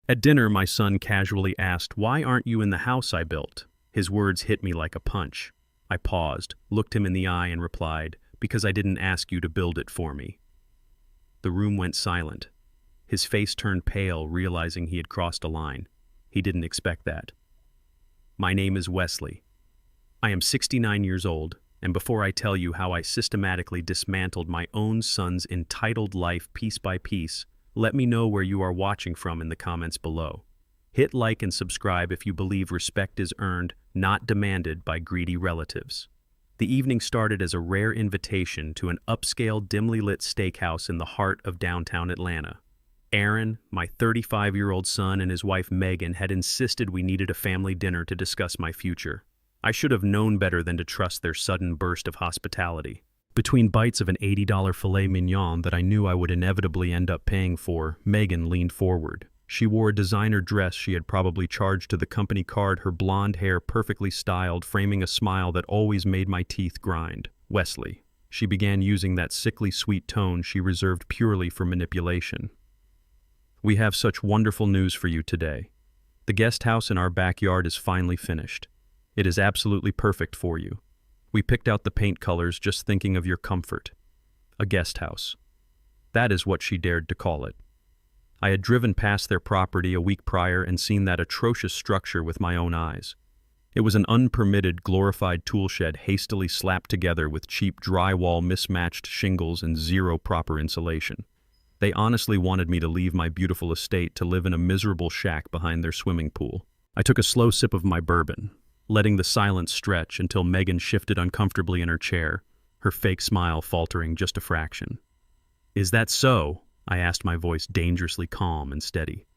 At dinner, my son casually asked, "Why aren't you in the house I built?" His words hit me like a punch. I paused, looked him in the eye, and replied, "Because I didn't ask you to build it for me." The room went silent. His face turned pale, realizing he had crossed a line. He didn't expect that. My name is Wesley. I am 69 years old, and before I tell you how I systematically dismantled my own son's entitled life piece by piece, let me know where you are watching from in the comments below. Hit like and subscribe if you believe respect is earned, not demanded by greedy relatives. The evening started as a rare invitation to an upscale, dimly lit steakhouse in the heart of downtown Atlanta. Aaron, my 35-year-old son, and his wife Megan had insisted we needed a family dinner to discuss my future. I should have known better than to trust their sudden burst of hospitality. Between bites of an $80 filet mignon that I knew I would inevitably end up paying for, Megan leaned forward. She wore a designer dress she had probably charged to the company card, her blonde hair perfectly styled, framing a smile that always made my teeth grind. "Wesley." She began using that sickly sweet tone she reserved purely for manipulation. "We have such wonderful news for you today. The guest house in our backyard is finally finished. It is absolutely perfect for you. We picked out the paint colors just thinking of your comfort. A guest house. That is what she dared to call it. I had driven past their property a week prior and seen that atrocious structure with my own eyes. It was an unpermitted, glorified tool shed hastily slapped together with cheap drywall, mismatched shingles, and zero proper insulation. They honestly wanted me to leave my beautiful estate to live in a miserable shack behind their swimming pool. I took a slow sip of my bourbon, letting the silence stretch until Megan shifted uncomfortably in her chair, her fake smile faltering just a fraction. "Is that so?" I asked, my voice dangerously calm and steady.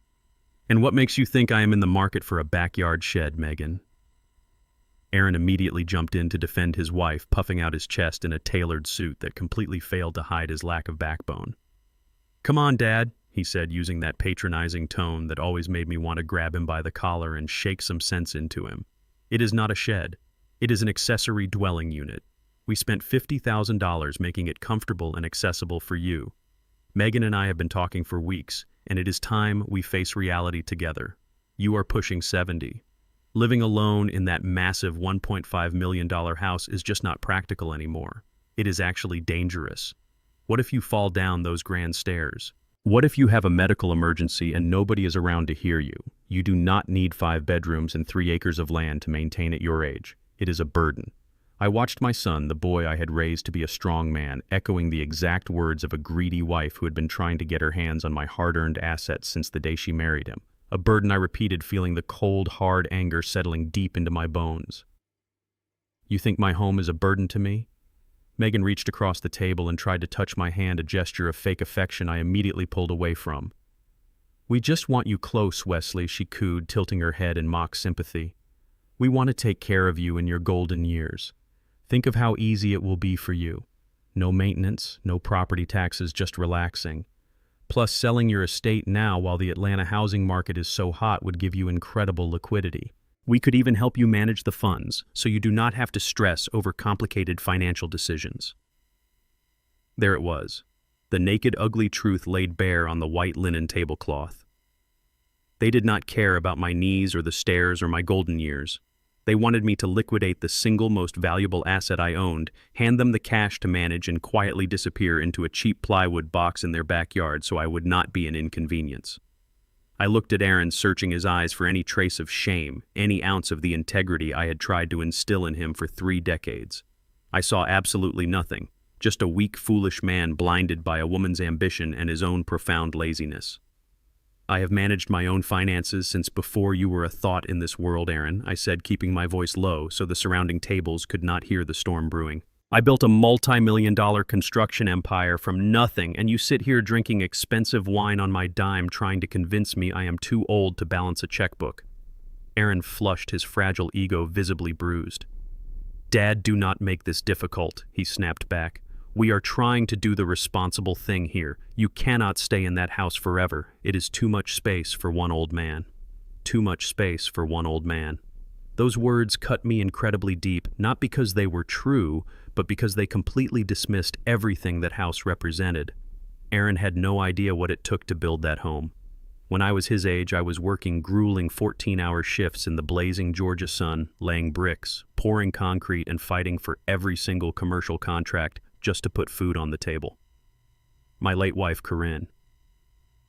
"And what makes you think I am in the market for a backyard shed, Megan?" Aaron immediately jumped in to defend his wife, puffing out his chest in a tailored suit that completely failed to hide his lack of backbone. "Come on, Dad," he said, using that patronizing tone that always made me want to grab him by the collar and shake some sense into him. "It is not a shed. It is an accessory dwelling unit. We spent $50,000 making it comfortable and accessible for you. Megan and I have been talking for weeks, and it is time we face reality together. You are pushing 70. Living alone in that massive $1.5 million house is just not practical anymore. It is actually dangerous. What if you fall down those grand stairs? What if you have a medical emergency and nobody is around to hear you? You do not need 5 bedrooms and 3 acres of land to maintain at your age. It is a burden." I watched my son, the boy I had raised to be a strong man, echoing the exact words of a greedy wife who had been trying to get her hands on my hard-earned assets since the day she married him. A burden I repeated, feeling the cold, hard anger settling deep into my bones. "You think my home is a burden to me?" Megan reached across the table and tried to touch my hand, a gesture of fake affection I immediately pulled away from. "We just want you close, Wesley," she cooed, tilting her head in mock sympathy. "We want to take care of you in your golden years. Think of how easy it will be for you. No maintenance, no property taxes, just relaxing. Plus, selling your estate now while the Atlanta housing market is so hot would give you incredible liquidity. We could even help you manage the funds, so you do not have to stress over complicated financial decisions." There it was, the naked, ugly truth laid bare on the white linen tablecloth. They did not care about my knees or the stairs or my golden years. They wanted me to liquidate the single most valuable asset I owned, hand them the cash to manage, and quietly disappear into a cheap plywood box in their backyard so I would not be an inconvenience. I looked at Aaron, searching his eyes for any trace of shame, any ounce of the integrity I had tried to instill in him for 3 decades. I saw absolutely nothing, just a weak, foolish man blinded by a woman's ambition and his own profound laziness. "I have managed my own finances since before you were a thought in this world, Aaron," I said, keeping my voice low so the surrounding tables could not hear the storm brewing. "I built a multi-million-dollar construction empire from nothing, and you sit here drinking expensive wine on my dime trying to convince me I am too old to balance a checkbook." Aaron flushed, his fragile ego visibly bruised. "Dad, do not make this difficult," he snapped back. "We are trying to do the responsible thing here. You cannot stay in that house forever. It is too much space for one old man. Too much space for one old man." Those words cut me incredibly deep, not because they were true, but because they completely dismissed everything that house represented. Aaron had no idea what it took to build that home. When I was his age, I was working grueling 14-hour shifts in the blazing Georgia sun, laying bricks, pouring concrete, and fighting for every single commercial contract just to put food on the table. My late wife, Corinne,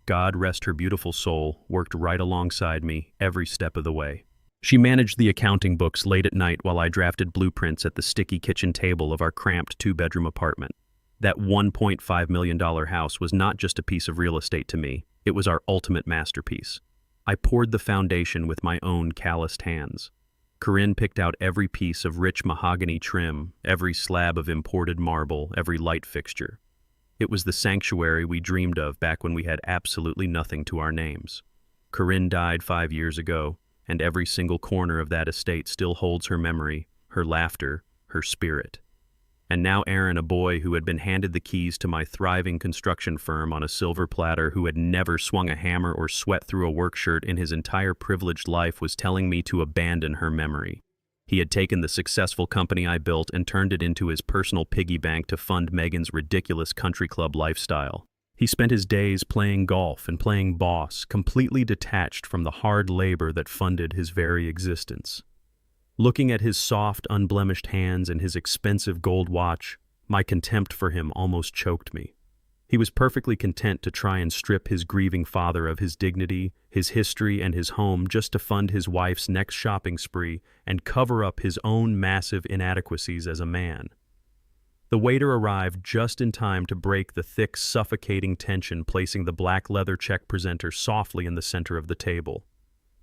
God rest her beautiful soul, worked right alongside me every step of the way. She managed the accounting books late at night while I drafted blueprints at the sticky kitchen table of our cramped two-bedroom apartment. That $1.5 million house was not just a piece of real estate to me, it was our ultimate masterpiece. I poured the foundation with my own calloused hands. Corinne picked out every piece of rich mahogany trim, every slab of imported marble, every light fixture. It was the sanctuary we dreamed of back when we had absolutely nothing to our names. Corinne died 5 years ago, and every single corner of that estate still holds her memory, her laughter, her spirit. And now Aaron, a boy who had been handed the keys to my thriving construction firm on a silver platter, who had never swung a hammer or sweat through a work shirt in his entire privileged life, was telling me to abandon her memory. He had taken the successful company I built and turned it into his personal piggy bank to fund Megan's ridiculous country club lifestyle. He spent his days playing golf and playing boss, completely detached from the hard labor that funded his very existence. Looking at his soft, unblemished hands and his expensive gold watch, my contempt for him almost choked me. He was perfectly content to try and strip his grieving father of his dignity, his history, and his home just to fund his wife's next shopping spree and cover up his own massive inadequacies as a man. The waiter arrived just in time to break the thick, suffocating tension, placing the black leather check presenter softly in the center of the table.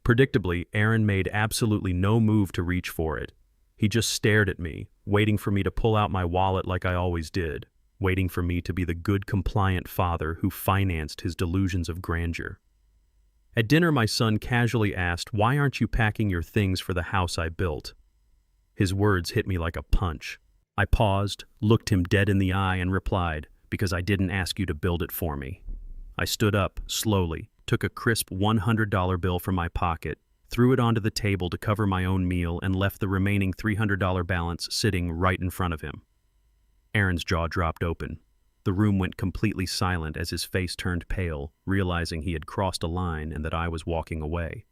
Predictably, Aaron made absolutely no move to reach for it. He just stared at me, waiting for me to pull out my wallet like I always did, waiting for me to be the good, compliant father who financed his delusions of grandeur. At dinner, my son casually asked, "Why aren't you packing your things for the house I built?" His words hit me like a punch. I paused, looked him dead in the eye, and replied, "Because I didn't ask you to build it for me." I stood up, slowly, took a crisp $100 bill from my pocket, threw it onto the table to cover my own meal, and left the remaining $300 balance sitting right in front of him. Aaron's jaw dropped open. The room went completely silent as his face turned pale, realizing he had crossed a line and that I was walking away.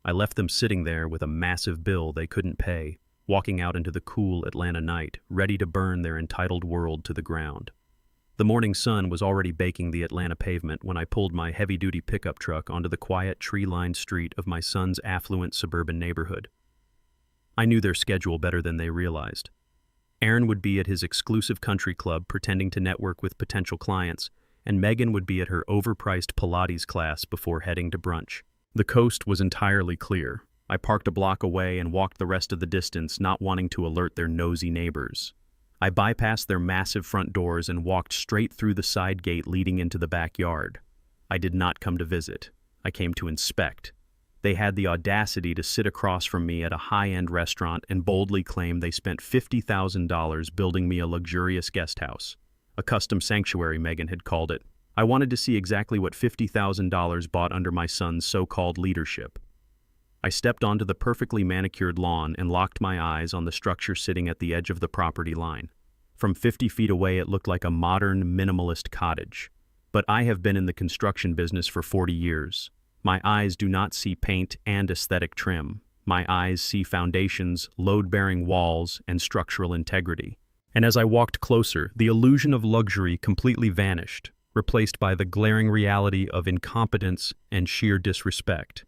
I left them sitting there with a massive bill they couldn't pay, walking out into the cool Atlanta night, ready to burn their entitled world to the ground. The morning sun was already baking the Atlanta pavement when I pulled my heavy-duty pickup truck onto the quiet, tree-lined street of my son's affluent suburban neighborhood. I knew their schedule better than they realized. Aaron would be at his exclusive country club pretending to network with potential clients, and Megan would be at her overpriced Pilates class before heading to brunch. The coast was entirely clear. I parked a block away and walked the rest of the distance, not wanting to alert their nosy neighbors. I bypassed their massive front doors and walked straight through the side gate leading into the backyard. I did not come to visit. I came to inspect. They had the audacity to sit across from me at a high-end restaurant and boldly claim they spent $50,000 building me a luxurious guest house. A custom sanctuary, Megan had called it. I wanted to see exactly what $50,000 bought under my son's so-called leadership. I stepped onto the perfectly manicured lawn and locked my eyes on the structure sitting at the edge of the property line. From 50 feet away, it looked like a modern, minimalist cottage. But I have been in the construction business for 40 years. My eyes do not see paint and aesthetic trim. My eyes see foundations, load-bearing walls, and structural integrity. And as I walked closer, the illusion of luxury completely vanished, replaced by the glaring reality of incompetence and sheer disrespect.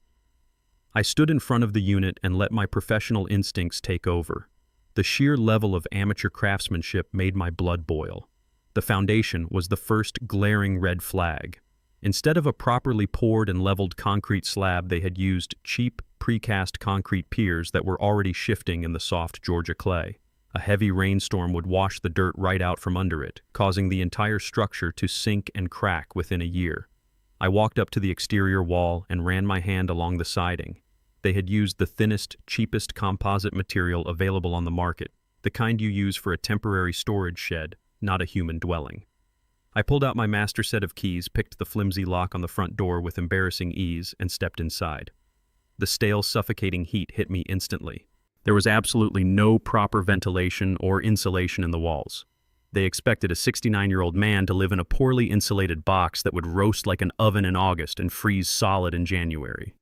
I stood in front of the unit and let my professional instincts take over. The sheer level of amateur craftsmanship made my blood boil. The foundation was the first glaring red flag. Instead of a properly poured and leveled concrete slab, they had used cheap, precast concrete piers that were already shifting in the soft Georgia clay. A heavy rainstorm would wash the dirt right out from under it, causing the entire structure to sink and crack within a year. I walked up to the exterior wall and ran my hand along the siding. They had used the thinnest, cheapest composite material available on the market, the kind you use for a temporary storage shed, not a human dwelling. I pulled out my master set of keys, picked the flimsy lock on the front door with embarrassing ease, and stepped inside. The stale, suffocating heat hit me instantly. There was absolutely no proper ventilation or insulation in the walls. They expected a 69-year-old man to live in a poorly insulated box that would roast like an oven in August and freeze solid in January.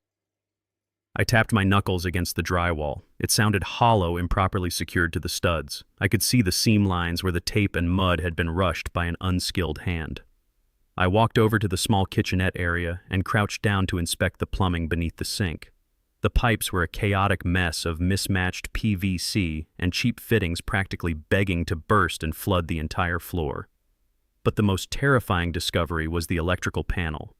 I tapped my knuckles against the drywall. It sounded hollow, improperly secured to the studs. I could see the seam lines where the tape and mud had been rushed by an unskilled hand. I walked over to the small kitchenette area and crouched down to inspect the plumbing beneath the sink. The pipes were a chaotic mess of mismatched PVC and cheap fittings practically begging to burst and flood the entire floor. But the most terrifying discovery was the electrical panel.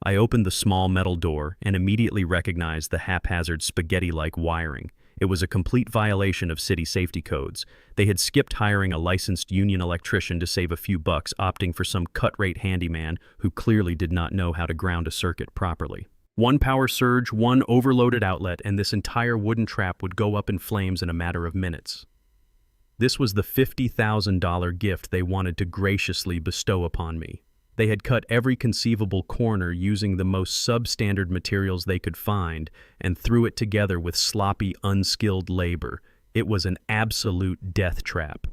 I opened the small metal door and immediately recognized the haphazard spaghetti-like wiring. It was a complete violation of city safety codes. They had skipped hiring a licensed union electrician to save a few bucks, opting for some cut-rate handyman who clearly did not know how to ground a circuit properly. One power surge, one overloaded outlet, and this entire wooden trap would go up in flames in a matter of minutes. This was the $50,000 gift they wanted to graciously bestow upon me. They had cut every conceivable corner using the most substandard materials they could find and threw it together with sloppy, unskilled labor. It was an absolute death trap.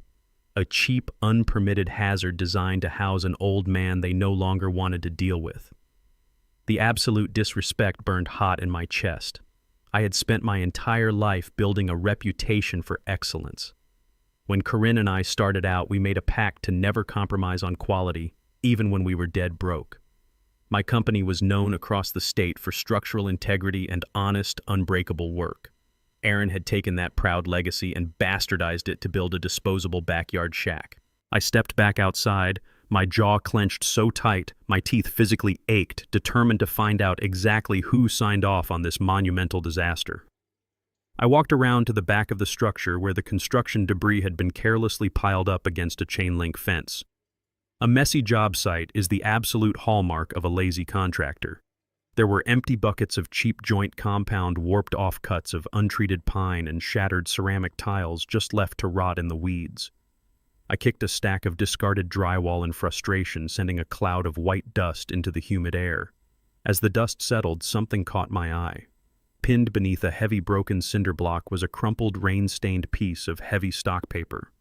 A cheap, unpermitted hazard designed to house an old man they no longer wanted to deal with. The absolute disrespect burned hot in my chest. I had spent my entire life building a reputation for excellence. When Corinne and I started out, we made a pact to never compromise on quality, even when we were dead broke. My company was known across the state for structural integrity and honest, unbreakable work. Aaron had taken that proud legacy and bastardized it to build a disposable backyard shack. I stepped back outside, my jaw clenched so tight, my teeth physically ached, determined to find out exactly who signed off on this monumental disaster. I walked around to the back of the structure where the construction debris had been carelessly piled up against a chain-link fence. A messy job site is the absolute hallmark of a lazy contractor. There were empty buckets of cheap joint compound, warped offcuts of untreated pine and shattered ceramic tiles just left to rot in the weeds. I kicked a stack of discarded drywall in frustration, sending a cloud of white dust into the humid air. As the dust settled, something caught my eye. Pinned beneath a heavy broken cinder block was a crumpled, rain-stained piece of heavy stock paper.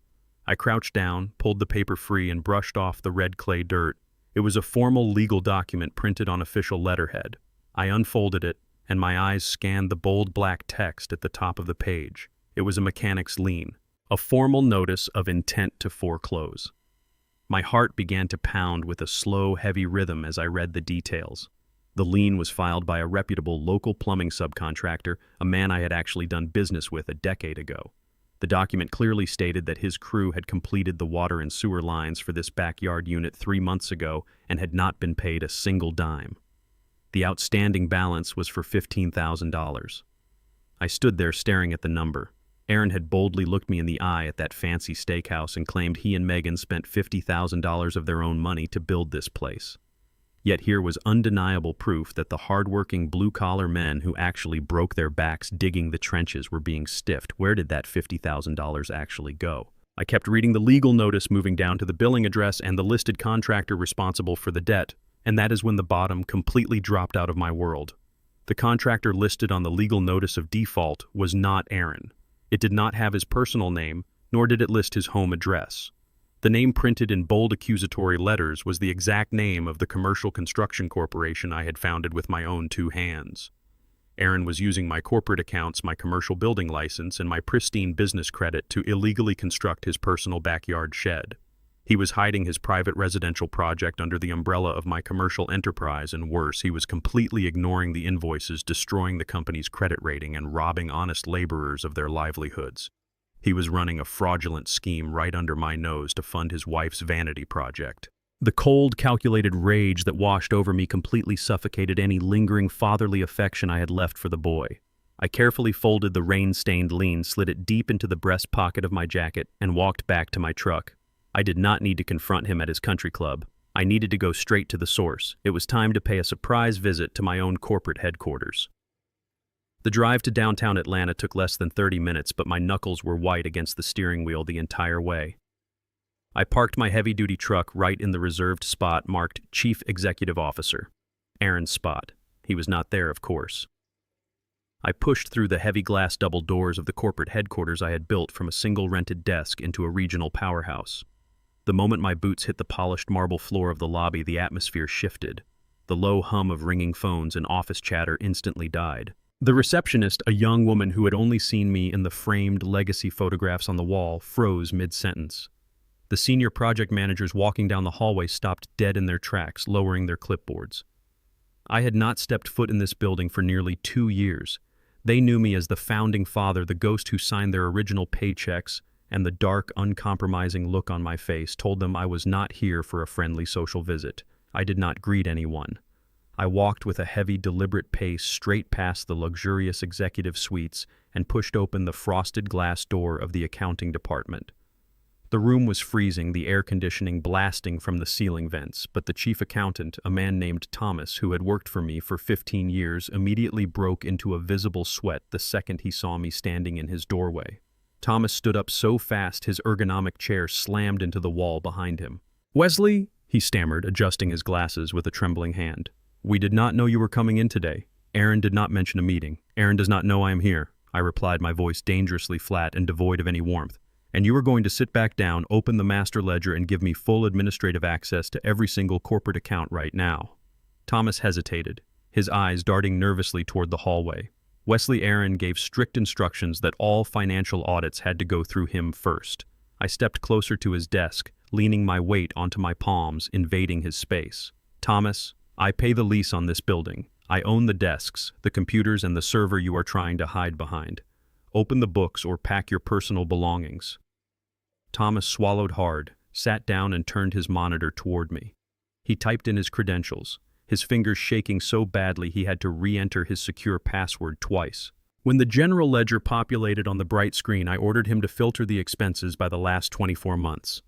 I crouched down, pulled the paper free, and brushed off the red clay dirt. It was a formal legal document printed on official letterhead. I unfolded it, and my eyes scanned the bold black text at the top of the page. It was a mechanic's lien, a formal notice of intent to foreclose. My heart began to pound with a slow, heavy rhythm as I read the details. The lien was filed by a reputable local plumbing subcontractor, a man I had actually done business with a decade ago. The document clearly stated that his crew had completed the water and sewer lines for this backyard unit 3 months ago and had not been paid a single dime. The outstanding balance was for $15,000. I stood there staring at the number. Aaron had boldly looked me in the eye at that fancy steakhouse and claimed he and Megan spent $50,000 of their own money to build this place. Yet here was undeniable proof that the hard-working blue-collar men who actually broke their backs digging the trenches were being stiffed. Where did that $50,000 actually go? I kept reading the legal notice, moving down to the billing address and the listed contractor responsible for the debt, and that is when the bottom completely dropped out of my world. The contractor listed on the legal notice of default was not Aaron. It did not have his personal name, nor did it list his home address. The name printed in bold accusatory letters was the exact name of the commercial construction corporation I had founded with my own 2 hands. Aaron was using my corporate accounts, my commercial building license, and my pristine business credit to illegally construct his personal backyard shed. He was hiding his private residential project under the umbrella of my commercial enterprise, and worse, he was completely ignoring the invoices, destroying the company's credit rating, and robbing honest laborers of their livelihoods. He was running a fraudulent scheme right under my nose to fund his wife's vanity project. The cold, calculated rage that washed over me completely suffocated any lingering fatherly affection I had left for the boy. I carefully folded the rain-stained lien, slid it deep into the breast pocket of my jacket, and walked back to my truck. I did not need to confront him at his country club. I needed to go straight to the source. It was time to pay a surprise visit to my own corporate headquarters. The drive to downtown Atlanta took less than 30 minutes, but my knuckles were white against the steering wheel the entire way. I parked my heavy-duty truck right in the reserved spot marked Chief Executive Officer. Aaron's spot. He was not there, of course. I pushed through the heavy glass double doors of the corporate headquarters I had built from a single rented desk into a regional powerhouse. The moment my boots hit the polished marble floor of the lobby, the atmosphere shifted. The low hum of ringing phones and office chatter instantly died. The receptionist, a young woman who had only seen me in the framed legacy photographs on the wall, froze mid-sentence. The senior project managers walking down the hallway stopped dead in their tracks, lowering their clipboards. I had not stepped foot in this building for nearly 2 years. They knew me as the founding father, the ghost who signed their original paychecks, and the dark, uncompromising look on my face told them I was not here for a friendly social visit. I did not greet anyone. I walked with a heavy, deliberate pace straight past the luxurious executive suites and pushed open the frosted glass door of the accounting department. The room was freezing, the air conditioning blasting from the ceiling vents, but the chief accountant, a man named Thomas, who had worked for me for 15 years, immediately broke into a visible sweat the second he saw me standing in his doorway. Thomas stood up so fast his ergonomic chair slammed into the wall behind him. "Wesley," he stammered, adjusting his glasses with a trembling hand. "We did not know you were coming in today. Aaron did not mention a meeting. Aaron does not know I am here," I replied, my voice dangerously flat and devoid of any warmth. "And you are going to sit back down, open the master ledger, and give me full administrative access to every single corporate account right now." Thomas hesitated, his eyes darting nervously toward the hallway. Wesley Aaron gave strict instructions that all financial audits had to go through him first. I stepped closer to his desk, leaning my weight onto my palms, invading his space. "Thomas, I pay the lease on this building. I own the desks, the computers, and the server you are trying to hide behind. Open the books or pack your personal belongings." Thomas swallowed hard, sat down, and turned his monitor toward me. He typed in his credentials, his fingers shaking so badly he had to re-enter his secure password twice. When the general ledger populated on the bright screen, I ordered him to filter the expenses by the last 24 months.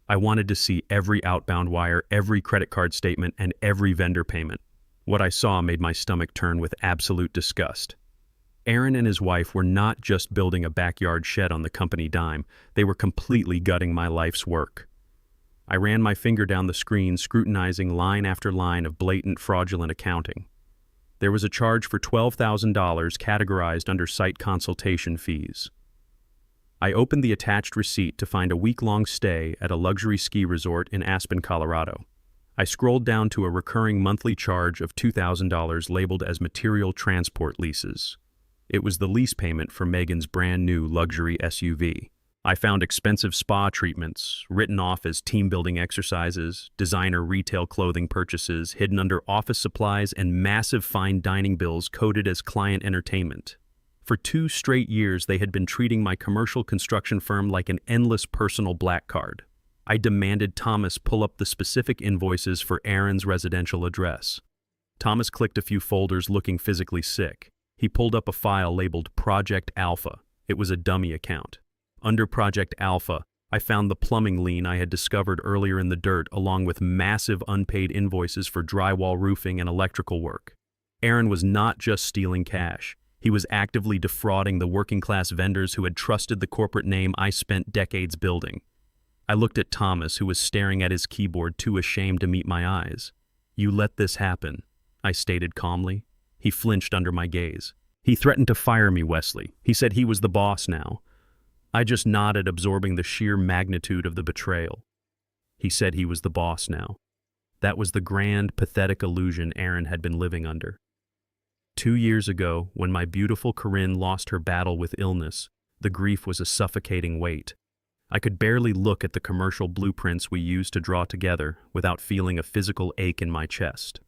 I wanted to see every outbound wire, every credit card statement, and every vendor payment. What I saw made my stomach turn with absolute disgust. Aaron and his wife were not just building a backyard shed on the company dime, they were completely gutting my life's work. I ran my finger down the screen, scrutinizing line after line of blatant fraudulent accounting. There was a charge for $12,000 categorized under site consultation fees. I opened the attached receipt to find a week-long stay at a luxury ski resort in Aspen, Colorado. I scrolled down to a recurring monthly charge of $2,000 labeled as material transport leases. It was the lease payment for Megan's brand new luxury SUV. I found expensive spa treatments, written off as team-building exercises, designer retail clothing purchases hidden under office supplies, and massive fine dining bills coded as client entertainment. For 2 straight years, they had been treating my commercial construction firm like an endless personal black card. I demanded Thomas pull up the specific invoices for Aaron's residential address. Thomas clicked a few folders, looking physically sick. He pulled up a file labeled Project Alpha. It was a dummy account. Under Project Alpha, I found the plumbing lien I had discovered earlier in the dirt, along with massive unpaid invoices for drywall, roofing, and electrical work. Aaron was not just stealing cash. He was actively defrauding the working-class vendors who had trusted the corporate name I spent decades building. I looked at Thomas, who was staring at his keyboard, too ashamed to meet my eyes. "You let this happen," I stated calmly. He flinched under my gaze. "He threatened to fire me, Wesley. He said he was the boss now." I just nodded, absorbing the sheer magnitude of the betrayal. He said he was the boss now. That was the grand, pathetic illusion Aaron had been living under. 2 years ago, when my beautiful Corinne lost her battle with illness, the grief was a suffocating weight. I could barely look at the commercial blueprints we used to draw together without feeling a physical ache in my chest.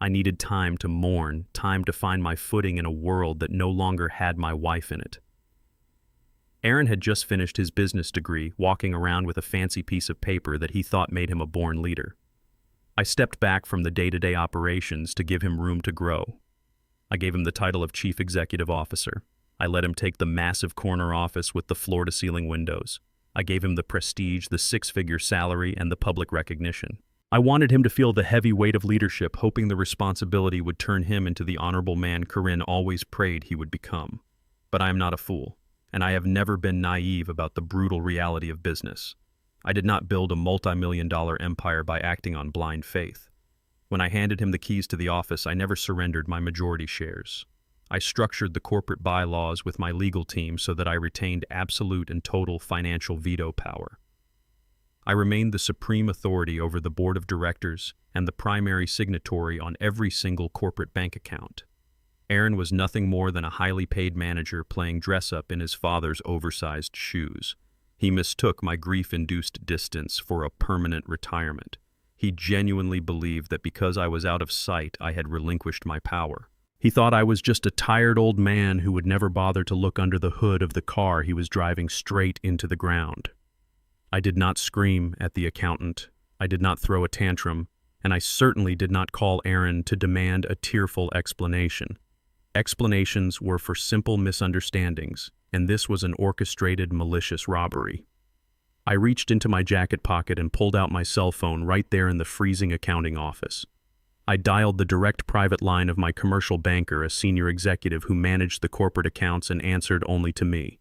I needed time to mourn, time to find my footing in a world that no longer had my wife in it. Aaron had just finished his business degree, walking around with a fancy piece of paper that he thought made him a born leader. I stepped back from the day-to-day operations to give him room to grow. I gave him the title of Chief Executive Officer. I let him take the massive corner office with the floor-to-ceiling windows. I gave him the prestige, the 6-figure salary, and the public recognition. I wanted him to feel the heavy weight of leadership, hoping the responsibility would turn him into the honorable man Corinne always prayed he would become. But I am not a fool, and I have never been naive about the brutal reality of business. I did not build a multi-million-dollar empire by acting on blind faith. When I handed him the keys to the office, I never surrendered my majority shares. I structured the corporate bylaws with my legal team so that I retained absolute and total financial veto power. I remained the supreme authority over the board of directors and the primary signatory on every single corporate bank account. Aaron was nothing more than a highly paid manager playing dress-up in his father's oversized shoes. He mistook my grief-induced distance for a permanent retirement. He genuinely believed that because I was out of sight, I had relinquished my power. He thought I was just a tired old man who would never bother to look under the hood of the car he was driving straight into the ground. I did not scream at the accountant. I did not throw a tantrum, and I certainly did not call Aaron to demand a tearful explanation. Explanations were for simple misunderstandings, and this was an orchestrated, malicious robbery. I reached into my jacket pocket and pulled out my cell phone right there in the freezing accounting office. I dialed the direct private line of my commercial banker, a senior executive who managed the corporate accounts and answered only to me.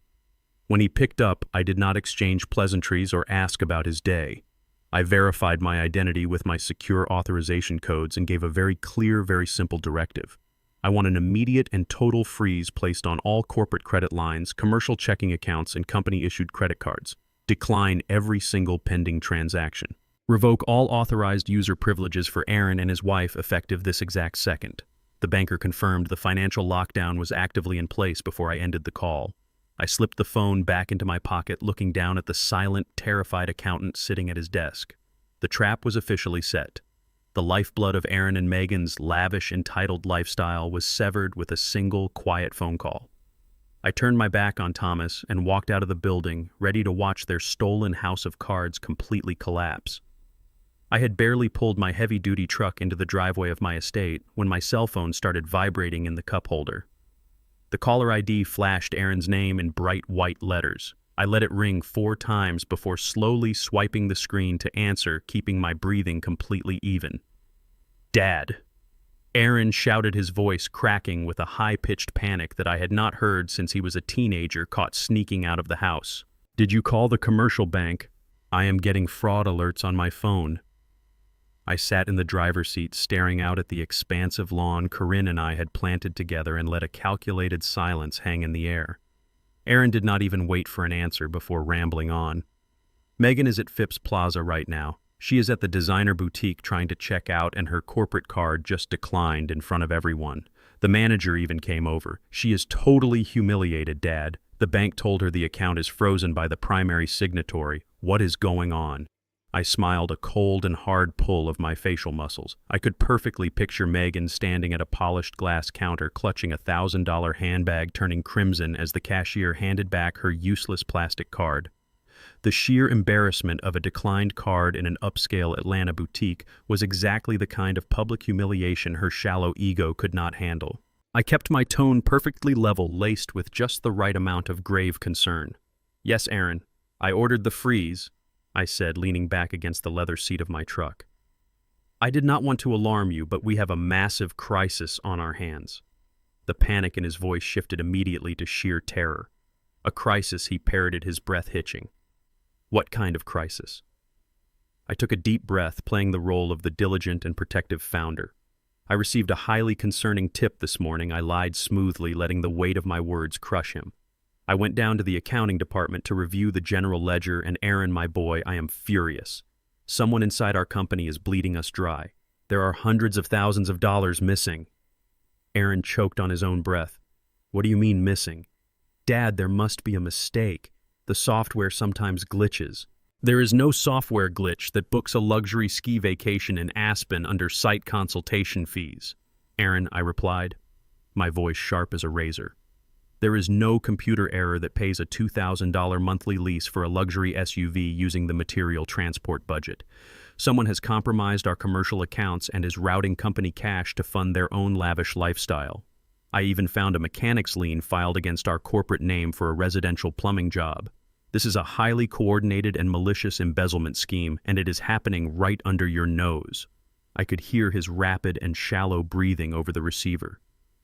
When he picked up, I did not exchange pleasantries or ask about his day. I verified my identity with my secure authorization codes and gave a very clear, very simple directive. I want an immediate and total freeze placed on all corporate credit lines, commercial checking accounts, and company-issued credit cards. Decline every single pending transaction. Revoke all authorized user privileges for Aaron and his wife effective this exact second. The banker confirmed the financial lockdown was actively in place before I ended the call. I slipped the phone back into my pocket, looking down at the silent, terrified accountant sitting at his desk. The trap was officially set. The lifeblood of Aaron and Megan's lavish, entitled lifestyle was severed with a single, quiet phone call. I turned my back on Thomas and walked out of the building, ready to watch their stolen house of cards completely collapse. I had barely pulled my heavy-duty truck into the driveway of my estate when my cell phone started vibrating in the cup holder. The caller ID flashed Aaron's name in bright white letters. I let it ring 4 times before slowly swiping the screen to answer, keeping my breathing completely even. "Dad." Aaron shouted, his voice cracking with a high-pitched panic that I had not heard since he was a teenager caught sneaking out of the house. "Did you call the commercial bank? I am getting fraud alerts on my phone." I sat in the driver's seat staring out at the expansive lawn Corinne and I had planted together and let a calculated silence hang in the air. Aaron did not even wait for an answer before rambling on. "Megan is at Phipps Plaza right now. She is at the designer boutique trying to check out and her corporate card just declined in front of everyone. The manager even came over. She is totally humiliated, Dad. The bank told her the account is frozen by the primary signatory. What is going on?" I smiled, a cold and hard pull of my facial muscles. I could perfectly picture Megan standing at a polished glass counter, clutching a $1,000 handbag, turning crimson as the cashier handed back her useless plastic card. The sheer embarrassment of a declined card in an upscale Atlanta boutique was exactly the kind of public humiliation her shallow ego could not handle. I kept my tone perfectly level, laced with just the right amount of grave concern. "Yes, Aaron, I ordered the freeze," I said, leaning back against the leather seat of my truck. "I did not want to alarm you, but we have a massive crisis on our hands." The panic in his voice shifted immediately to sheer terror. "A crisis," he parroted, his breath hitching. "What kind of crisis?" I took a deep breath, playing the role of the diligent and protective founder. "I received a highly concerning tip this morning," I lied smoothly, letting the weight of my words crush him. "I went down to the accounting department to review the general ledger, and Aaron, my boy, I am furious. Someone inside our company is bleeding us dry. There are hundreds of thousands of dollars missing." Aaron choked on his own breath. "What do you mean missing?" "Dad, there must be a mistake. The software sometimes glitches." "There is no software glitch that books a luxury ski vacation in Aspen under site consultation fees." "Aaron," I replied, my voice sharp as a razor. "There is no computer error that pays a $2,000 monthly lease for a luxury SUV using the material transport budget. Someone has compromised our commercial accounts and is routing company cash to fund their own lavish lifestyle. I even found a mechanic's lien filed against our corporate name for a residential plumbing job. This is a highly coordinated and malicious embezzlement scheme, and it is happening right under your nose." I could hear his rapid and shallow breathing over the receiver.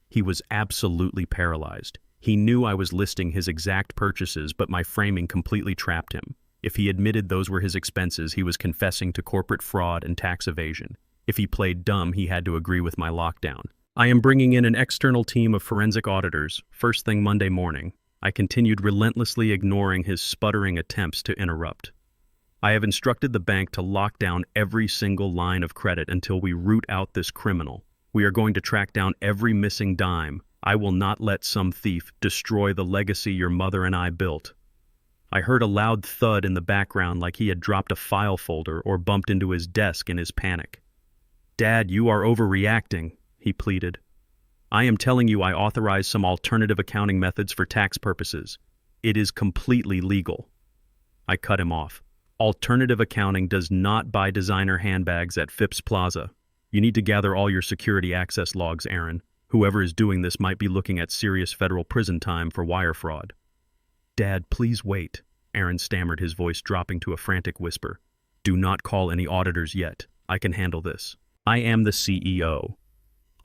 He was absolutely paralyzed. He knew I was listing his exact purchases, but my framing completely trapped him. If he admitted those were his expenses, he was confessing to corporate fraud and tax evasion. If he played dumb, he had to agree with my lockdown. "I am bringing in an external team of forensic auditors, first thing Monday morning." I continued, relentlessly ignoring his sputtering attempts to interrupt. I have instructed the bank to lock down every single line of credit until we root out this criminal. We are going to track down every missing dime. I will not let some thief destroy the legacy your mother and I built." I heard a loud thud in the background like he had dropped a file folder or bumped into his desk in his panic. "Dad, you are overreacting," he pleaded. "I am telling you I authorize some alternative accounting methods for tax purposes. It is completely legal." I cut him off. "Alternative accounting does not buy designer handbags at Phipps Plaza. You need to gather all your security access logs, Aaron. Whoever is doing this might be looking at serious federal prison time for wire fraud." "Dad, please wait," Aaron stammered, his voice dropping to a frantic whisper. "Do not call any auditors yet. I can handle this. I am the CEO.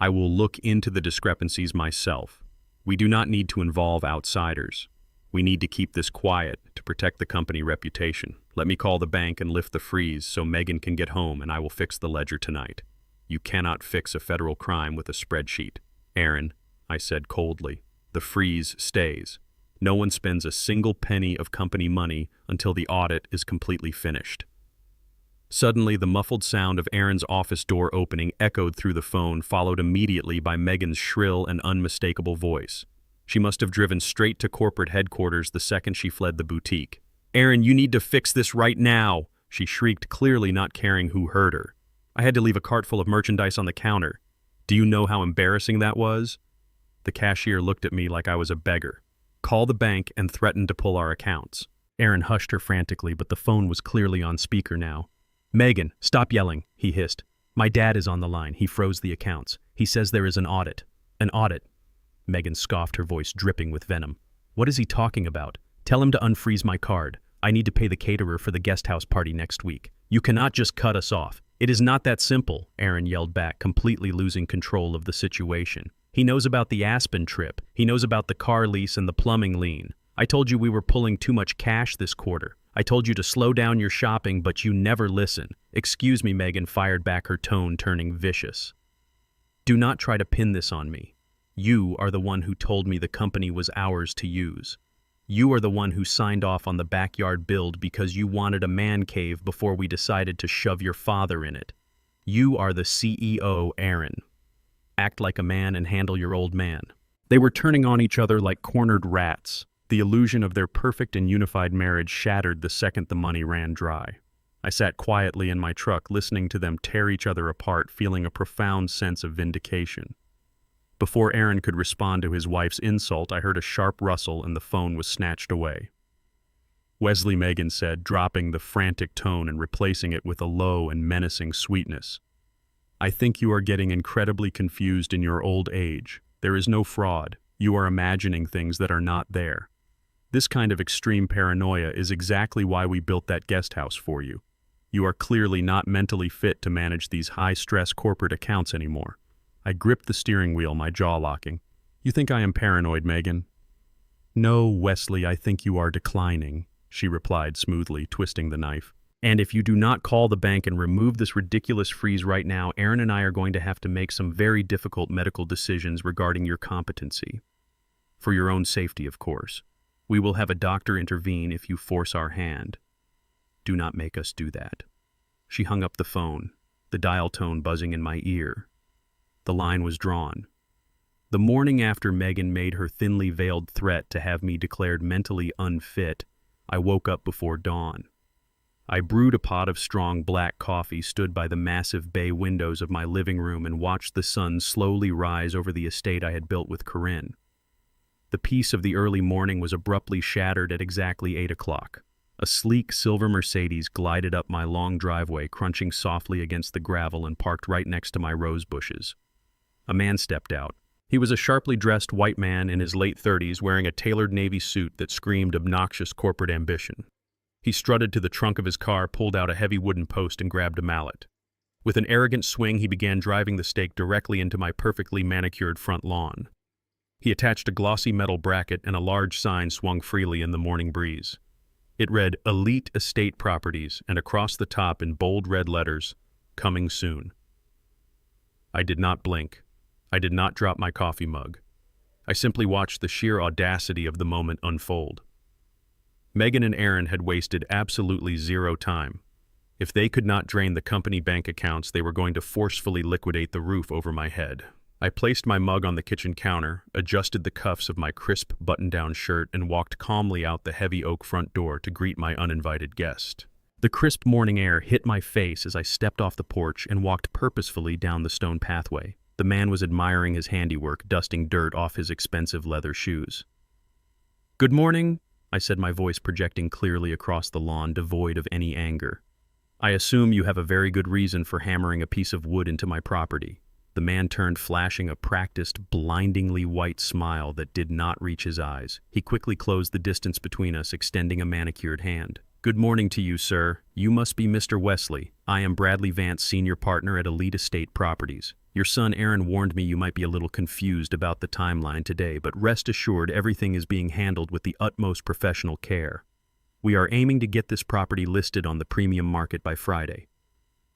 I will look into the discrepancies myself. We do not need to involve outsiders. We need to keep this quiet to protect the company reputation. Let me call the bank and lift the freeze so Megan can get home, and I will fix the ledger tonight. You cannot fix a federal crime with a spreadsheet. Aaron," I said coldly, "the freeze stays. No one spends a single penny of company money until the audit is completely finished." Suddenly, the muffled sound of Aaron's office door opening echoed through the phone, followed immediately by Megan's shrill and unmistakable voice. She must have driven straight to corporate headquarters the second she fled the boutique. "Aaron, you need to fix this right now," she shrieked, clearly not caring who heard her. "I had to leave a cart full of merchandise on the counter. Do you know how embarrassing that was?" The cashier looked at me like I was a beggar. "Call the bank and threaten to pull our accounts." Aaron hushed her frantically, but the phone was clearly on speaker now. "Megan, stop yelling," he hissed. "My dad is on the line. He froze the accounts. He says there is an audit." "An audit?" Megan scoffed, her voice dripping with venom. "What is he talking about? Tell him to unfreeze my card. I need to pay the caterer for the guest house party next week. You cannot just cut us off." "It is not that simple," Aaron yelled back, completely losing control of the situation. "He knows about the Aspen trip. He knows about the car lease and the plumbing lien. I told you we were pulling too much cash this quarter. I told you to slow down your shopping, but you never listen." "Excuse me," Megan fired back, her tone turning vicious. "Do not try to pin this on me. You are the one who told me the company was ours to use. You are the one who signed off on the backyard build because you wanted a man cave before we decided to shove your father in it. You are the CEO, Aaron. Act like a man and handle your old man." They were turning on each other like cornered rats. The illusion of their perfect and unified marriage shattered the second the money ran dry. I sat quietly in my truck, listening to them tear each other apart, feeling a profound sense of vindication. Before Aaron could respond to his wife's insult, I heard a sharp rustle and the phone was snatched away. "Wesley," Megan said, dropping the frantic tone and replacing it with a low and menacing sweetness. "I think you are getting incredibly confused in your old age. There is no fraud. You are imagining things that are not there. This kind of extreme paranoia is exactly why we built that guest house for you. You are clearly not mentally fit to manage these high-stress corporate accounts anymore." I gripped the steering wheel, my jaw locking. "You think I am paranoid, Megan?" "No, Wesley, I think you are declining," she replied smoothly, twisting the knife. "And if you do not call the bank and remove this ridiculous freeze right now, Aaron and I are going to have to make some very difficult medical decisions regarding your competency. For your own safety, of course. We will have a doctor intervene if you force our hand. Do not make us do that." She hung up the phone, the dial tone buzzing in my ear. The line was drawn. The morning after Megan made her thinly veiled threat to have me declared mentally unfit, I woke up before dawn. I brewed a pot of strong black coffee, stood by the massive bay windows of my living room, and watched the sun slowly rise over the estate I had built with Corinne. The peace of the early morning was abruptly shattered at exactly 8 o'clock. A sleek silver Mercedes glided up my long driveway, crunching softly against the gravel, and parked right next to my rose bushes. A man stepped out. He was a sharply dressed white man in his late 30s, wearing a tailored navy suit that screamed obnoxious corporate ambition. He strutted to the trunk of his car, pulled out a heavy wooden post, and grabbed a mallet. With an arrogant swing, he began driving the stake directly into my perfectly manicured front lawn. He attached a glossy metal bracket, and a large sign swung freely in the morning breeze. It read, "Elite Estate Properties," and across the top in bold red letters, "Coming soon." I did not blink. I did not drop my coffee mug. I simply watched the sheer audacity of the moment unfold. Megan and Aaron had wasted absolutely zero time. If they could not drain the company bank accounts, they were going to forcefully liquidate the roof over my head. I placed my mug on the kitchen counter, adjusted the cuffs of my crisp button-down shirt, and walked calmly out the heavy oak front door to greet my uninvited guest. The crisp morning air hit my face as I stepped off the porch and walked purposefully down the stone pathway. The man was admiring his handiwork, dusting dirt off his expensive leather shoes. "Good morning," I said, my voice projecting clearly across the lawn, devoid of any anger. "I assume you have a very good reason for hammering a piece of wood into my property." The man turned, flashing a practiced, blindingly white smile that did not reach his eyes. He quickly closed the distance between us, extending a manicured hand. "Good morning to you, sir. You must be Mr. Wesley. I am Bradley Vance, senior partner at Elite Estate Properties. Your son Aaron warned me you might be a little confused about the timeline today, but rest assured everything is being handled with the utmost professional care. We are aiming to get this property listed on the premium market by Friday."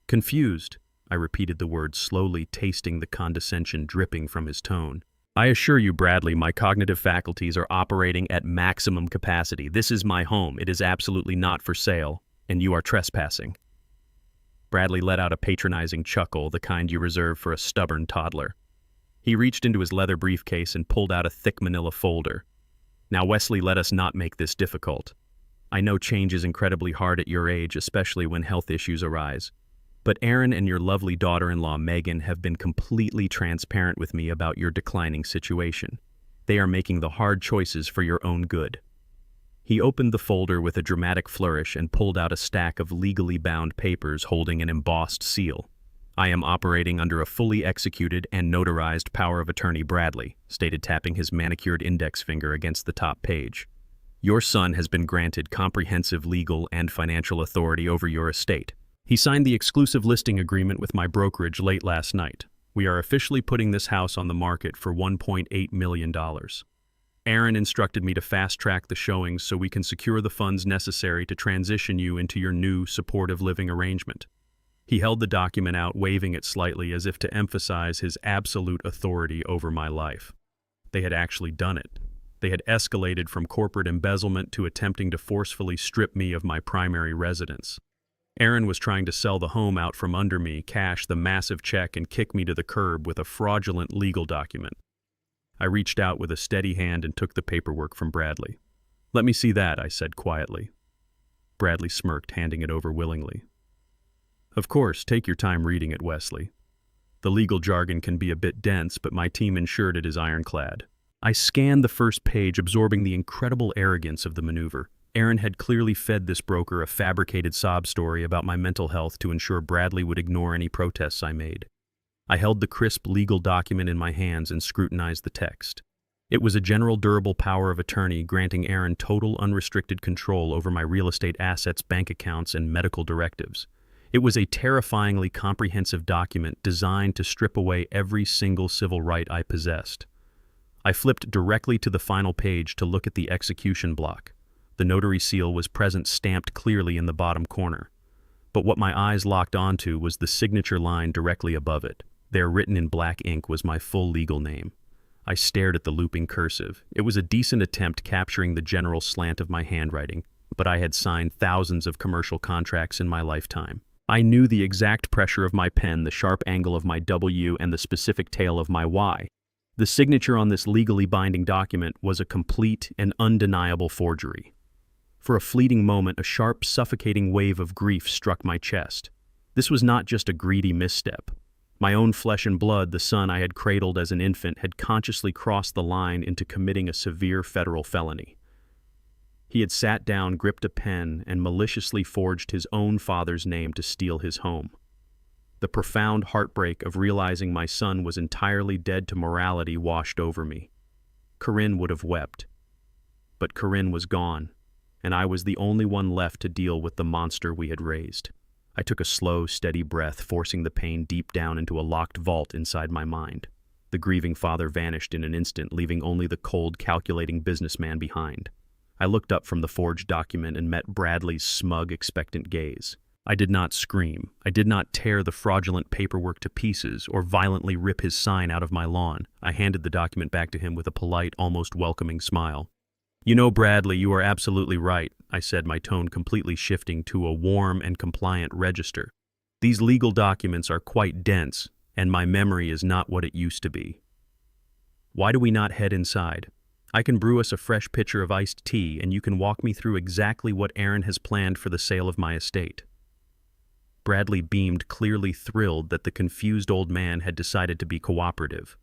"Confused?" I repeated the word slowly, tasting the condescension dripping from his tone. "I assure you, Bradley, my cognitive faculties are operating at maximum capacity. This is my home. It is absolutely not for sale, and you are trespassing." Bradley let out a patronizing chuckle, the kind you reserve for a stubborn toddler. He reached into his leather briefcase and pulled out a thick manila folder. "Now, Wesley, let us not make this difficult. I know change is incredibly hard at your age, especially when health issues arise. But Aaron and your lovely daughter-in-law, Megan, have been completely transparent with me about your declining situation. They are making the hard choices for your own good." He opened the folder with a dramatic flourish and pulled out a stack of legally bound papers holding an embossed seal. "I am operating under a fully executed and notarized power of attorney, Bradley," stated, tapping his manicured index finger against the top page. "Your son has been granted comprehensive legal and financial authority over your estate. He signed the exclusive listing agreement with my brokerage late last night. We are officially putting this house on the market for $1.8 million. Aaron instructed me to fast-track the showings so we can secure the funds necessary to transition you into your new supportive living arrangement." He held the document out, waving it slightly as if to emphasize his absolute authority over my life. They had actually done it. They had escalated from corporate embezzlement to attempting to forcefully strip me of my primary residence. Aaron was trying to sell the home out from under me, cash the massive check, and kick me to the curb with a fraudulent legal document. I reached out with a steady hand and took the paperwork from Bradley. "Let me see that," I said quietly. Bradley smirked, handing it over willingly. "Of course, take your time reading it, Wesley. The legal jargon can be a bit dense, but my team ensured it is ironclad." I scanned the first page, absorbing the incredible arrogance of the maneuver. Aaron had clearly fed this broker a fabricated sob story about my mental health to ensure Bradley would ignore any protests I made. I held the crisp legal document in my hands and scrutinized the text. It was a general durable power of attorney granting Aaron total unrestricted control over my real estate assets, bank accounts, and medical directives. It was a terrifyingly comprehensive document designed to strip away every single civil right I possessed. I flipped directly to the final page to look at the execution block. The notary seal was present, stamped clearly in the bottom corner. But what my eyes locked onto was the signature line directly above it. There, written in black ink, was my full legal name. I stared at the looping cursive. It was a decent attempt capturing the general slant of my handwriting, but I had signed thousands of commercial contracts in my lifetime. I knew the exact pressure of my pen, the sharp angle of my W, and the specific tail of my Y. The signature on this legally binding document was a complete and undeniable forgery. For a fleeting moment, a sharp, suffocating wave of grief struck my chest. This was not just a greedy misstep. My own flesh and blood, the son I had cradled as an infant, had consciously crossed the line into committing a severe federal felony. He had sat down, gripped a pen, and maliciously forged his own father's name to steal his home. The profound heartbreak of realizing my son was entirely dead to morality washed over me. Corinne would have wept. But Corinne was gone, and I was the only one left to deal with the monster we had raised. I took a slow, steady breath, forcing the pain deep down into a locked vault inside my mind. The grieving father vanished in an instant, leaving only the cold, calculating businessman behind. I looked up from the forged document and met Bradley's smug, expectant gaze. I did not scream. I did not tear the fraudulent paperwork to pieces or violently rip his sign out of my lawn. I handed the document back to him with a polite, almost welcoming smile. You know, Bradley, you are absolutely right, I said, my tone completely shifting to a warm and compliant register. These legal documents are quite dense, and my memory is not what it used to be. Why do we not head inside? I can brew us a fresh pitcher of iced tea, and you can walk me through exactly what Aaron has planned for the sale of my estate. Bradley beamed, clearly thrilled that the confused old man had decided to be cooperative.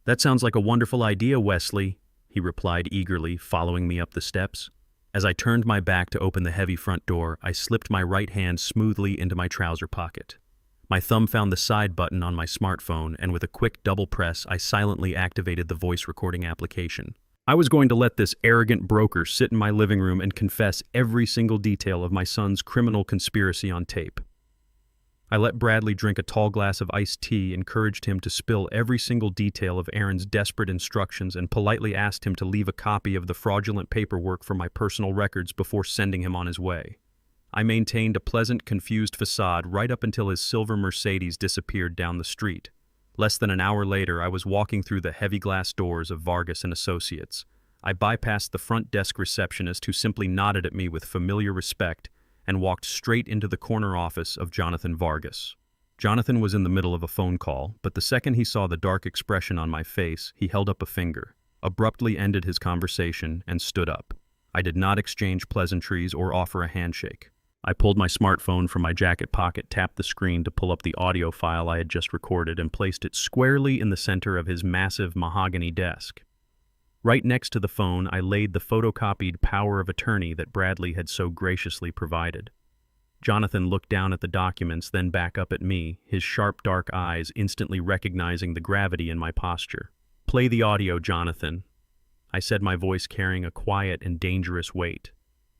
That sounds like a wonderful idea, Wesley, he replied eagerly, following me up the steps. As I turned my back to open the heavy front door, I slipped my right hand smoothly into my trouser pocket. My thumb found the side button on my smartphone, and with a quick double press, I silently activated the voice recording application. I was going to let this arrogant broker sit in my living room and confess every single detail of my son's criminal conspiracy on tape. I let Bradley drink a tall glass of iced tea, encouraged him to spill every single detail of Aaron's desperate instructions, and politely asked him to leave a copy of the fraudulent paperwork for my personal records before sending him on his way. I maintained a pleasant, confused facade right up until his silver Mercedes disappeared down the street. Less than an hour later, I was walking through the heavy glass doors of Vargas & Associates. I bypassed the front desk receptionist, who simply nodded at me with familiar respect, and walked straight into the corner office of Jonathan Vargas. Jonathan was in the middle of a phone call, but the second he saw the dark expression on my face, he held up a finger, abruptly ended his conversation, and stood up. I did not exchange pleasantries or offer a handshake. I pulled my smartphone from my jacket pocket, tapped the screen to pull up the audio file I had just recorded, and placed it squarely in the center of his massive mahogany desk. Right next to the phone, I laid the photocopied power of attorney that Bradley had so graciously provided. Jonathan looked down at the documents, then back up at me, his sharp dark eyes instantly recognizing the gravity in my posture. "Play the audio, Jonathan," I said, my voice carrying a quiet and dangerous weight.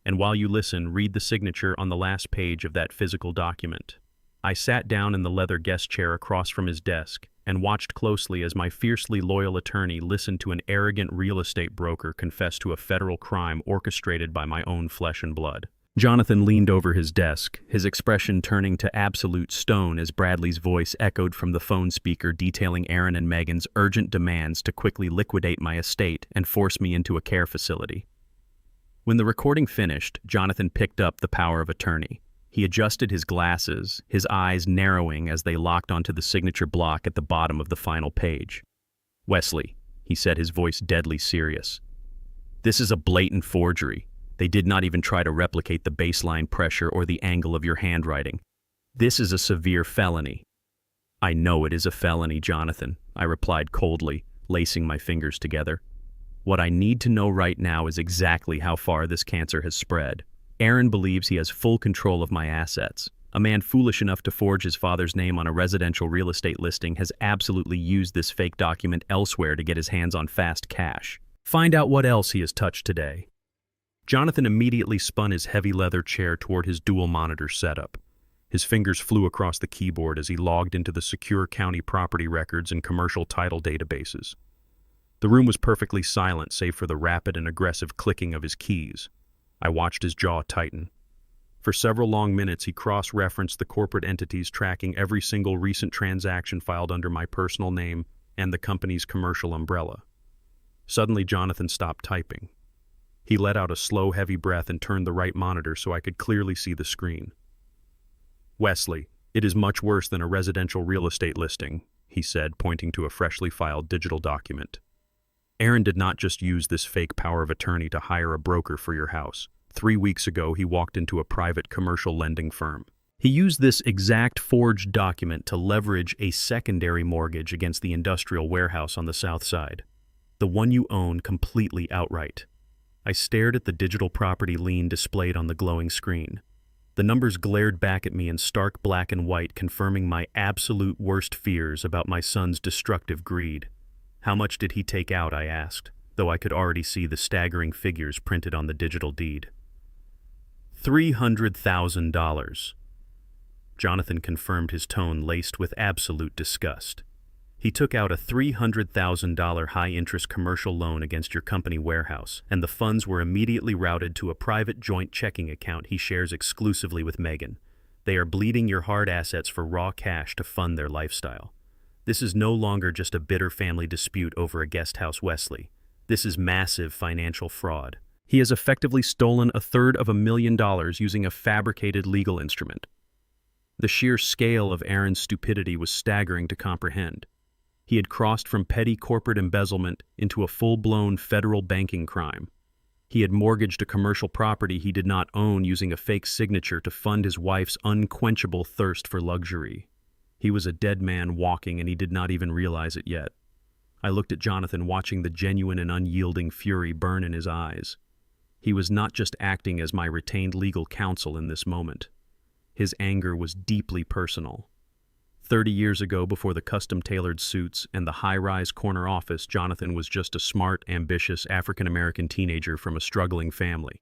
"And while you listen, read the signature on the last page of that physical document." I sat down in the leather guest chair across from his desk and watched closely as my fiercely loyal attorney listened to an arrogant real estate broker confess to a federal crime orchestrated by my own flesh and blood. Jonathan leaned over his desk, his expression turning to absolute stone as Bradley's voice echoed from the phone speaker, detailing Aaron and Megan's urgent demands to quickly liquidate my estate and force me into a care facility. When the recording finished, Jonathan picked up the power of attorney. He adjusted his glasses, his eyes narrowing as they locked onto the signature block at the bottom of the final page. "Wesley," he said, his voice deadly serious, "this is a blatant forgery. They did not even try to replicate the baseline pressure or the angle of your handwriting. This is a severe felony." "I know it is a felony, Jonathan," I replied coldly, lacing my fingers together. "What I need to know right now is exactly how far this cancer has spread. Aaron believes he has full control of my assets. A man foolish enough to forge his father's name on a residential real estate listing has absolutely used this fake document elsewhere to get his hands on fast cash. Find out what else he has touched today." Jonathan immediately spun his heavy leather chair toward his dual monitor setup. His fingers flew across the keyboard as he logged into the secure county property records and commercial title databases. The room was perfectly silent save for the rapid and aggressive clicking of his keys. I watched his jaw tighten. For several long minutes, he cross-referenced the corporate entities tracking every single recent transaction filed under my personal name and the company's commercial umbrella. Suddenly, Jonathan stopped typing. He let out a slow, heavy breath and turned the right monitor so I could clearly see the screen. "Wesley, it is much worse than a residential real estate listing," he said, pointing to a freshly filed digital document. "Aaron did not just use this fake power of attorney to hire a broker for your house. 3 weeks ago, he walked into a private commercial lending firm. He used this exact forged document to leverage a secondary mortgage against the industrial warehouse on the south side, the one you own completely outright." I stared at the digital property lien displayed on the glowing screen. The numbers glared back at me in stark black and white, confirming my absolute worst fears about my son's destructive greed. "How much did he take out?" I asked, though I could already see the staggering figures printed on the digital deed. $300,000. Jonathan confirmed, his tone laced with absolute disgust. "He took out a $300,000 high-interest commercial loan against your company warehouse, and the funds were immediately routed to a private joint checking account he shares exclusively with Megan. They are bleeding your hard assets for raw cash to fund their lifestyle. This is no longer just a bitter family dispute over a guest house, Wesley. This is massive financial fraud. He has effectively stolen $250,000 using a fabricated legal instrument. The sheer scale of Aaron's stupidity was staggering to comprehend. He had crossed from petty corporate embezzlement into a full-blown federal banking crime. He had mortgaged a commercial property he did not own using a fake signature to fund his wife's unquenchable thirst for luxury. He was a dead man walking, and he did not even realize it yet. I looked at Jonathan, watching the genuine and unyielding fury burn in his eyes. He was not just acting as my retained legal counsel in this moment. His anger was deeply personal. 30 years ago, before the custom-tailored suits and the high-rise corner office, Jonathan was just a smart, ambitious African-American teenager from a struggling family.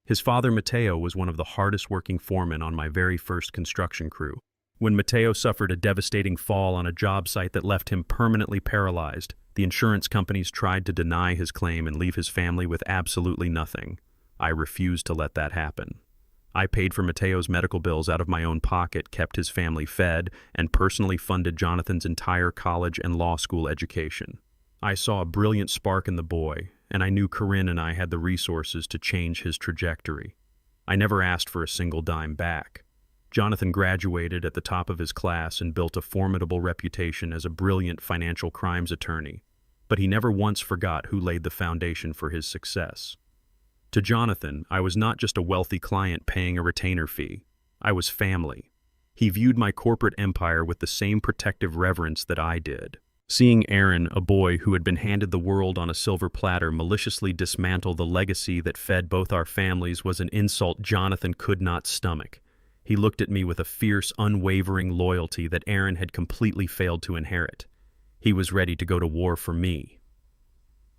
His father, Mateo, was one of the hardest-working foremen on my very first construction crew. When Mateo suffered a devastating fall on a job site that left him permanently paralyzed, the insurance companies tried to deny his claim and leave his family with absolutely nothing. I refused to let that happen. I paid for Mateo's medical bills out of my own pocket, kept his family fed, and personally funded Jonathan's entire college and law school education. I saw a brilliant spark in the boy, and I knew Corinne and I had the resources to change his trajectory. I never asked for a single dime back. Jonathan graduated at the top of his class and built a formidable reputation as a brilliant financial crimes attorney, but he never once forgot who laid the foundation for his success. To Jonathan, I was not just a wealthy client paying a retainer fee. I was family. He viewed my corporate empire with the same protective reverence that I did. Seeing Aaron, a boy who had been handed the world on a silver platter, maliciously dismantle the legacy that fed both our families was an insult Jonathan could not stomach. He looked at me with a fierce, unwavering loyalty that Aaron had completely failed to inherit. He was ready to go to war for me.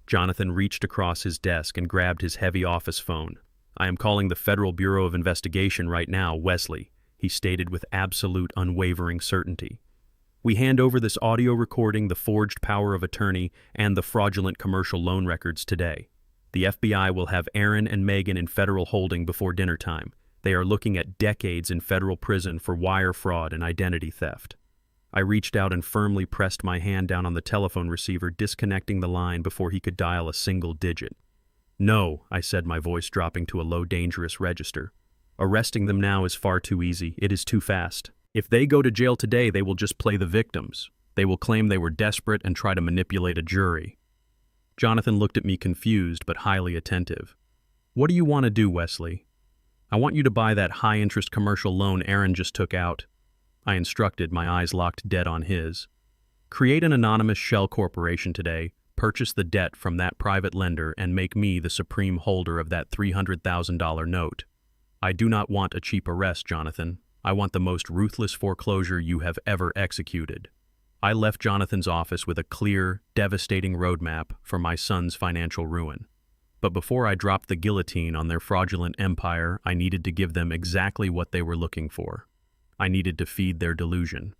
Jonathan reached across his desk and grabbed his heavy office phone. "I am calling the Federal Bureau of Investigation right now, Wesley," he stated with absolute, unwavering certainty. "We hand over this audio recording, the forged power of attorney, and the fraudulent commercial loan records today. The FBI will have Aaron and Megan in federal holding before dinner time. They are looking at decades in federal prison for wire fraud and identity theft." I reached out and firmly pressed my hand down on the telephone receiver, disconnecting the line before he could dial a single digit. "No," I said, my voice dropping to a low, dangerous register. "Arresting them now is far too easy. It is too fast. If they go to jail today, they will just play the victims. They will claim they were desperate and try to manipulate a jury." Jonathan looked at me confused but highly attentive. "What do you want to do, Wesley?" "I want you to buy that high-interest commercial loan Aaron just took out," I instructed, my eyes locked dead on his. "Create an anonymous shell corporation today, purchase the debt from that private lender, and make me the supreme holder of that $300,000 note. I do not want a cheap arrest, Jonathan. I want the most ruthless foreclosure you have ever executed." I left Jonathan's office with a clear, devastating roadmap for my son's financial ruin. But before I dropped the guillotine on their fraudulent empire, I needed to give them exactly what they were looking for. I needed to feed their delusion.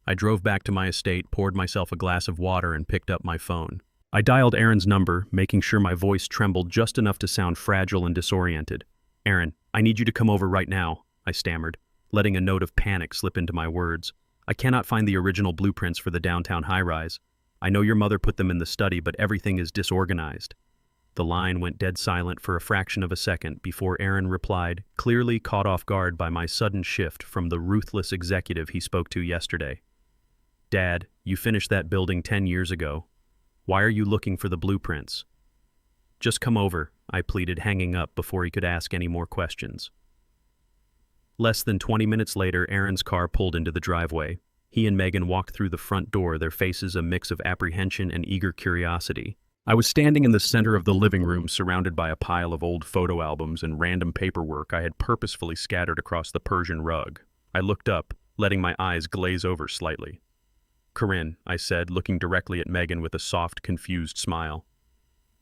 I drove back to my estate, poured myself a glass of water, and picked up my phone. I dialed Aaron's number, making sure my voice trembled just enough to sound fragile and disoriented. "Aaron, I need you to come over right now," I stammered, letting a note of panic slip into my words. "I cannot find the original blueprints for the downtown high-rise. I know your mother put them in the study, but everything is disorganized." The line went dead silent for a fraction of a second before Aaron replied, clearly caught off guard by my sudden shift from the ruthless executive he spoke to yesterday. "Dad, you finished that building 10 years ago. Why are you looking for the blueprints?" "Just come over," I pleaded, hanging up before he could ask any more questions. Less than 20 minutes later, Aaron's car pulled into the driveway. He and Megan walked through the front door, their faces a mix of apprehension and eager curiosity. I was standing in the center of the living room, surrounded by a pile of old photo albums and random paperwork I had purposefully scattered across the Persian rug. I looked up, letting my eyes glaze over slightly. "Corinne," I said, looking directly at Megan with a soft, confused smile.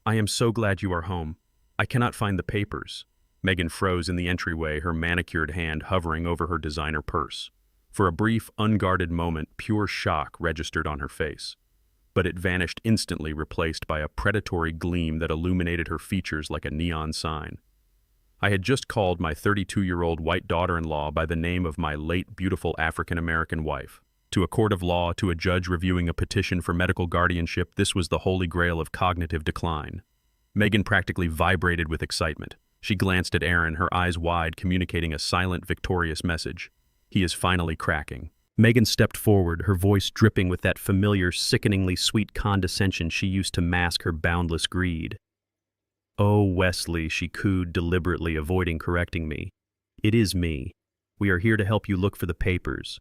"I am so glad you are home. I cannot find the papers." Megan froze in the entryway, her manicured hand hovering over her designer purse. For a brief, unguarded moment, pure shock registered on her face. But it vanished instantly, replaced by a predatory gleam that illuminated her features like a neon sign. I had just called my 32-year-old white daughter-in-law by the name of my late beautiful African-American wife. To a court of law, to a judge reviewing a petition for medical guardianship, this was the holy grail of cognitive decline. Megan practically vibrated with excitement. She glanced at Aaron, her eyes wide, communicating a silent, victorious message. He is finally cracking. Megan stepped forward, her voice dripping with that familiar, sickeningly sweet condescension she used to mask her boundless greed. "Oh, Wesley," she cooed, deliberately avoiding correcting me. "It is me. We are here to help you look for the papers.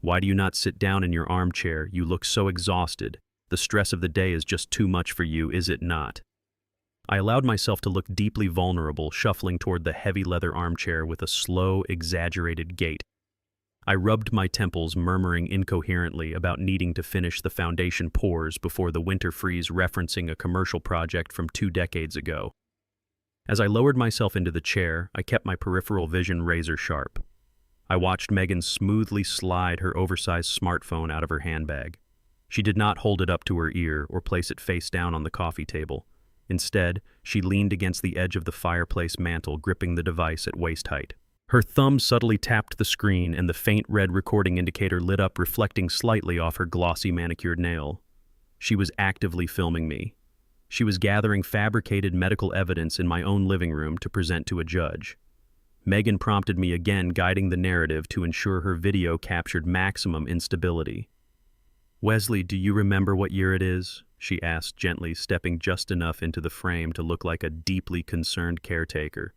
Why do you not sit down in your armchair? You look so exhausted. The stress of the day is just too much for you, is it not?" I allowed myself to look deeply vulnerable, shuffling toward the heavy leather armchair with a slow, exaggerated gait. I rubbed my temples, murmuring incoherently about needing to finish the foundation pours before the winter freeze, referencing a commercial project from 2 decades ago. As I lowered myself into the chair, I kept my peripheral vision razor sharp. I watched Megan smoothly slide her oversized smartphone out of her handbag. She did not hold it up to her ear or place it face down on the coffee table. Instead, she leaned against the edge of the fireplace mantel, gripping the device at waist height. Her thumb subtly tapped the screen, and the faint red recording indicator lit up, reflecting slightly off her glossy manicured nail. She was actively filming me. She was gathering fabricated medical evidence in my own living room to present to a judge. Megan prompted me again, guiding the narrative to ensure her video captured maximum instability. "Wesley, do you remember what year it is?" she asked gently, stepping just enough into the frame to look like a deeply concerned caretaker.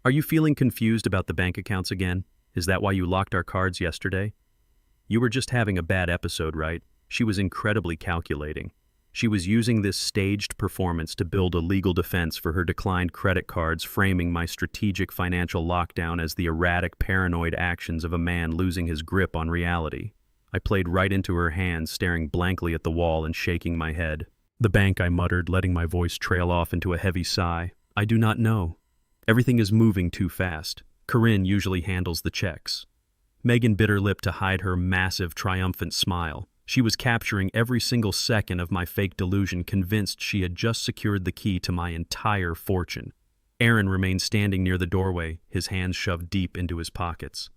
"Are you feeling confused about the bank accounts again? Is that why you locked our cards yesterday? You were just having a bad episode, right?" She was incredibly calculating. She was using this staged performance to build a legal defense for her declined credit cards, framing my strategic financial lockdown as the erratic, paranoid actions of a man losing his grip on reality. I played right into her hands, staring blankly at the wall and shaking my head. "The bank," I muttered, letting my voice trail off into a heavy sigh. "I do not know. Everything is moving too fast. Corinne usually handles the checks." Megan bit her lip to hide her massive, triumphant smile. She was capturing every single second of my fake delusion, convinced she had just secured the key to my entire fortune. Aaron remained standing near the doorway, his hands shoved deep into his pockets.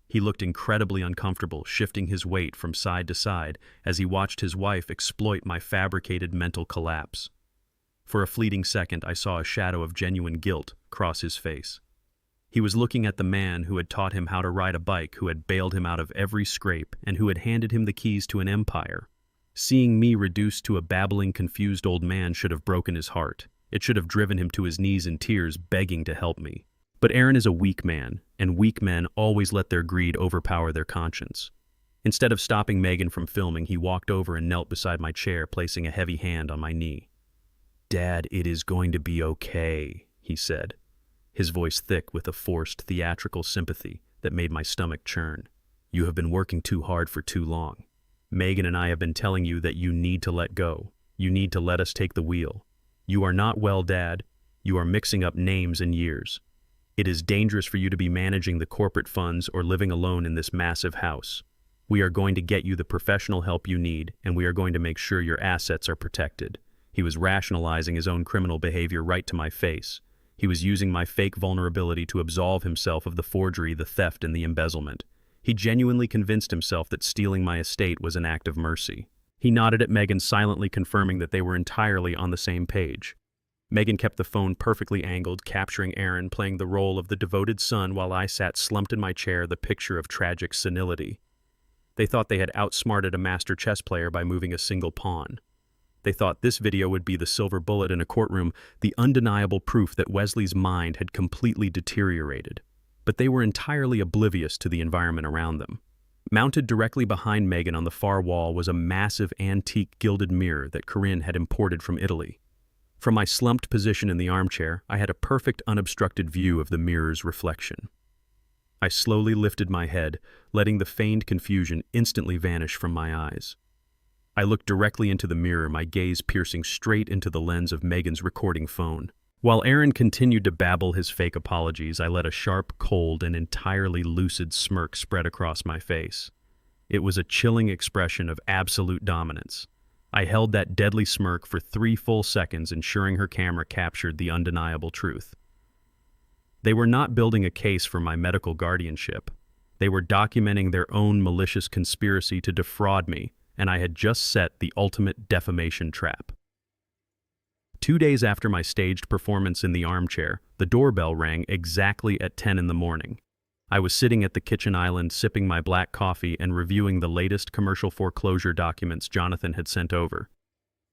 He looked incredibly uncomfortable, shifting his weight from side to side as he watched his wife exploit my fabricated mental collapse. For a fleeting second, I saw a shadow of genuine guilt cross his face. He was looking at the man who had taught him how to ride a bike, who had bailed him out of every scrape, and who had handed him the keys to an empire. Seeing me reduced to a babbling, confused old man should have broken his heart. It should have driven him to his knees in tears, begging to help me. But Aaron is a weak man, and weak men always let their greed overpower their conscience. Instead of stopping Megan from filming, he walked over and knelt beside my chair, placing a heavy hand on my knee. "Dad, it is going to be okay," he said, his voice thick with a forced, theatrical sympathy that made my stomach churn. "You have been working too hard for too long. Megan and I have been telling you that you need to let go. You need to let us take the wheel. You are not well, Dad. You are mixing up names and years. It is dangerous for you to be managing the corporate funds or living alone in this massive house. We are going to get you the professional help you need, and we are going to make sure your assets are protected." He was rationalizing his own criminal behavior right to my face. He was using my fake vulnerability to absolve himself of the forgery, the theft, and the embezzlement. He genuinely convinced himself that stealing my estate was an act of mercy. He nodded at Megan, silently confirming that they were entirely on the same page. Megan kept the phone perfectly angled, capturing Aaron playing the role of the devoted son while I sat slumped in my chair, the picture of tragic senility. They thought they had outsmarted a master chess player by moving a single pawn. They thought this video would be the silver bullet in a courtroom, the undeniable proof that Wesley's mind had completely deteriorated. But they were entirely oblivious to the environment around them. Mounted directly behind Megan on the far wall was a massive antique gilded mirror that Corinne had imported from Italy. From my slumped position in the armchair, I had a perfect unobstructed view of the mirror's reflection. I slowly lifted my head, letting the feigned confusion instantly vanish from my eyes. I looked directly into the mirror, my gaze piercing straight into the lens of Megan's recording phone. While Aaron continued to babble his fake apologies, I let a sharp, cold, and entirely lucid smirk spread across my face. It was a chilling expression of absolute dominance. I held that deadly smirk for 3 full seconds, ensuring her camera captured the undeniable truth. They were not building a case for my medical guardianship. They were documenting their own malicious conspiracy to defraud me, and I had just set the ultimate defamation trap. 2 days after my staged performance in the armchair, the doorbell rang exactly at 10 in the morning. I was sitting at the kitchen island sipping my black coffee and reviewing the latest commercial foreclosure documents Jonathan had sent over.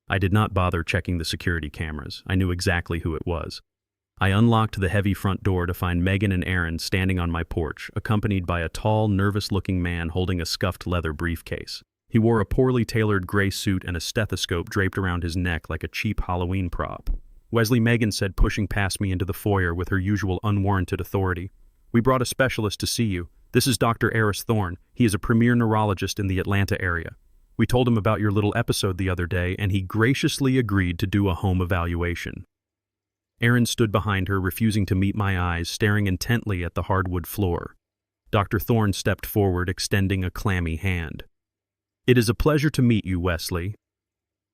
I did not bother checking the security cameras. I knew exactly who it was. I unlocked the heavy front door to find Megan and Aaron standing on my porch, accompanied by a tall, nervous-looking man holding a scuffed leather briefcase. He wore a poorly tailored gray suit and a stethoscope draped around his neck like a cheap Halloween prop. "Wesley," Megan said, pushing past me into the foyer with her usual unwarranted authority. "We brought a specialist to see you. This is Dr. Eris Thorne. He is a premier neurologist in the Atlanta area. We told him about your little episode the other day, and he graciously agreed to do a home evaluation." Aaron stood behind her, refusing to meet my eyes, staring intently at the hardwood floor. Dr. Thorne stepped forward, extending a clammy hand. "It is a pleasure to meet you, Wesley.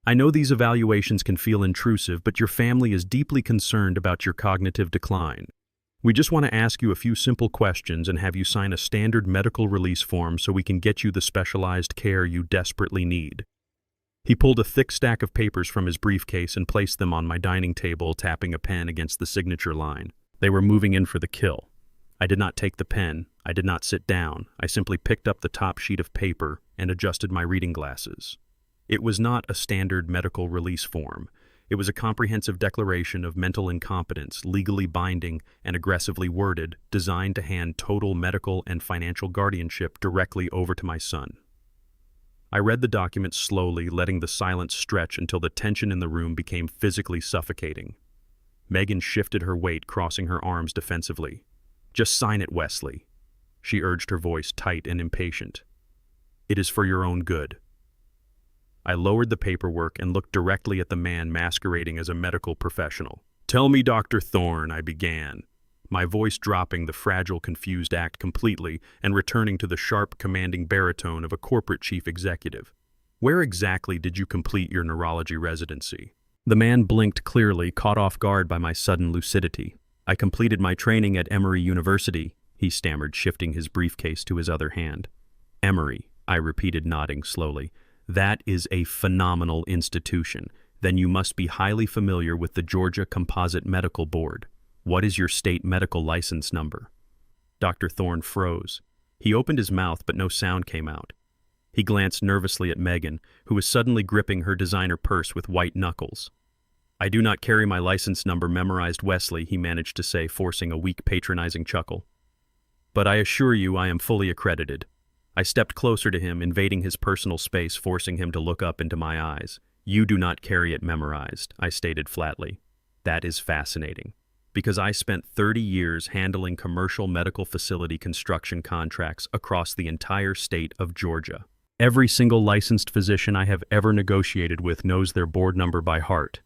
I know these evaluations can feel intrusive, but your family is deeply concerned about your cognitive decline. We just want to ask you a few simple questions and have you sign a standard medical release form so we can get you the specialized care you desperately need." He pulled a thick stack of papers from his briefcase and placed them on my dining table, tapping a pen against the signature line. They were moving in for the kill. I did not take the pen. I did not sit down. I simply picked up the top sheet of paper and adjusted my reading glasses. It was not a standard medical release form. It was a comprehensive declaration of mental incompetence, legally binding and aggressively worded, designed to hand total medical and financial guardianship directly over to my son. I read the document slowly, letting the silence stretch until the tension in the room became physically suffocating. Megan shifted her weight, crossing her arms defensively. "Just sign it, Wesley," she urged, her voice tight and impatient. "It is for your own good." I lowered the paperwork and looked directly at the man masquerading as a medical professional. "Tell me, Dr. Thorne," I began, my voice dropping the fragile, confused act completely and returning to the sharp, commanding baritone of a corporate chief executive. "Where exactly did you complete your neurology residency?" The man blinked clearly, caught off guard by my sudden lucidity. "I completed my training at Emory University," he stammered, shifting his briefcase to his other hand. "Emory," I repeated, nodding slowly. "That is a phenomenal institution. Then you must be highly familiar with the Georgia Composite Medical Board. What is your state medical license number?" Dr. Thorne froze. He opened his mouth, but no sound came out. He glanced nervously at Megan, who was suddenly gripping her designer purse with white knuckles. "I do not carry my license number memorized, Wesley," he managed to say, forcing a weak, patronizing chuckle. "But I assure you I am fully accredited." I stepped closer to him, invading his personal space, forcing him to look up into my eyes. "You do not carry it memorized," I stated flatly. "That is fascinating. Because I spent 30 years handling commercial medical facility construction contracts across the entire state of Georgia. Every single licensed physician I have ever negotiated with knows their board number by heart.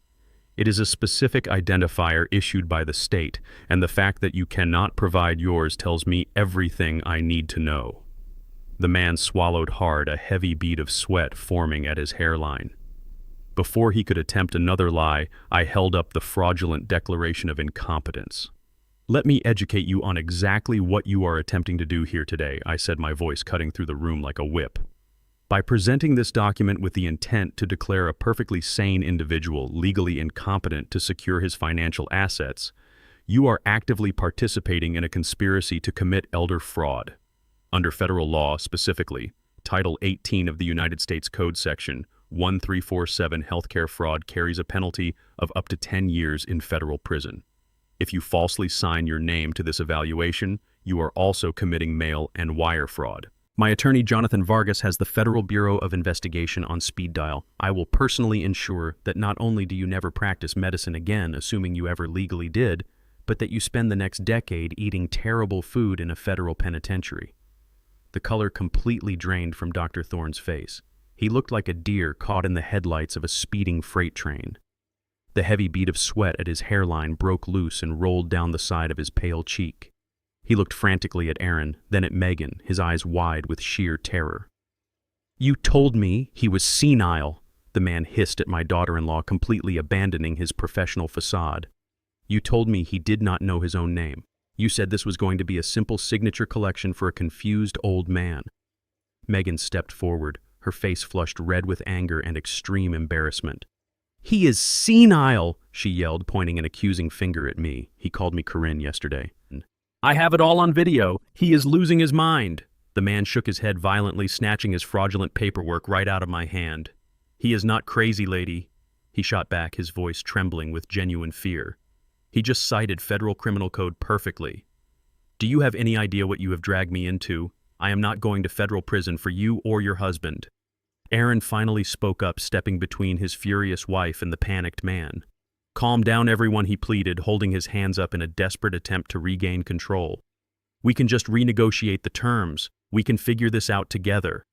It is a specific identifier issued by the state, and the fact that you cannot provide yours tells me everything I need to know." The man swallowed hard, a heavy bead of sweat forming at his hairline. Before he could attempt another lie, I held up the fraudulent declaration of incompetence. "Let me educate you on exactly what you are attempting to do here today," I said, my voice cutting through the room like a whip. "By presenting this document with the intent to declare a perfectly sane individual legally incompetent to secure his financial assets, you are actively participating in a conspiracy to commit elder fraud. Under federal law, specifically, Title 18 of the United States Code Section 1347, healthcare fraud carries a penalty of up to 10 years in federal prison. If you falsely sign your name to this evaluation, you are also committing mail and wire fraud. My attorney, Jonathan Vargas, has the Federal Bureau of Investigation on speed dial. I will personally ensure that not only do you never practice medicine again, assuming you ever legally did, but that you spend the next decade eating terrible food in a federal penitentiary." The color completely drained from Dr. Thorne's face. He looked like a deer caught in the headlights of a speeding freight train. The heavy bead of sweat at his hairline broke loose and rolled down the side of his pale cheek. He looked frantically at Aaron, then at Megan, his eyes wide with sheer terror. "You told me he was senile," the man hissed at my daughter-in-law, completely abandoning his professional facade. "You told me he did not know his own name." You said this was going to be a simple signature collection for a confused old man. Megan stepped forward, her face flushed red with anger and extreme embarrassment. He is senile, she yelled, pointing an accusing finger at me. He called me Corinne yesterday. I have it all on video. He is losing his mind. The man shook his head violently, snatching his fraudulent paperwork right out of my hand. He is not crazy, lady, he shot back, his voice trembling with genuine fear. He just cited federal criminal code perfectly. Do you have any idea what you have dragged me into? I am not going to federal prison for you or your husband. Aaron finally spoke up, stepping between his furious wife and the panicked man. Calm down, everyone, he pleaded, holding his hands up in a desperate attempt to regain control. We can just renegotiate the terms. We can figure this out together.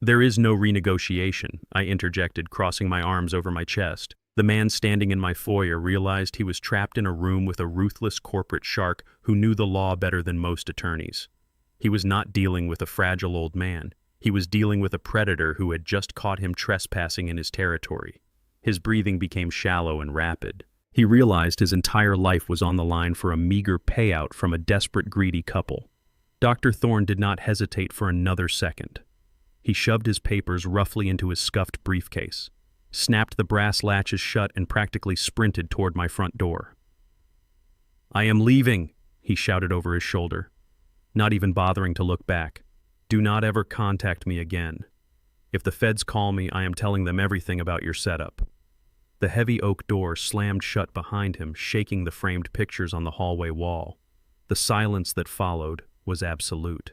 There is no renegotiation, I interjected, crossing my arms over my chest. The man standing in my foyer realized he was trapped in a room with a ruthless corporate shark who knew the law better than most attorneys. He was not dealing with a fragile old man. He was dealing with a predator who had just caught him trespassing in his territory. His breathing became shallow and rapid. He realized his entire life was on the line for a meager payout from a desperate, greedy couple. Dr. Thorne did not hesitate for another second. He shoved his papers roughly into his scuffed briefcase, snapped the brass latches shut, and practically sprinted toward my front door. I am leaving, he shouted over his shoulder, not even bothering to look back. Do not ever contact me again. If the feds call me, I am telling them everything about your setup. The heavy oak door slammed shut behind him, shaking the framed pictures on the hallway wall. The silence that followed was absolute.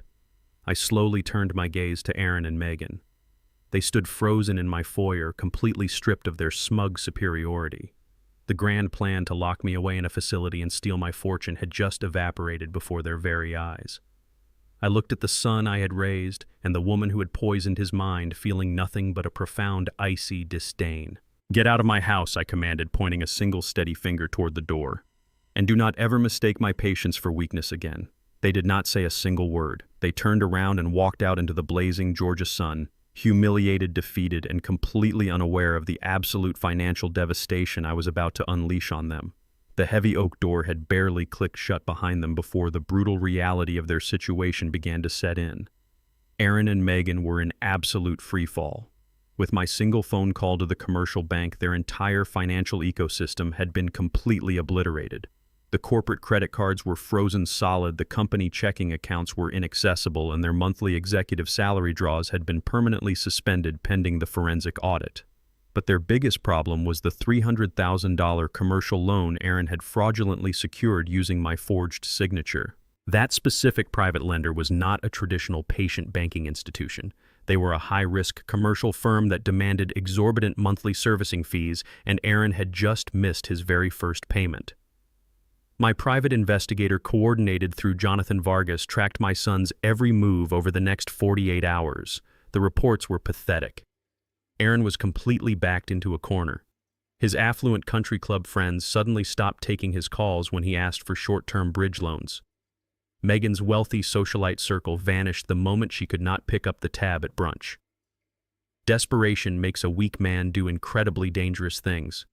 I slowly turned my gaze to Aaron and Megan. They stood frozen in my foyer, completely stripped of their smug superiority. The grand plan to lock me away in a facility and steal my fortune had just evaporated before their very eyes. I looked at the son I had raised and the woman who had poisoned his mind, feeling nothing but a profound, icy disdain. Get out of my house, I commanded, pointing a single steady finger toward the door. And do not ever mistake my patience for weakness again. They did not say a single word. They turned around and walked out into the blazing Georgia sun, humiliated, defeated, and completely unaware of the absolute financial devastation I was about to unleash on them. The heavy oak door had barely clicked shut behind them before the brutal reality of their situation began to set in. Aaron and Megan were in absolute freefall. With my single phone call to the commercial bank, their entire financial ecosystem had been completely obliterated. The corporate credit cards were frozen solid, the company checking accounts were inaccessible, and their monthly executive salary draws had been permanently suspended pending the forensic audit. But their biggest problem was the $300,000 commercial loan Aaron had fraudulently secured using my forged signature. That specific private lender was not a traditional patient banking institution. They were a high-risk commercial firm that demanded exorbitant monthly servicing fees, and Aaron had just missed his very first payment. My private investigator, coordinated through Jonathan Vargas, tracked my son's every move over the next 48 hours. The reports were pathetic. Aaron was completely backed into a corner. His affluent country club friends suddenly stopped taking his calls when he asked for short-term bridge loans. Megan's wealthy socialite circle vanished the moment she could not pick up the tab at brunch. Desperation makes a weak man do incredibly dangerous things.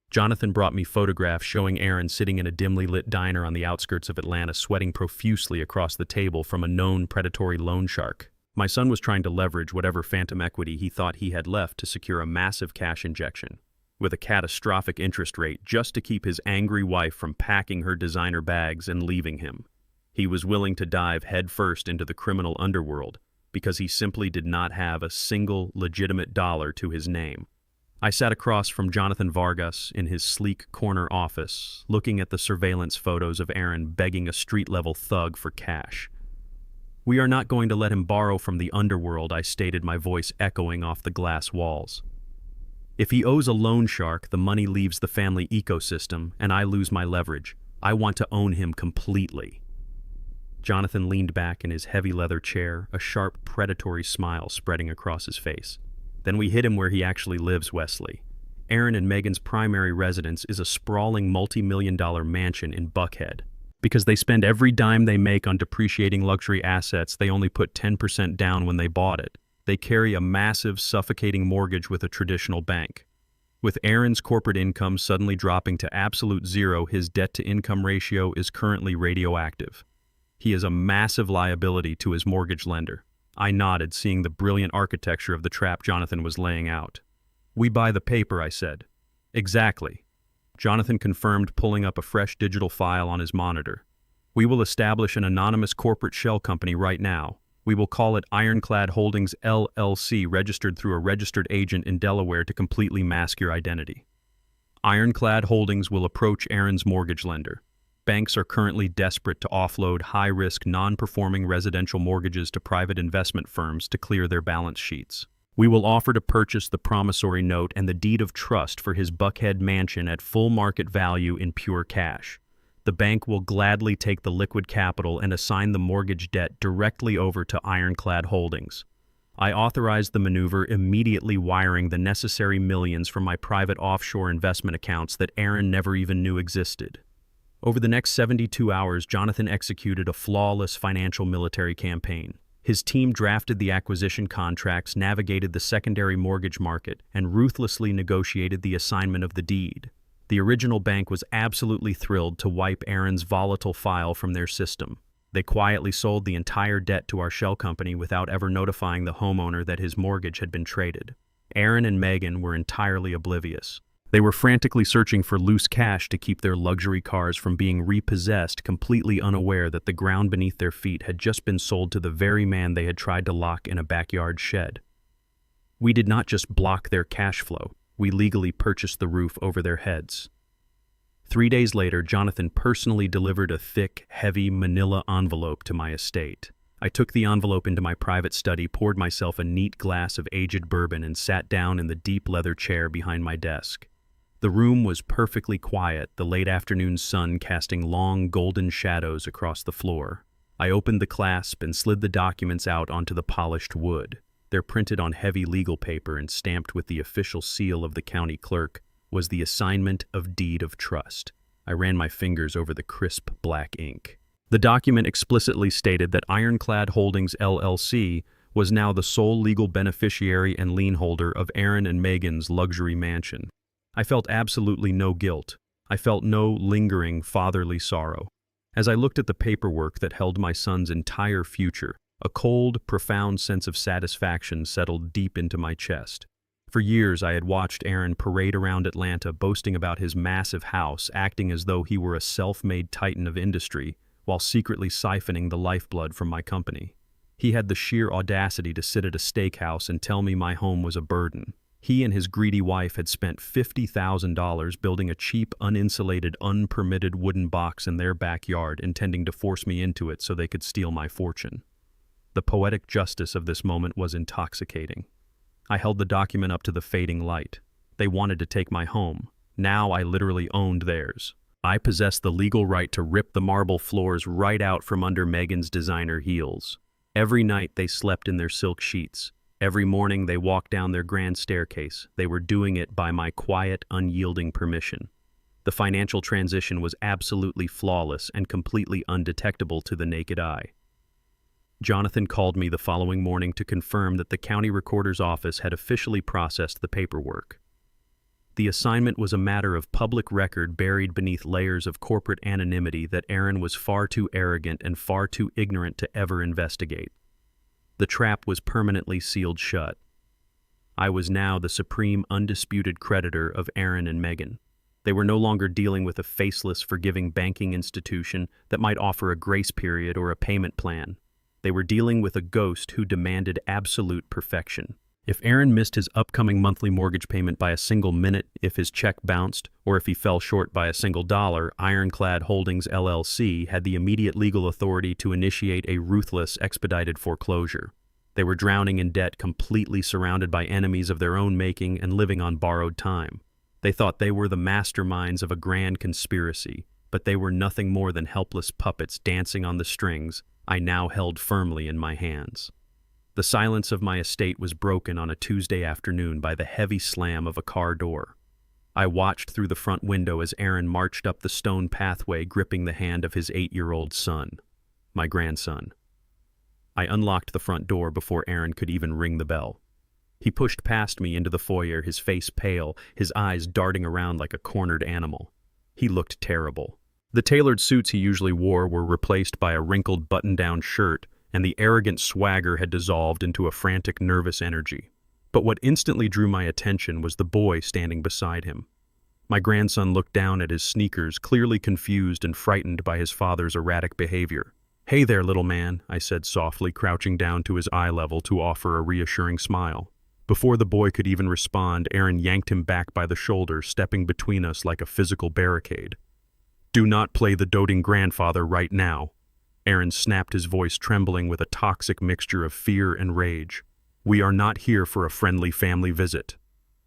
Jonathan brought me photographs showing Aaron sitting in a dimly lit diner on the outskirts of Atlanta, sweating profusely across the table from a known predatory loan shark. My son was trying to leverage whatever phantom equity he thought he had left to secure a massive cash injection, with a catastrophic interest rate, just to keep his angry wife from packing her designer bags and leaving him. He was willing to dive headfirst into the criminal underworld because he simply did not have a single legitimate dollar to his name. I sat across from Jonathan Vargas in his sleek corner office, looking at the surveillance photos of Aaron begging a street-level thug for cash. We are not going to let him borrow from the underworld, I stated, my voice echoing off the glass walls. If he owes a loan shark, the money leaves the family ecosystem, and I lose my leverage. I want to own him completely. Jonathan leaned back in his heavy leather chair, a sharp, predatory smile spreading across his face. Then we hit him where he actually lives, Wesley. Aaron and Megan's primary residence is a sprawling multi-million-dollar mansion in Buckhead. Because they spend every dime they make on depreciating luxury assets, they only put 10% down when they bought it. They carry a massive, suffocating mortgage with a traditional bank. With Aaron's corporate income suddenly dropping to absolute zero, his debt-to-income ratio is currently radioactive. He is a massive liability to his mortgage lender. I nodded, seeing the brilliant architecture of the trap Jonathan was laying out. "We buy the paper," I said. "Exactly." Jonathan confirmed, pulling up a fresh digital file on his monitor. "We will establish an anonymous corporate shell company right now. We will call it Ironclad Holdings LLC, registered through a registered agent in Delaware to completely mask your identity. Ironclad Holdings will approach Aaron's mortgage lender. Banks are currently desperate to offload high-risk, non-performing residential mortgages to private investment firms to clear their balance sheets. We will offer to purchase the promissory note and the deed of trust for his Buckhead mansion at full market value in pure cash. The bank will gladly take the liquid capital and assign the mortgage debt directly over to Ironclad Holdings. I authorized the maneuver, immediately wiring the necessary millions from my private offshore investment accounts that Aaron never even knew existed. Over the next 72 hours, Jonathan executed a flawless financial military campaign. His team drafted the acquisition contracts, navigated the secondary mortgage market, and ruthlessly negotiated the assignment of the deed. The original bank was absolutely thrilled to wipe Aaron's volatile file from their system. They quietly sold the entire debt to our shell company without ever notifying the homeowner that his mortgage had been traded. Aaron and Megan were entirely oblivious. They were frantically searching for loose cash to keep their luxury cars from being repossessed, completely unaware that the ground beneath their feet had just been sold to the very man they had tried to lock in a backyard shed. We did not just block their cash flow. We legally purchased the roof over their heads. 3 days later, Jonathan personally delivered a thick, heavy manila envelope to my estate. I took the envelope into my private study, poured myself a neat glass of aged bourbon, and sat down in the deep leather chair behind my desk. The room was perfectly quiet, the late afternoon sun casting long, golden shadows across the floor. I opened the clasp and slid the documents out onto the polished wood. They're printed on heavy legal paper and stamped with the official seal of the county clerk, was the assignment of deed of trust. I ran my fingers over the crisp black ink. The document explicitly stated that Ironclad Holdings LLC was now the sole legal beneficiary and lien holder of Aaron and Megan's luxury mansion. I felt absolutely no guilt. I felt no lingering fatherly sorrow. As I looked at the paperwork that held my son's entire future, a cold, profound sense of satisfaction settled deep into my chest. For years, I had watched Aaron parade around Atlanta, boasting about his massive house, acting as though he were a self-made titan of industry, while secretly siphoning the lifeblood from my company. He had the sheer audacity to sit at a steakhouse and tell me my home was a burden. He and his greedy wife had spent $50,000 building a cheap, uninsulated, unpermitted wooden box in their backyard, intending to force me into it so they could steal my fortune. The poetic justice of this moment was intoxicating. I held the document up to the fading light. They wanted to take my home. Now I literally owned theirs. I possessed the legal right to rip the marble floors right out from under Megan's designer heels. Every night they slept in their silk sheets. Every morning they walked down their grand staircase. They were doing it by my quiet, unyielding permission. The financial transition was absolutely flawless and completely undetectable to the naked eye. Jonathan called me the following morning to confirm that the county recorder's office had officially processed the paperwork. The assignment was a matter of public record buried beneath layers of corporate anonymity that Aaron was far too arrogant and far too ignorant to ever investigate. The trap was permanently sealed shut. I was now the supreme, undisputed creditor of Aaron and Megan. They were no longer dealing with a faceless, forgiving banking institution that might offer a grace period or a payment plan. They were dealing with a ghost who demanded absolute perfection. If Aaron missed his upcoming monthly mortgage payment by a single minute, if his check bounced, or if he fell short by a single dollar, Ironclad Holdings LLC had the immediate legal authority to initiate a ruthless, expedited foreclosure. They were drowning in debt, completely surrounded by enemies of their own making and living on borrowed time. They thought they were the masterminds of a grand conspiracy, but they were nothing more than helpless puppets dancing on the strings I now held firmly in my hands. The silence of my estate was broken on a Tuesday afternoon by the heavy slam of a car door. I watched through the front window as Aaron marched up the stone pathway, gripping the hand of his 8-year-old son, my grandson. I unlocked the front door before Aaron could even ring the bell. He pushed past me into the foyer, his face pale, his eyes darting around like a cornered animal. He looked terrible. The tailored suits he usually wore were replaced by a wrinkled button-down shirt, and the arrogant swagger had dissolved into a frantic, nervous energy. But what instantly drew my attention was the boy standing beside him. My grandson looked down at his sneakers, clearly confused and frightened by his father's erratic behavior. "Hey there, little man," I said softly, crouching down to his eye level to offer a reassuring smile. Before the boy could even respond, Aaron yanked him back by the shoulder, stepping between us like a physical barricade. "Do not play the doting grandfather right now." Aaron snapped, his voice trembling with a toxic mixture of fear and rage. "We are not here for a friendly family visit."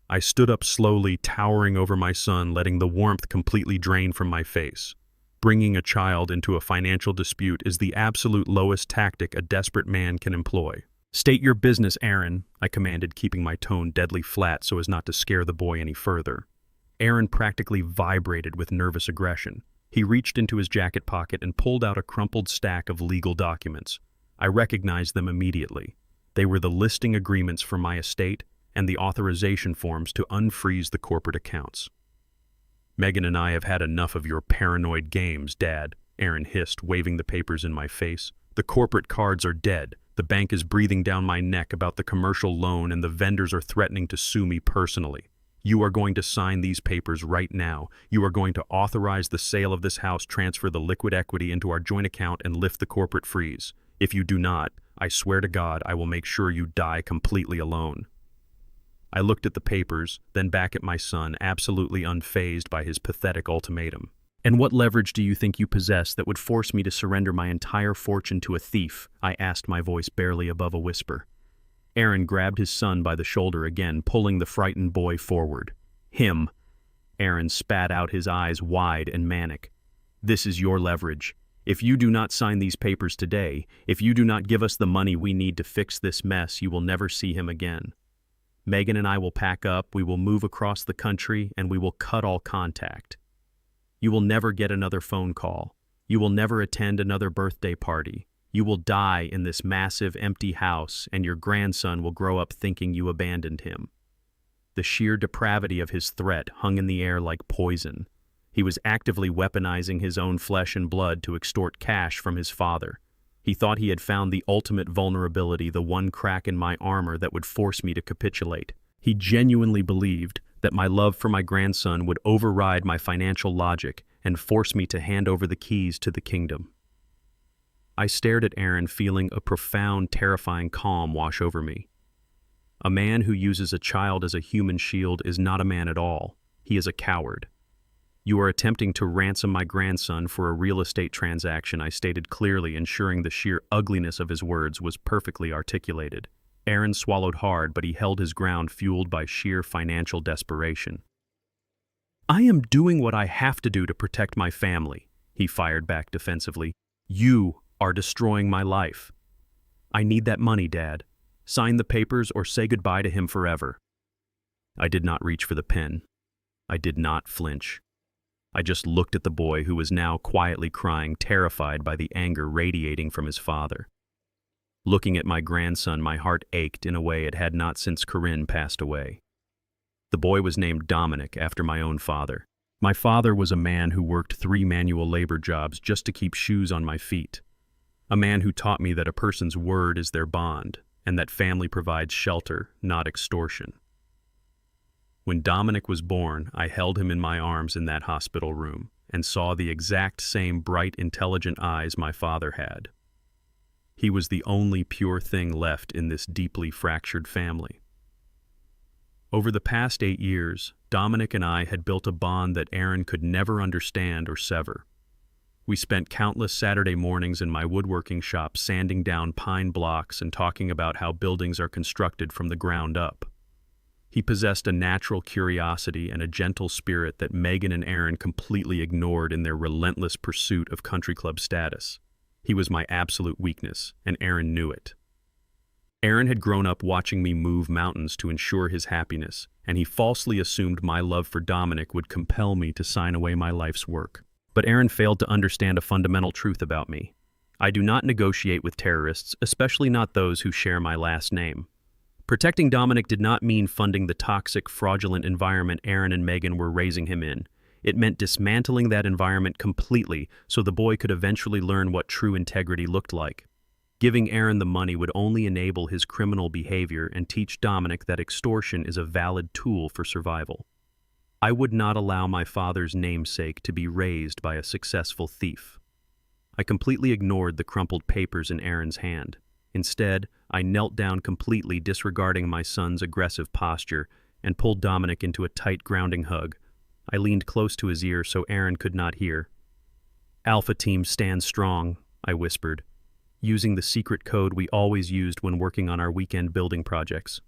I stood up slowly, towering over my son, letting the warmth completely drain from my face. Bringing a child into a financial dispute is the absolute lowest tactic a desperate man can employ. "State your business, Aaron," I commanded, keeping my tone deadly flat so as not to scare the boy any further. Aaron practically vibrated with nervous aggression. He reached into his jacket pocket and pulled out a crumpled stack of legal documents. I recognized them immediately. They were the listing agreements for my estate and the authorization forms to unfreeze the corporate accounts. "Megan and I have had enough of your paranoid games, Dad," Aaron hissed, waving the papers in my face. "The corporate cards are dead. The bank is breathing down my neck about the commercial loan, and the vendors are threatening to sue me personally. You are going to sign these papers right now. You are going to authorize the sale of this house, transfer the liquid equity into our joint account, and lift the corporate freeze. If you do not, I swear to God, I will make sure you die completely alone." I looked at the papers, then back at my son, absolutely unfazed by his pathetic ultimatum. "And what leverage do you think you possess that would force me to surrender my entire fortune to a thief?" I asked, my voice barely above a whisper. Aaron grabbed his son by the shoulder again, pulling the frightened boy forward. "Him." Aaron spat out, his eyes wide and manic. "This is your leverage. If you do not sign these papers today, if you do not give us the money we need to fix this mess, you will never see him again. Megan and I will pack up, we will move across the country, and we will cut all contact. You will never get another phone call. You will never attend another birthday party. You will die in this massive, empty house, and your grandson will grow up thinking you abandoned him." The sheer depravity of his threat hung in the air like poison. He was actively weaponizing his own flesh and blood to extort cash from his father. He thought he had found the ultimate vulnerability, the one crack in my armor that would force me to capitulate. He genuinely believed that my love for my grandson would override my financial logic and force me to hand over the keys to the kingdom. I stared at Aaron, feeling a profound, terrifying calm wash over me. A man who uses a child as a human shield is not a man at all. He is a coward. "You are attempting to ransom my grandson for a real estate transaction," I stated clearly, ensuring the sheer ugliness of his words was perfectly articulated. Aaron swallowed hard, but he held his ground, fueled by sheer financial desperation. "I am doing what I have to do to protect my family," he fired back defensively. "You are destroying my life. I need that money, Dad. Sign the papers or say goodbye to him forever." I did not reach for the pen. I did not flinch. I just looked at the boy, who was now quietly crying, terrified by the anger radiating from his father. Looking at my grandson, my heart ached in a way it had not since Corinne passed away. The boy was named Dominic, after my own father. My father was a man who worked 3 manual labor jobs just to keep shoes on my feet. A man who taught me that a person's word is their bond, and that family provides shelter, not extortion. When Dominic was born, I held him in my arms in that hospital room and saw the exact same bright, intelligent eyes my father had. He was the only pure thing left in this deeply fractured family. Over the past 8 years, Dominic and I had built a bond that Aaron could never understand or sever. We spent countless Saturday mornings in my woodworking shop sanding down pine blocks and talking about how buildings are constructed from the ground up. He possessed a natural curiosity and a gentle spirit that Megan and Aaron completely ignored in their relentless pursuit of country club status. He was my absolute weakness, and Aaron knew it. Aaron had grown up watching me move mountains to ensure his happiness, and he falsely assumed my love for Dominic would compel me to sign away my life's work. But Aaron failed to understand a fundamental truth about me. I do not negotiate with terrorists, especially not those who share my last name. Protecting Dominic did not mean funding the toxic, fraudulent environment Aaron and Megan were raising him in. It meant dismantling that environment completely so the boy could eventually learn what true integrity looked like. Giving Aaron the money would only enable his criminal behavior and teach Dominic that extortion is a valid tool for survival. I would not allow my father's namesake to be raised by a successful thief. I completely ignored the crumpled papers in Aaron's hand. Instead, I knelt down completely, disregarding my son's aggressive posture, and pulled Dominic into a tight, grounding hug. I leaned close to his ear so Aaron could not hear. "Alpha Team, stand strong," I whispered, using the secret code we always used when working on our weekend building projects.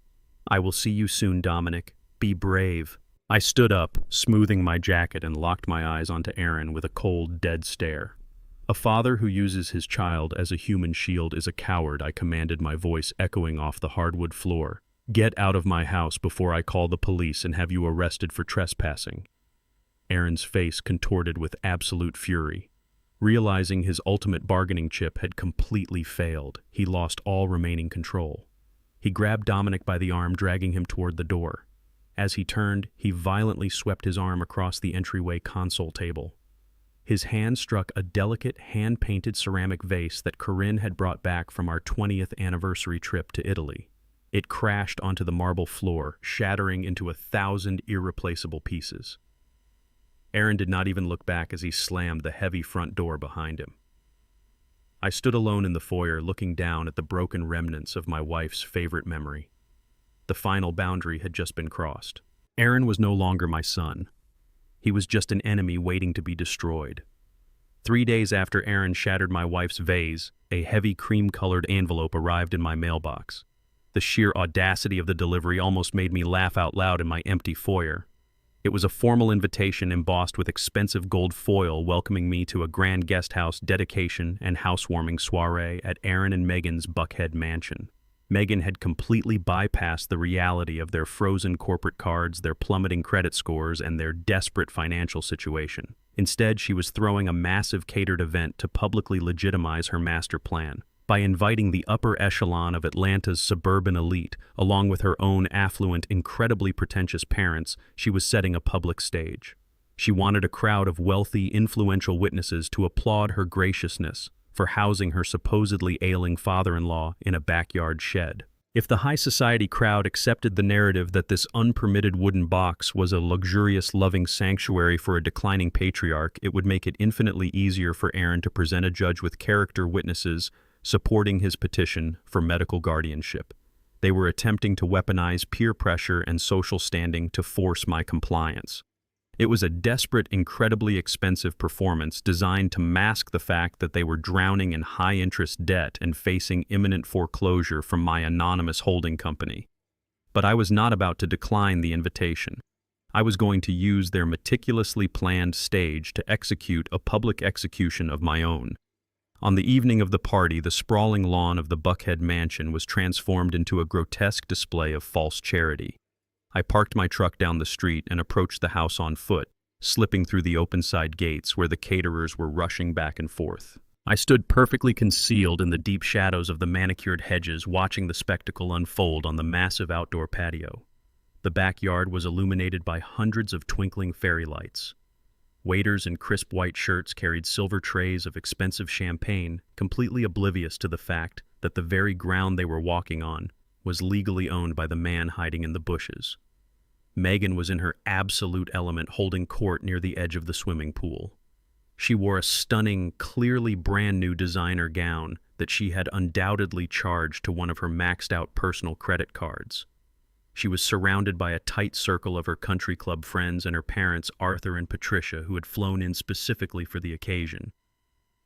"I will see you soon, Dominic. Be brave." I stood up, smoothing my jacket, and locked my eyes onto Aaron with a cold, dead stare. "A father who uses his child as a human shield is a coward," I commanded, my voice echoing off the hardwood floor. "Get out of my house before I call the police and have you arrested for trespassing." Aaron's face contorted with absolute fury. Realizing his ultimate bargaining chip had completely failed, he lost all remaining control. He grabbed Dominic by the arm, dragging him toward the door. As he turned, he violently swept his arm across the entryway console table. His hand struck a delicate, hand-painted ceramic vase that Corinne had brought back from our 20th anniversary trip to Italy. It crashed onto the marble floor, shattering into 1,000 irreplaceable pieces. Aaron did not even look back as he slammed the heavy front door behind him. I stood alone in the foyer, looking down at the broken remnants of my wife's favorite memory. The final boundary had just been crossed. Aaron was no longer my son. He was just an enemy waiting to be destroyed. 3 days after Aaron shattered my wife's vase, a heavy cream-colored envelope arrived in my mailbox. The sheer audacity of the delivery almost made me laugh out loud in my empty foyer. It was a formal invitation embossed with expensive gold foil welcoming me to a grand guest house dedication and housewarming soiree at Aaron and Megan's Buckhead mansion. Megan had completely bypassed the reality of their frozen corporate cards, their plummeting credit scores, and their desperate financial situation. Instead, she was throwing a massive catered event to publicly legitimize her master plan. By inviting the upper echelon of Atlanta's suburban elite, along with her own affluent, incredibly pretentious parents, she was setting a public stage. She wanted a crowd of wealthy, influential witnesses to applaud her graciousness for housing her supposedly ailing father-in-law in a backyard shed. If the high society crowd accepted the narrative that this unpermitted wooden box was a luxurious, loving sanctuary for a declining patriarch, it would make it infinitely easier for Aaron to present a judge with character witnesses supporting his petition for medical guardianship. They were attempting to weaponize peer pressure and social standing to force my compliance. It was a desperate, incredibly expensive performance designed to mask the fact that they were drowning in high-interest debt and facing imminent foreclosure from my anonymous holding company. But I was not about to decline the invitation. I was going to use their meticulously planned stage to execute a public execution of my own. On the evening of the party, the sprawling lawn of the Buckhead mansion was transformed into a grotesque display of false charity. I parked my truck down the street and approached the house on foot, slipping through the open side gates where the caterers were rushing back and forth. I stood perfectly concealed in the deep shadows of the manicured hedges, watching the spectacle unfold on the massive outdoor patio. The backyard was illuminated by hundreds of twinkling fairy lights. Waiters in crisp white shirts carried silver trays of expensive champagne, completely oblivious to the fact that the very ground they were walking on was legally owned by the man hiding in the bushes. Megan was in her absolute element, holding court near the edge of the swimming pool. She wore a stunning, clearly brand new designer gown that she had undoubtedly charged to one of her maxed-out personal credit cards. She was surrounded by a tight circle of her country club friends and her parents, Arthur and Patricia, who had flown in specifically for the occasion.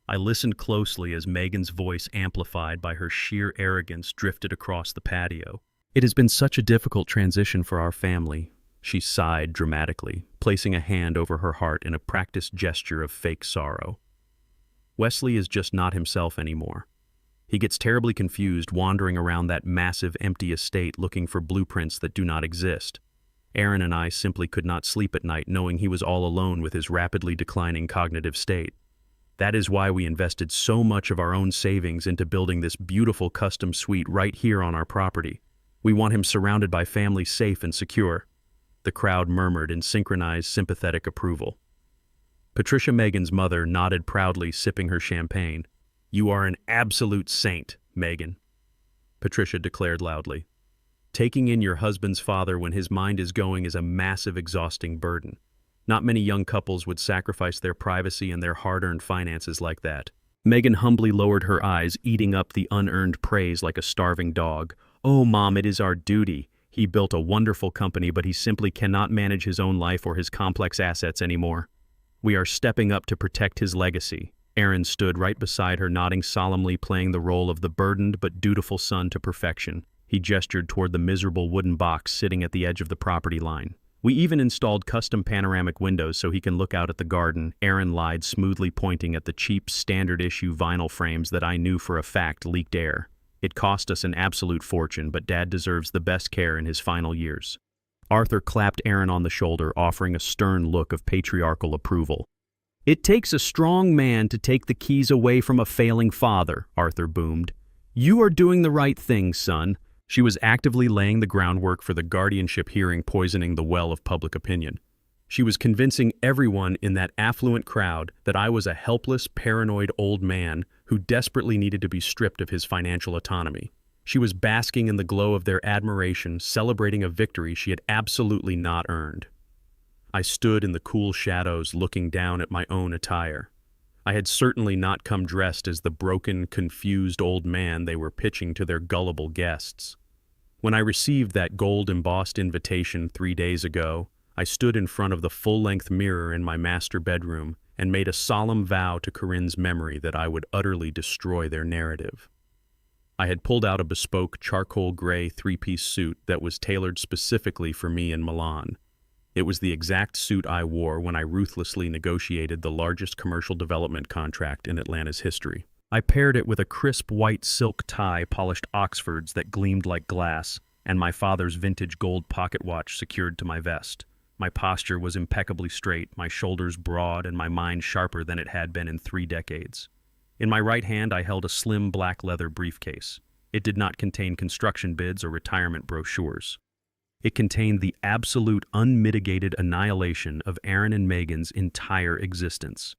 I listened closely as Megan's voice, amplified by her sheer arrogance, drifted across the patio. "It has been such a difficult transition for our family," she sighed dramatically, placing a hand over her heart in a practiced gesture of fake sorrow. "Wesley is just not himself anymore. He gets terribly confused wandering around that massive empty estate looking for blueprints that do not exist. Aaron and I simply could not sleep at night knowing he was all alone with his rapidly declining cognitive state. That is why we invested so much of our own savings into building this beautiful custom suite right here on our property. We want him surrounded by family, safe and secure." The crowd murmured in synchronized, sympathetic approval. Patricia Megan's mother nodded proudly, sipping her champagne. "You are an absolute saint, Megan," Patricia declared loudly. "Taking in your husband's father when his mind is going is a massive, exhausting burden. Not many young couples would sacrifice their privacy and their hard-earned finances like that." Megan humbly lowered her eyes, eating up the unearned praise like a starving dog. "Oh, Mom, it is our duty. He built a wonderful company, but he simply cannot manage his own life or his complex assets anymore. We are stepping up to protect his legacy." Aaron stood right beside her, nodding solemnly, playing the role of the burdened but dutiful son to perfection. He gestured toward the miserable wooden box sitting at the edge of the property line. "We even installed custom panoramic windows so he can look out at the garden," Aaron lied, smoothly pointing at the cheap, standard-issue vinyl frames that I knew for a fact leaked air. "It cost us an absolute fortune, but Dad deserves the best care in his final years." Arthur clapped Aaron on the shoulder, offering a stern look of patriarchal approval. "It takes a strong man to take the keys away from a failing father," Arthur boomed. "You are doing the right thing, son." She was actively laying the groundwork for the guardianship hearing, poisoning the well of public opinion. She was convincing everyone in that affluent crowd that I was a helpless, paranoid old man who desperately needed to be stripped of his financial autonomy. She was basking in the glow of their admiration, celebrating a victory she had absolutely not earned. I stood in the cool shadows, looking down at my own attire. I had certainly not come dressed as the broken, confused old man they were pitching to their gullible guests. When I received that gold-embossed invitation 3 days ago, I stood in front of the full-length mirror in my master bedroom and made a solemn vow to Corinne's memory that I would utterly destroy their narrative. I had pulled out a bespoke charcoal gray 3-piece suit that was tailored specifically for me in Milan. It was the exact suit I wore when I ruthlessly negotiated the largest commercial development contract in Atlanta's history. I paired it with a crisp white silk tie, polished Oxfords that gleamed like glass, and my father's vintage gold pocket watch secured to my vest. My posture was impeccably straight, my shoulders broad, and my mind sharper than it had been in 3 decades. In my right hand, I held a slim black leather briefcase. It did not contain construction bids or retirement brochures. It contained the absolute, unmitigated annihilation of Aaron and Megan's entire existence.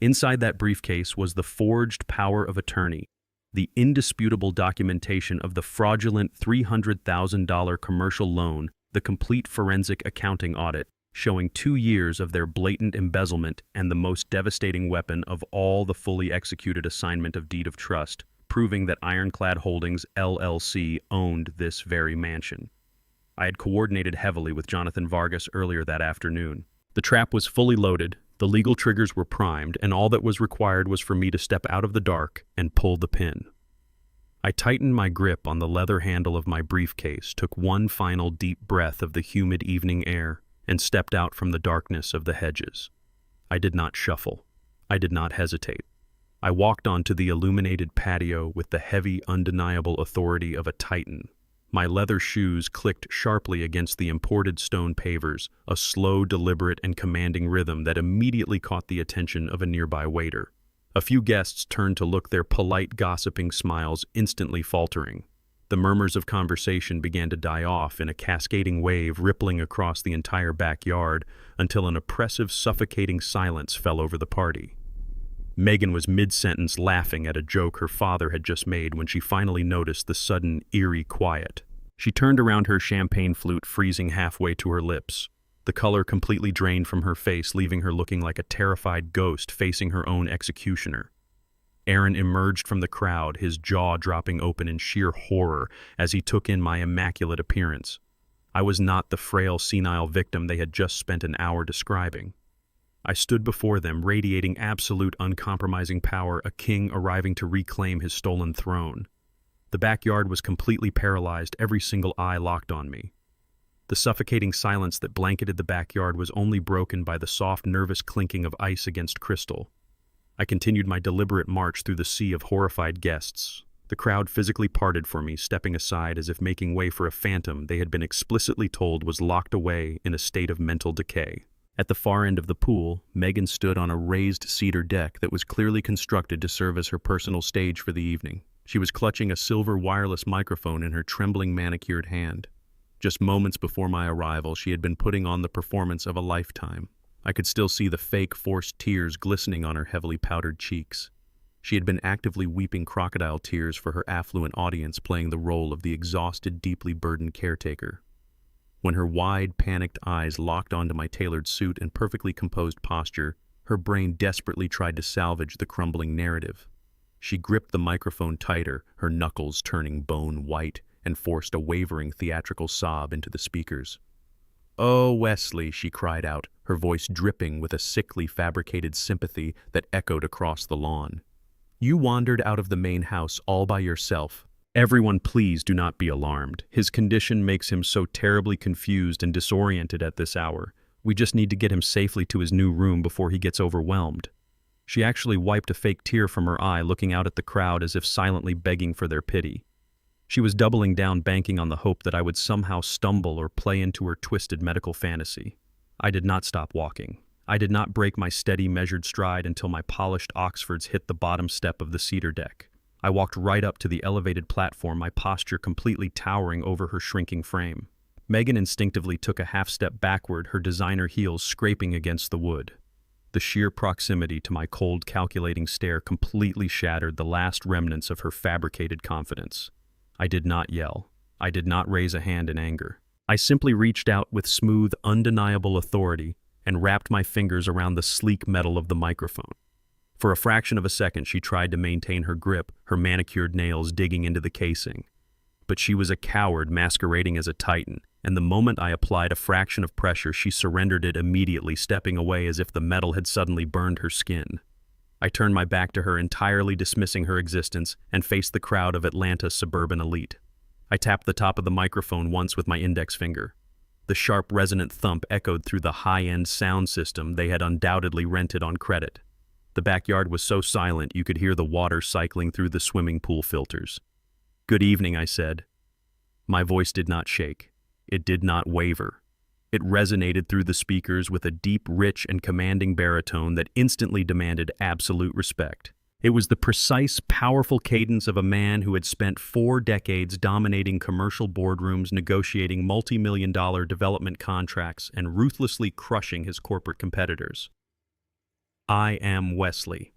Inside that briefcase was the forged power of attorney, the indisputable documentation of the fraudulent $300,000 commercial loan, the complete forensic accounting audit, showing 2 years of their blatant embezzlement, and the most devastating weapon of all, the fully executed assignment of deed of trust, proving that Ironclad Holdings, LLC, owned this very mansion. I had coordinated heavily with Jonathan Vargas earlier that afternoon. The trap was fully loaded, the legal triggers were primed, and all that was required was for me to step out of the dark and pull the pin. I tightened my grip on the leather handle of my briefcase, took one final deep breath of the humid evening air, and stepped out from the darkness of the hedges. I did not shuffle. I did not hesitate. I walked onto the illuminated patio with the heavy, undeniable authority of a titan. My leather shoes clicked sharply against the imported stone pavers, a slow, deliberate, and commanding rhythm that immediately caught the attention of a nearby waiter. A few guests turned to look, their polite, gossiping smiles instantly faltering. The murmurs of conversation began to die off in a cascading wave rippling across the entire backyard until an oppressive, suffocating silence fell over the party. Megan was mid-sentence laughing at a joke her father had just made when she finally noticed the sudden, eerie quiet. She turned around, her champagne flute freezing halfway to her lips. The color completely drained from her face, leaving her looking like a terrified ghost facing her own executioner. Aaron emerged from the crowd, his jaw dropping open in sheer horror as he took in my immaculate appearance. I was not the frail, senile victim they had just spent an hour describing. I stood before them, radiating absolute, uncompromising power, a king arriving to reclaim his stolen throne. The backyard was completely paralyzed, every single eye locked on me. The suffocating silence that blanketed the backyard was only broken by the soft, nervous clinking of ice against crystal. I continued my deliberate march through the sea of horrified guests. The crowd physically parted for me, stepping aside as if making way for a phantom they had been explicitly told was locked away in a state of mental decay. At the far end of the pool, Megan stood on a raised cedar deck that was clearly constructed to serve as her personal stage for the evening. She was clutching a silver wireless microphone in her trembling manicured hand. Just moments before my arrival, she had been putting on the performance of a lifetime. I could still see the fake, forced tears glistening on her heavily powdered cheeks. She had been actively weeping crocodile tears for her affluent audience, playing the role of the exhausted, deeply burdened caretaker. When her wide, panicked eyes locked onto my tailored suit and perfectly composed posture, her brain desperately tried to salvage the crumbling narrative. She gripped the microphone tighter, her knuckles turning bone white, and forced a wavering theatrical sob into the speakers. "Oh, Wesley," she cried out, her voice dripping with a sickly, fabricated sympathy that echoed across the lawn. "You wandered out of the main house all by yourself. Everyone, please do not be alarmed. His condition makes him so terribly confused and disoriented at this hour. We just need to get him safely to his new room before he gets overwhelmed." She actually wiped a fake tear from her eye, looking out at the crowd as if silently begging for their pity. She was doubling down, banking on the hope that I would somehow stumble or play into her twisted medical fantasy. I did not stop walking. I did not break my steady, measured stride until my polished Oxfords hit the bottom step of the cedar deck. I walked right up to the elevated platform, my posture completely towering over her shrinking frame. Megan instinctively took a half step backward, her designer heels scraping against the wood. The sheer proximity to my cold, calculating stare completely shattered the last remnants of her fabricated confidence. I did not yell. I did not raise a hand in anger. I simply reached out with smooth, undeniable authority and wrapped my fingers around the sleek metal of the microphone. For a fraction of a second, she tried to maintain her grip, her manicured nails digging into the casing. But she was a coward masquerading as a titan, and the moment I applied a fraction of pressure, she surrendered it immediately, stepping away as if the metal had suddenly burned her skin. I turned my back to her, entirely dismissing her existence, and faced the crowd of Atlanta's suburban elite. I tapped the top of the microphone once with my index finger. The sharp, resonant thump echoed through the high-end sound system they had undoubtedly rented on credit. The backyard was so silent you could hear the water cycling through the swimming pool filters. "Good evening," I said. My voice did not shake. It did not waver. It resonated through the speakers with a deep, rich, and commanding baritone that instantly demanded absolute respect. It was the precise, powerful cadence of a man who had spent 4 decades dominating commercial boardrooms, negotiating multi-million-dollar development contracts, and ruthlessly crushing his corporate competitors. "I am Wesley."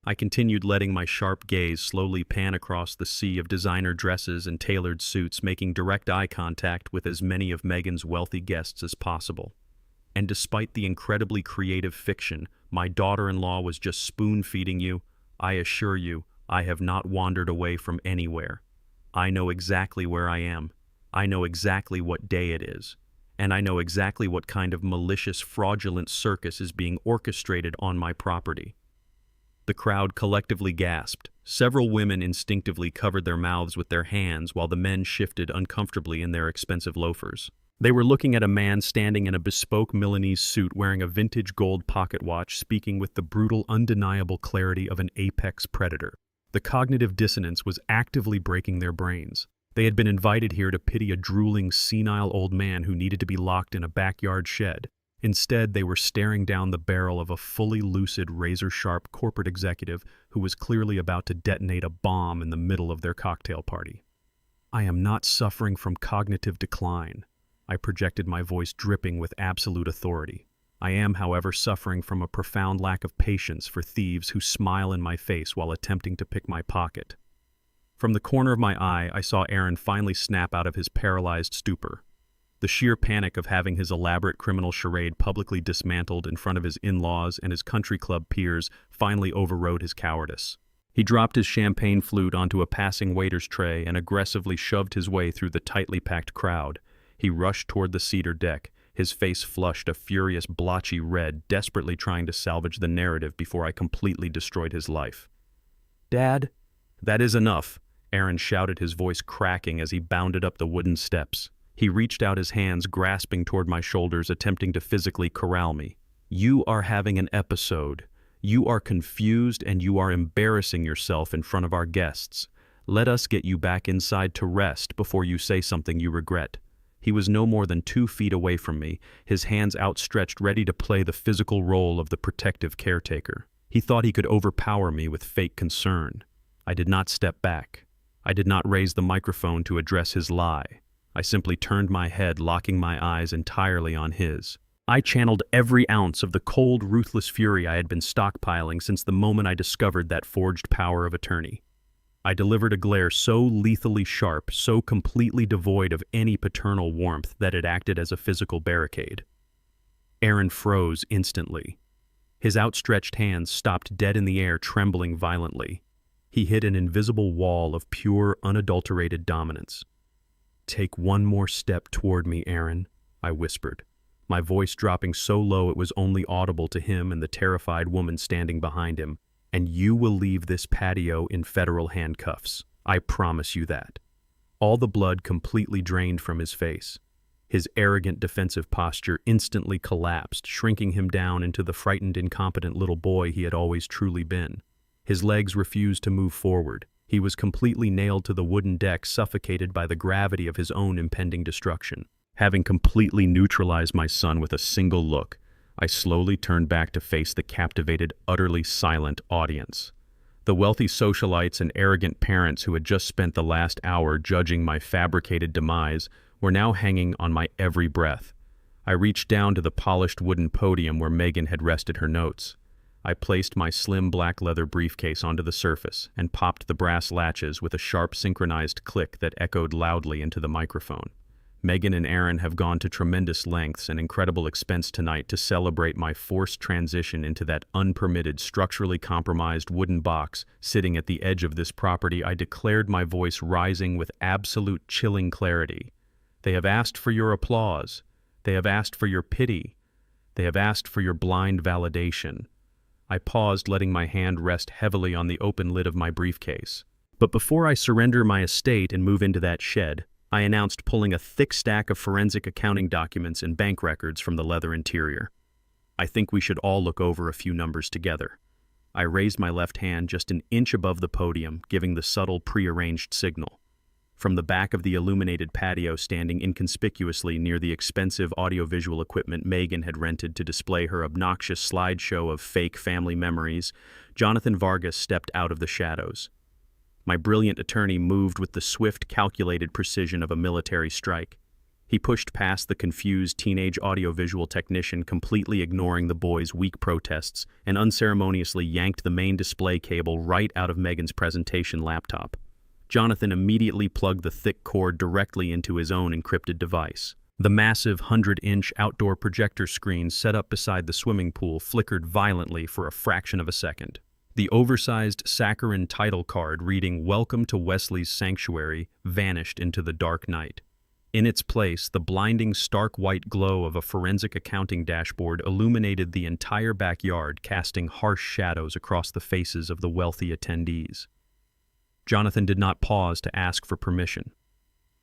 I continued, letting my sharp gaze slowly pan across the sea of designer dresses and tailored suits, making direct eye contact with as many of Megan's wealthy guests as possible. And despite the incredibly creative fiction my daughter-in-law was just spoon-feeding you, I assure you, I have not wandered away from anywhere. I know exactly where I am. I know exactly what day it is. And I know exactly what kind of malicious, fraudulent circus is being orchestrated on my property. The crowd collectively gasped. Several women instinctively covered their mouths with their hands while the men shifted uncomfortably in their expensive loafers. They were looking at a man standing in a bespoke Milanese suit wearing a vintage gold pocket watch, speaking with the brutal, undeniable clarity of an apex predator. The cognitive dissonance was actively breaking their brains. They had been invited here to pity a drooling, senile old man who needed to be locked in a backyard shed. Instead, they were staring down the barrel of a fully lucid, razor-sharp corporate executive who was clearly about to detonate a bomb in the middle of their cocktail party. "I am not suffering from cognitive decline." I projected, my voice dripping with absolute authority. "I am, however, suffering from a profound lack of patience for thieves who smile in my face while attempting to pick my pocket." From the corner of my eye, I saw Aaron finally snap out of his paralyzed stupor. The sheer panic of having his elaborate criminal charade publicly dismantled in front of his in-laws and his country club peers finally overrode his cowardice. He dropped his champagne flute onto a passing waiter's tray and aggressively shoved his way through the tightly packed crowd. He rushed toward the cedar deck, his face flushed a furious, blotchy red, desperately trying to salvage the narrative before I completely destroyed his life. "Dad?" "That is enough," Aaron shouted, his voice cracking as he bounded up the wooden steps. He reached out his hands, grasping toward my shoulders, attempting to physically corral me. "You are having an episode. You are confused and you are embarrassing yourself in front of our guests. Let us get you back inside to rest before you say something you regret." He was no more than 2 feet away from me, his hands outstretched, ready to play the physical role of the protective caretaker. He thought he could overpower me with fake concern. I did not step back. I did not raise the microphone to address his lie. I simply turned my head, locking my eyes entirely on his. I channeled every ounce of the cold, ruthless fury I had been stockpiling since the moment I discovered that forged power of attorney. I delivered a glare so lethally sharp, so completely devoid of any paternal warmth that it acted as a physical barricade. Aaron froze instantly. His outstretched hands stopped dead in the air, trembling violently. He hit an invisible wall of pure, unadulterated dominance. "Take one more step toward me, Aaron," I whispered, my voice dropping so low it was only audible to him and the terrified woman standing behind him. "And you will leave this patio in federal handcuffs. I promise you that." All the blood completely drained from his face. His arrogant defensive posture instantly collapsed, shrinking him down into the frightened, incompetent little boy he had always truly been. His legs refused to move forward. He was completely nailed to the wooden deck, suffocated by the gravity of his own impending destruction. Having completely neutralized my son with a single look, I slowly turned back to face the captivated, utterly silent audience. The wealthy socialites and arrogant parents who had just spent the last hour judging my fabricated demise were now hanging on my every breath. I reached down to the polished wooden podium where Megan had rested her notes. I placed my slim black leather briefcase onto the surface and popped the brass latches with a sharp synchronized click that echoed loudly into the microphone. Megan and Aaron have gone to tremendous lengths and incredible expense tonight to celebrate my forced transition into that unpermitted, structurally compromised wooden box sitting at the edge of this property. I declared, my voice rising with absolute chilling clarity. They have asked for your applause. They have asked for your pity. They have asked for your blind validation. I paused, letting my hand rest heavily on the open lid of my briefcase. But before I surrender my estate and move into that shed, I announced, pulling a thick stack of forensic accounting documents and bank records from the leather interior. "I think we should all look over a few numbers together." I raised my left hand just an inch above the podium, giving the subtle, prearranged signal. From the back of the illuminated patio, standing inconspicuously near the expensive audiovisual equipment Megan had rented to display her obnoxious slideshow of fake family memories, Jonathan Vargas stepped out of the shadows. My brilliant attorney moved with the swift, calculated precision of a military strike. He pushed past the confused teenage audiovisual technician, completely ignoring the boy's weak protests, and unceremoniously yanked the main display cable right out of Megan's presentation laptop. Jonathan immediately plugged the thick cord directly into his own encrypted device. The massive 100-inch outdoor projector screen set up beside the swimming pool flickered violently for a fraction of a second. The oversized saccharine title card reading "Welcome to Wesley's Sanctuary" vanished into the dark night. In its place, the blinding, stark white glow of a forensic accounting dashboard illuminated the entire backyard, casting harsh shadows across the faces of the wealthy attendees. Jonathan did not pause to ask for permission.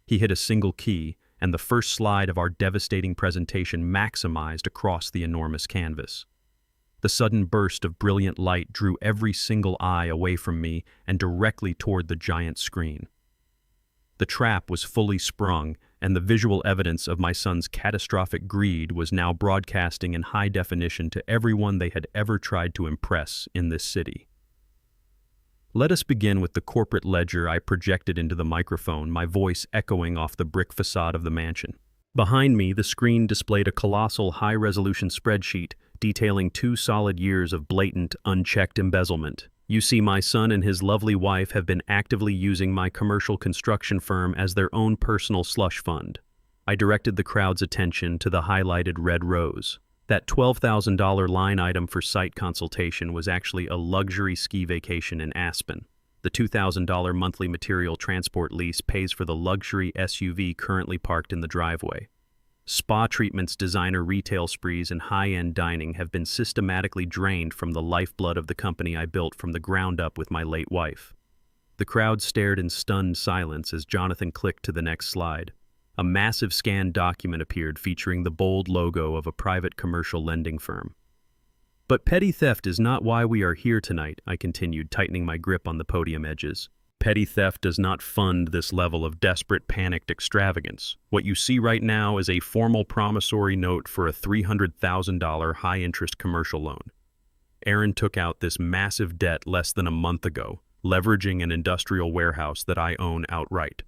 He hit a single key, and the first slide of our devastating presentation maximized across the enormous canvas. The sudden burst of brilliant light drew every single eye away from me and directly toward the giant screen. The trap was fully sprung, and the visual evidence of my son's catastrophic greed was now broadcasting in high definition to everyone they had ever tried to impress in this city. Let us begin with the corporate ledger I projected into the microphone, my voice echoing off the brick facade of the mansion. Behind me, the screen displayed a colossal high-resolution spreadsheet detailing 2 solid years of blatant, unchecked embezzlement. You see, my son and his lovely wife have been actively using my commercial construction firm as their own personal slush fund. I directed the crowd's attention to the highlighted red rose. That $12,000 line item for site consultation was actually a luxury ski vacation in Aspen. The $2,000 monthly material transport lease pays for the luxury SUV currently parked in the driveway. Spa treatments, designer retail sprees, and high-end dining have been systematically drained from the lifeblood of the company I built from the ground up with my late wife. The crowd stared in stunned silence as Jonathan clicked to the next slide. A massive scanned document appeared featuring the bold logo of a private commercial lending firm. "But petty theft is not why we are here tonight," I continued, tightening my grip on the podium edges. "Petty theft does not fund this level of desperate, panicked extravagance. What you see right now is a formal promissory note for a $300,000 high-interest commercial loan. Aaron took out this massive debt less than a month ago, leveraging an industrial warehouse that I own outright.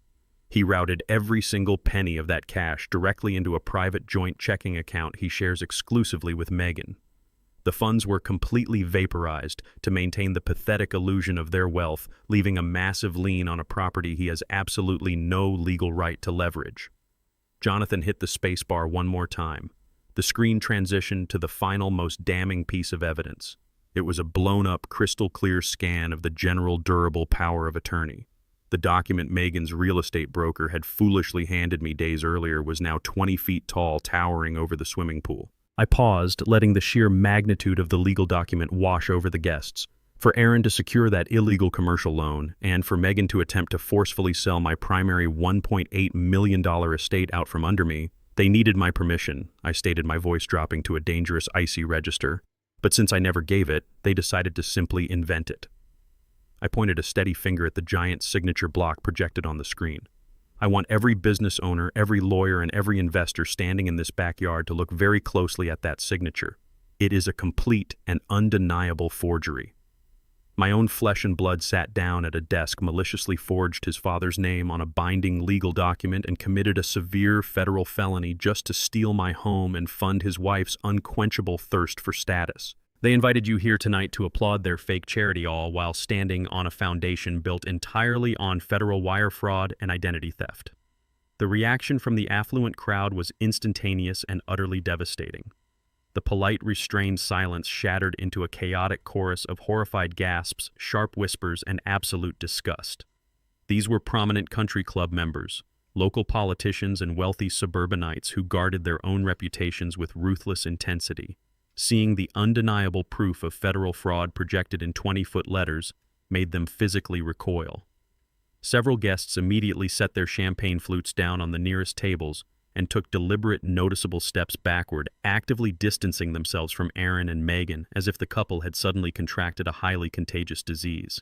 He routed every single penny of that cash directly into a private joint checking account he shares exclusively with Megan. The funds were completely vaporized to maintain the pathetic illusion of their wealth, leaving a massive lien on a property he has absolutely no legal right to leverage. Jonathan hit the spacebar one more time. The screen transitioned to the final, most damning piece of evidence. It was a blown-up, crystal-clear scan of the general durable power of attorney. The document Megan's real estate broker had foolishly handed me days earlier was now 20 feet tall, towering over the swimming pool. I paused, letting the sheer magnitude of the legal document wash over the guests. For Aaron to secure that illegal commercial loan, and for Megan to attempt to forcefully sell my primary $1.8 million estate out from under me, they needed my permission, I stated, my voice dropping to a dangerous icy register. But since I never gave it, they decided to simply invent it. I pointed a steady finger at the giant signature block projected on the screen. I want every business owner, every lawyer, and every investor standing in this backyard to look very closely at that signature. It is a complete and undeniable forgery. My own flesh and blood sat down at a desk, maliciously forged his father's name on a binding legal document, and committed a severe federal felony just to steal my home and fund his wife's unquenchable thirst for status. They invited you here tonight to applaud their fake charity, all while standing on a foundation built entirely on federal wire fraud and identity theft. The reaction from the affluent crowd was instantaneous and utterly devastating. The polite, restrained silence shattered into a chaotic chorus of horrified gasps, sharp whispers, and absolute disgust. These were prominent country club members, local politicians, and wealthy suburbanites who guarded their own reputations with ruthless intensity. Seeing the undeniable proof of federal fraud projected in 20-foot letters made them physically recoil. Several guests immediately set their champagne flutes down on the nearest tables and took deliberate, noticeable steps backward, actively distancing themselves from Aaron and Megan as if the couple had suddenly contracted a highly contagious disease.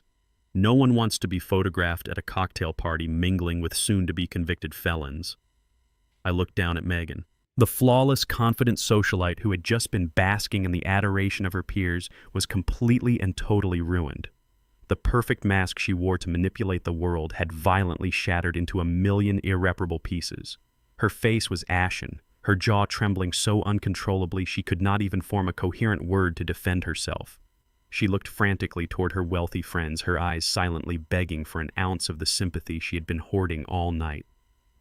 No one wants to be photographed at a cocktail party mingling with soon-to-be convicted felons. I looked down at Megan. The flawless, confident socialite who had just been basking in the adoration of her peers was completely and totally ruined. The perfect mask she wore to manipulate the world had violently shattered into a million irreparable pieces. Her face was ashen, her jaw trembling so uncontrollably she could not even form a coherent word to defend herself. She looked frantically toward her wealthy friends, her eyes silently begging for an ounce of the sympathy she had been hoarding all night.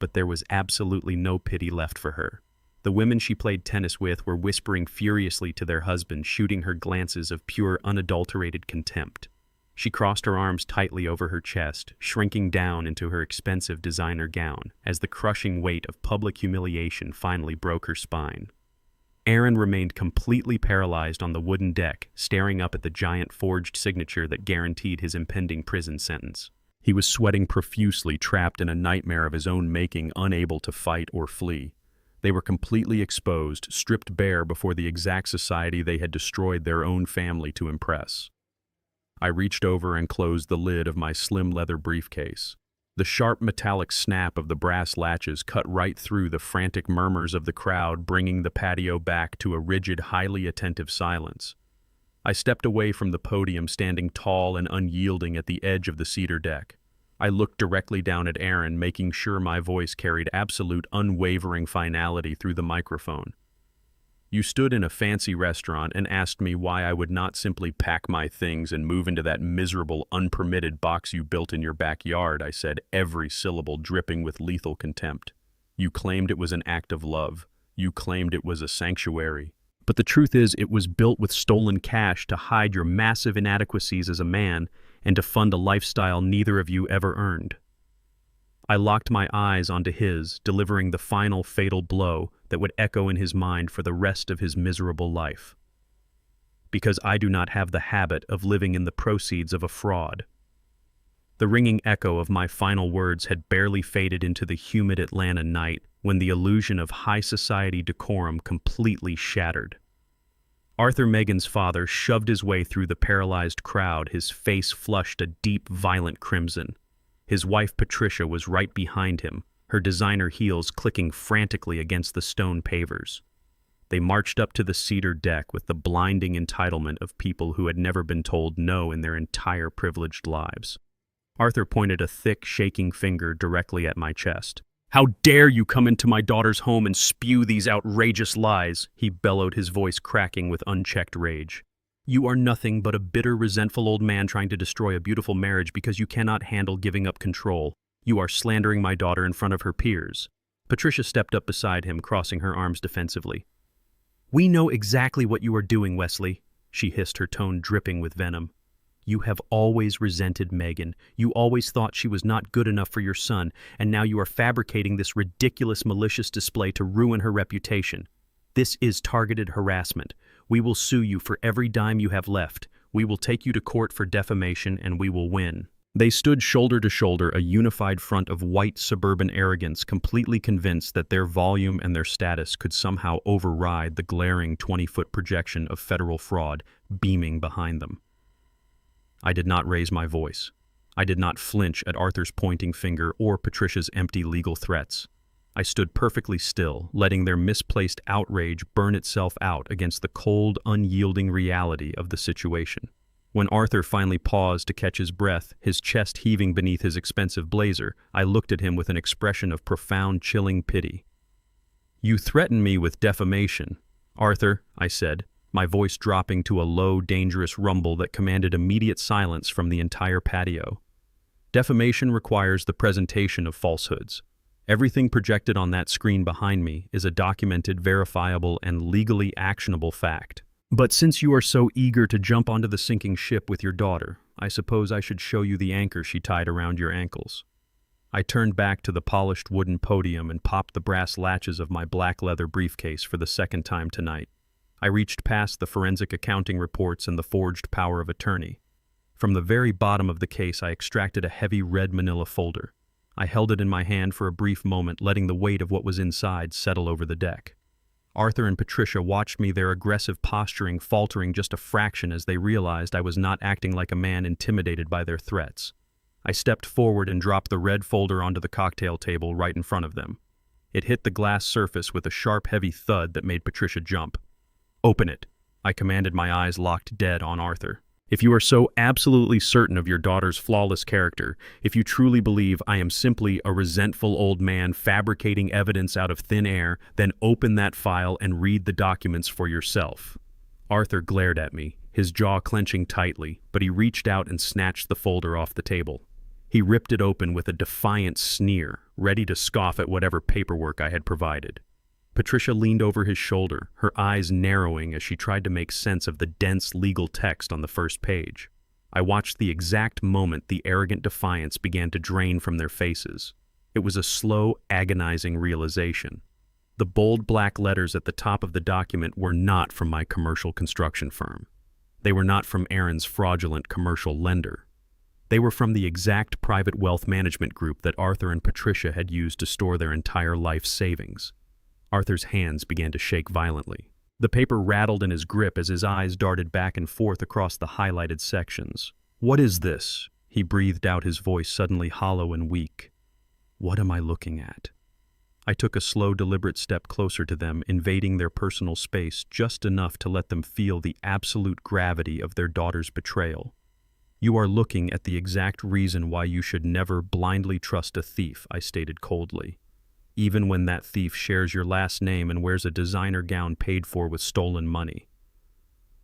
But there was absolutely no pity left for her. The women she played tennis with were whispering furiously to their husbands, shooting her glances of pure, unadulterated contempt. She crossed her arms tightly over her chest, shrinking down into her expensive designer gown, as the crushing weight of public humiliation finally broke her spine. Aaron remained completely paralyzed on the wooden deck, staring up at the giant forged signature that guaranteed his impending prison sentence. He was sweating profusely, trapped in a nightmare of his own making, unable to fight or flee. They were completely exposed, stripped bare before the exact society they had destroyed their own family to impress. I reached over and closed the lid of my slim leather briefcase. The sharp metallic snap of the brass latches cut right through the frantic murmurs of the crowd, bringing the patio back to a rigid, highly attentive silence. I stepped away from the podium, standing tall and unyielding at the edge of the cedar deck. I looked directly down at Aaron, making sure my voice carried absolute, unwavering finality through the microphone. You stood in a fancy restaurant and asked me why I would not simply pack my things and move into that miserable, unpermitted box you built in your backyard, I said, every syllable dripping with lethal contempt. You claimed it was an act of love. You claimed it was a sanctuary. But the truth is, it was built with stolen cash to hide your massive inadequacies as a man and to fund a lifestyle neither of you ever earned. I locked my eyes onto his, delivering the final fatal blow that would echo in his mind for the rest of his miserable life. Because I do not have the habit of living in the proceeds of a fraud. The ringing echo of my final words had barely faded into the humid Atlanta night when the illusion of high society decorum completely shattered. Arthur Megan's father shoved his way through the paralyzed crowd, his face flushed a deep, violent crimson. His wife Patricia was right behind him, her designer heels clicking frantically against the stone pavers. They marched up to the cedar deck with the blinding entitlement of people who had never been told no in their entire privileged lives. Arthur pointed a thick, shaking finger directly at my chest. "How dare you come into my daughter's home and spew these outrageous lies?" he bellowed, his voice cracking with unchecked rage. "You are nothing but a bitter, resentful old man trying to destroy a beautiful marriage because you cannot handle giving up control. You are slandering my daughter in front of her peers." Patricia stepped up beside him, crossing her arms defensively. "We know exactly what you are doing, Wesley," she hissed, her tone dripping with venom. "You have always resented Megan. You always thought she was not good enough for your son, and now you are fabricating this ridiculous, malicious display to ruin her reputation. This is targeted harassment. We will sue you for every dime you have left. We will take you to court for defamation, and we will win." They stood shoulder to shoulder, a unified front of white suburban arrogance, completely convinced that their volume and their status could somehow override the glaring 20-foot projection of federal fraud beaming behind them. I did not raise my voice. I did not flinch at Arthur's pointing finger or Patricia's empty legal threats. I stood perfectly still, letting their misplaced outrage burn itself out against the cold, unyielding reality of the situation. When Arthur finally paused to catch his breath, his chest heaving beneath his expensive blazer, I looked at him with an expression of profound, chilling pity. "You threaten me with defamation, Arthur," I said, my voice dropping to a low, dangerous rumble that commanded immediate silence from the entire patio. "Defamation requires the presentation of falsehoods. Everything projected on that screen behind me is a documented, verifiable, and legally actionable fact. But since you are so eager to jump onto the sinking ship with your daughter, I suppose I should show you the anchor she tied around your ankles." I turned back to the polished wooden podium and popped the brass latches of my black leather briefcase for the second time tonight. I reached past the forensic accounting reports and the forged power of attorney. From the very bottom of the case, I extracted a heavy red manila folder. I held it in my hand for a brief moment, letting the weight of what was inside settle over the deck. Arthur and Patricia watched me, their aggressive posturing faltering just a fraction as they realized I was not acting like a man intimidated by their threats. I stepped forward and dropped the red folder onto the cocktail table right in front of them. It hit the glass surface with a sharp, heavy thud that made Patricia jump. "Open it," I commanded, my eyes locked dead on Arthur. "If you are so absolutely certain of your daughter's flawless character, if you truly believe I am simply a resentful old man fabricating evidence out of thin air, then open that file and read the documents for yourself." Arthur glared at me, his jaw clenching tightly, but he reached out and snatched the folder off the table. He ripped it open with a defiant sneer, ready to scoff at whatever paperwork I had provided. Patricia leaned over his shoulder, her eyes narrowing as she tried to make sense of the dense legal text on the first page. I watched the exact moment the arrogant defiance began to drain from their faces. It was a slow, agonizing realization. The bold black letters at the top of the document were not from my commercial construction firm. They were not from Aaron's fraudulent commercial lender. They were from the exact private wealth management group that Arthur and Patricia had used to store their entire life savings. Arthur's hands began to shake violently. The paper rattled in his grip as his eyes darted back and forth across the highlighted sections. "What is this?" he breathed out, his voice suddenly hollow and weak. "What am I looking at?" I took a slow, deliberate step closer to them, invading their personal space just enough to let them feel the absolute gravity of their daughter's betrayal. "You are looking at the exact reason why you should never blindly trust a thief," I stated coldly. "Even when that thief shares your last name and wears a designer gown paid for with stolen money.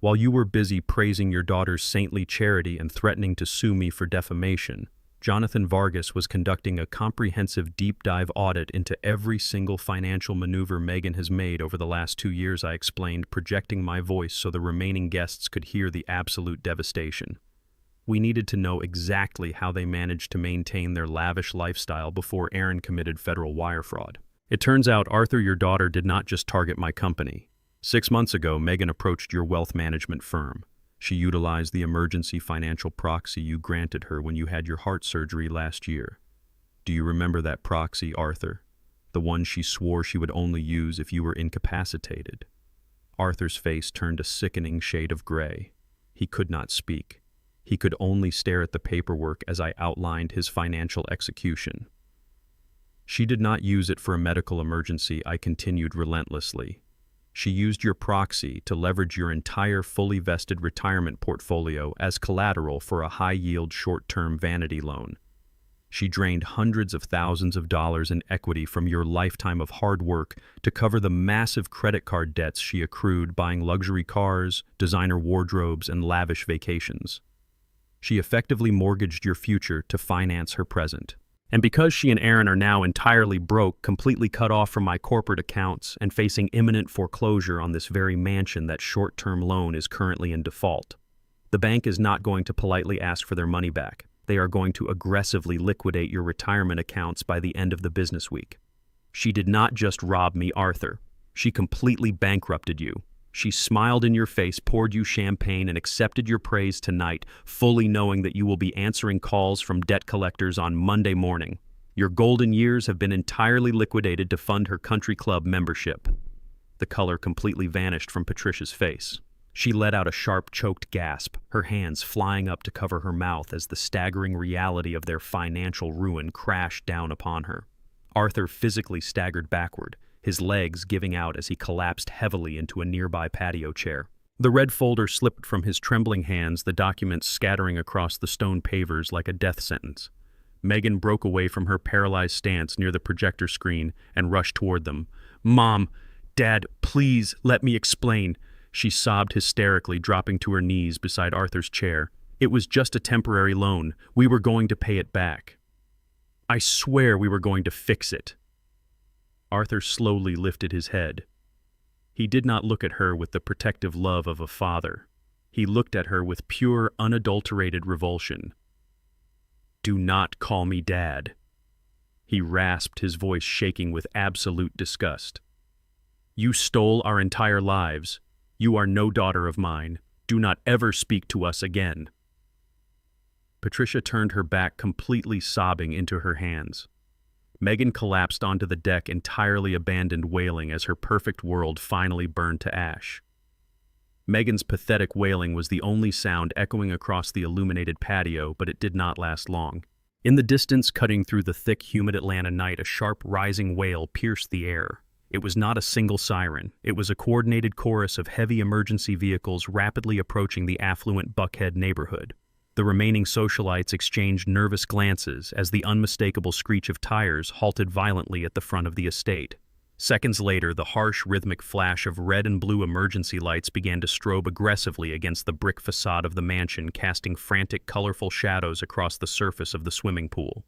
While you were busy praising your daughter's saintly charity and threatening to sue me for defamation, Jonathan Vargas was conducting a comprehensive deep dive audit into every single financial maneuver Megan has made over the last 2 years," I explained, projecting my voice so the remaining guests could hear the absolute devastation. We needed to know exactly how they managed to maintain their lavish lifestyle before Aaron committed federal wire fraud. "It turns out, Arthur, your daughter did not just target my company. 6 months ago, Megan approached your wealth management firm. She utilized the emergency financial proxy you granted her when you had your heart surgery last year. Do you remember that proxy, Arthur? The one she swore she would only use if you were incapacitated." Arthur's face turned a sickening shade of gray. He could not speak. He could only stare at the paperwork as I outlined his financial execution. "She did not use it for a medical emergency," I continued relentlessly. She used your proxy to leverage your entire fully vested retirement portfolio as collateral for a high-yield short-term vanity loan. She drained hundreds of thousands of dollars in equity from your lifetime of hard work to cover the massive credit card debts she accrued buying luxury cars, designer wardrobes, and lavish vacations. She effectively mortgaged your future to finance her present. And because she and Aaron are now entirely broke, completely cut off from my corporate accounts, and facing imminent foreclosure on this very mansion that short-term loan is currently in default, the bank is not going to politely ask for their money back. They are going to aggressively liquidate your retirement accounts by the end of the business week. She did not just rob me, Arthur. She completely bankrupted you. She smiled in your face, poured you champagne, and accepted your praise tonight, fully knowing that you will be answering calls from debt collectors on Monday morning. Your golden years have been entirely liquidated to fund her country club membership. The color completely vanished from Patricia's face. She let out a sharp, choked gasp, her hands flying up to cover her mouth as the staggering reality of their financial ruin crashed down upon her. Arthur physically staggered backward, his legs giving out as he collapsed heavily into a nearby patio chair. The red folder slipped from his trembling hands, the documents scattering across the stone pavers like a death sentence. Megan broke away from her paralyzed stance near the projector screen and rushed toward them. "Mom, Dad, please let me explain," she sobbed hysterically, dropping to her knees beside Arthur's chair. "It was just a temporary loan. We were going to pay it back. I swear we were going to fix it." Arthur slowly lifted his head. He did not look at her with the protective love of a father. He looked at her with pure, unadulterated revulsion. "Do not call me Dad." He rasped, his voice shaking with absolute disgust. "You stole our entire lives. You are no daughter of mine. Do not ever speak to us again." Patricia turned her back, completely sobbing into her hands. Megan collapsed onto the deck, entirely abandoned, wailing as her perfect world finally burned to ash. Megan's pathetic wailing was the only sound echoing across the illuminated patio, but it did not last long. In the distance, cutting through the thick, humid Atlanta night, a sharp, rising wail pierced the air. It was not a single siren. It was a coordinated chorus of heavy emergency vehicles rapidly approaching the affluent Buckhead neighborhood. The remaining socialites exchanged nervous glances as the unmistakable screech of tires halted violently at the front of the estate. Seconds later, the harsh, rhythmic flash of red and blue emergency lights began to strobe aggressively against the brick facade of the mansion, casting frantic, colorful shadows across the surface of the swimming pool.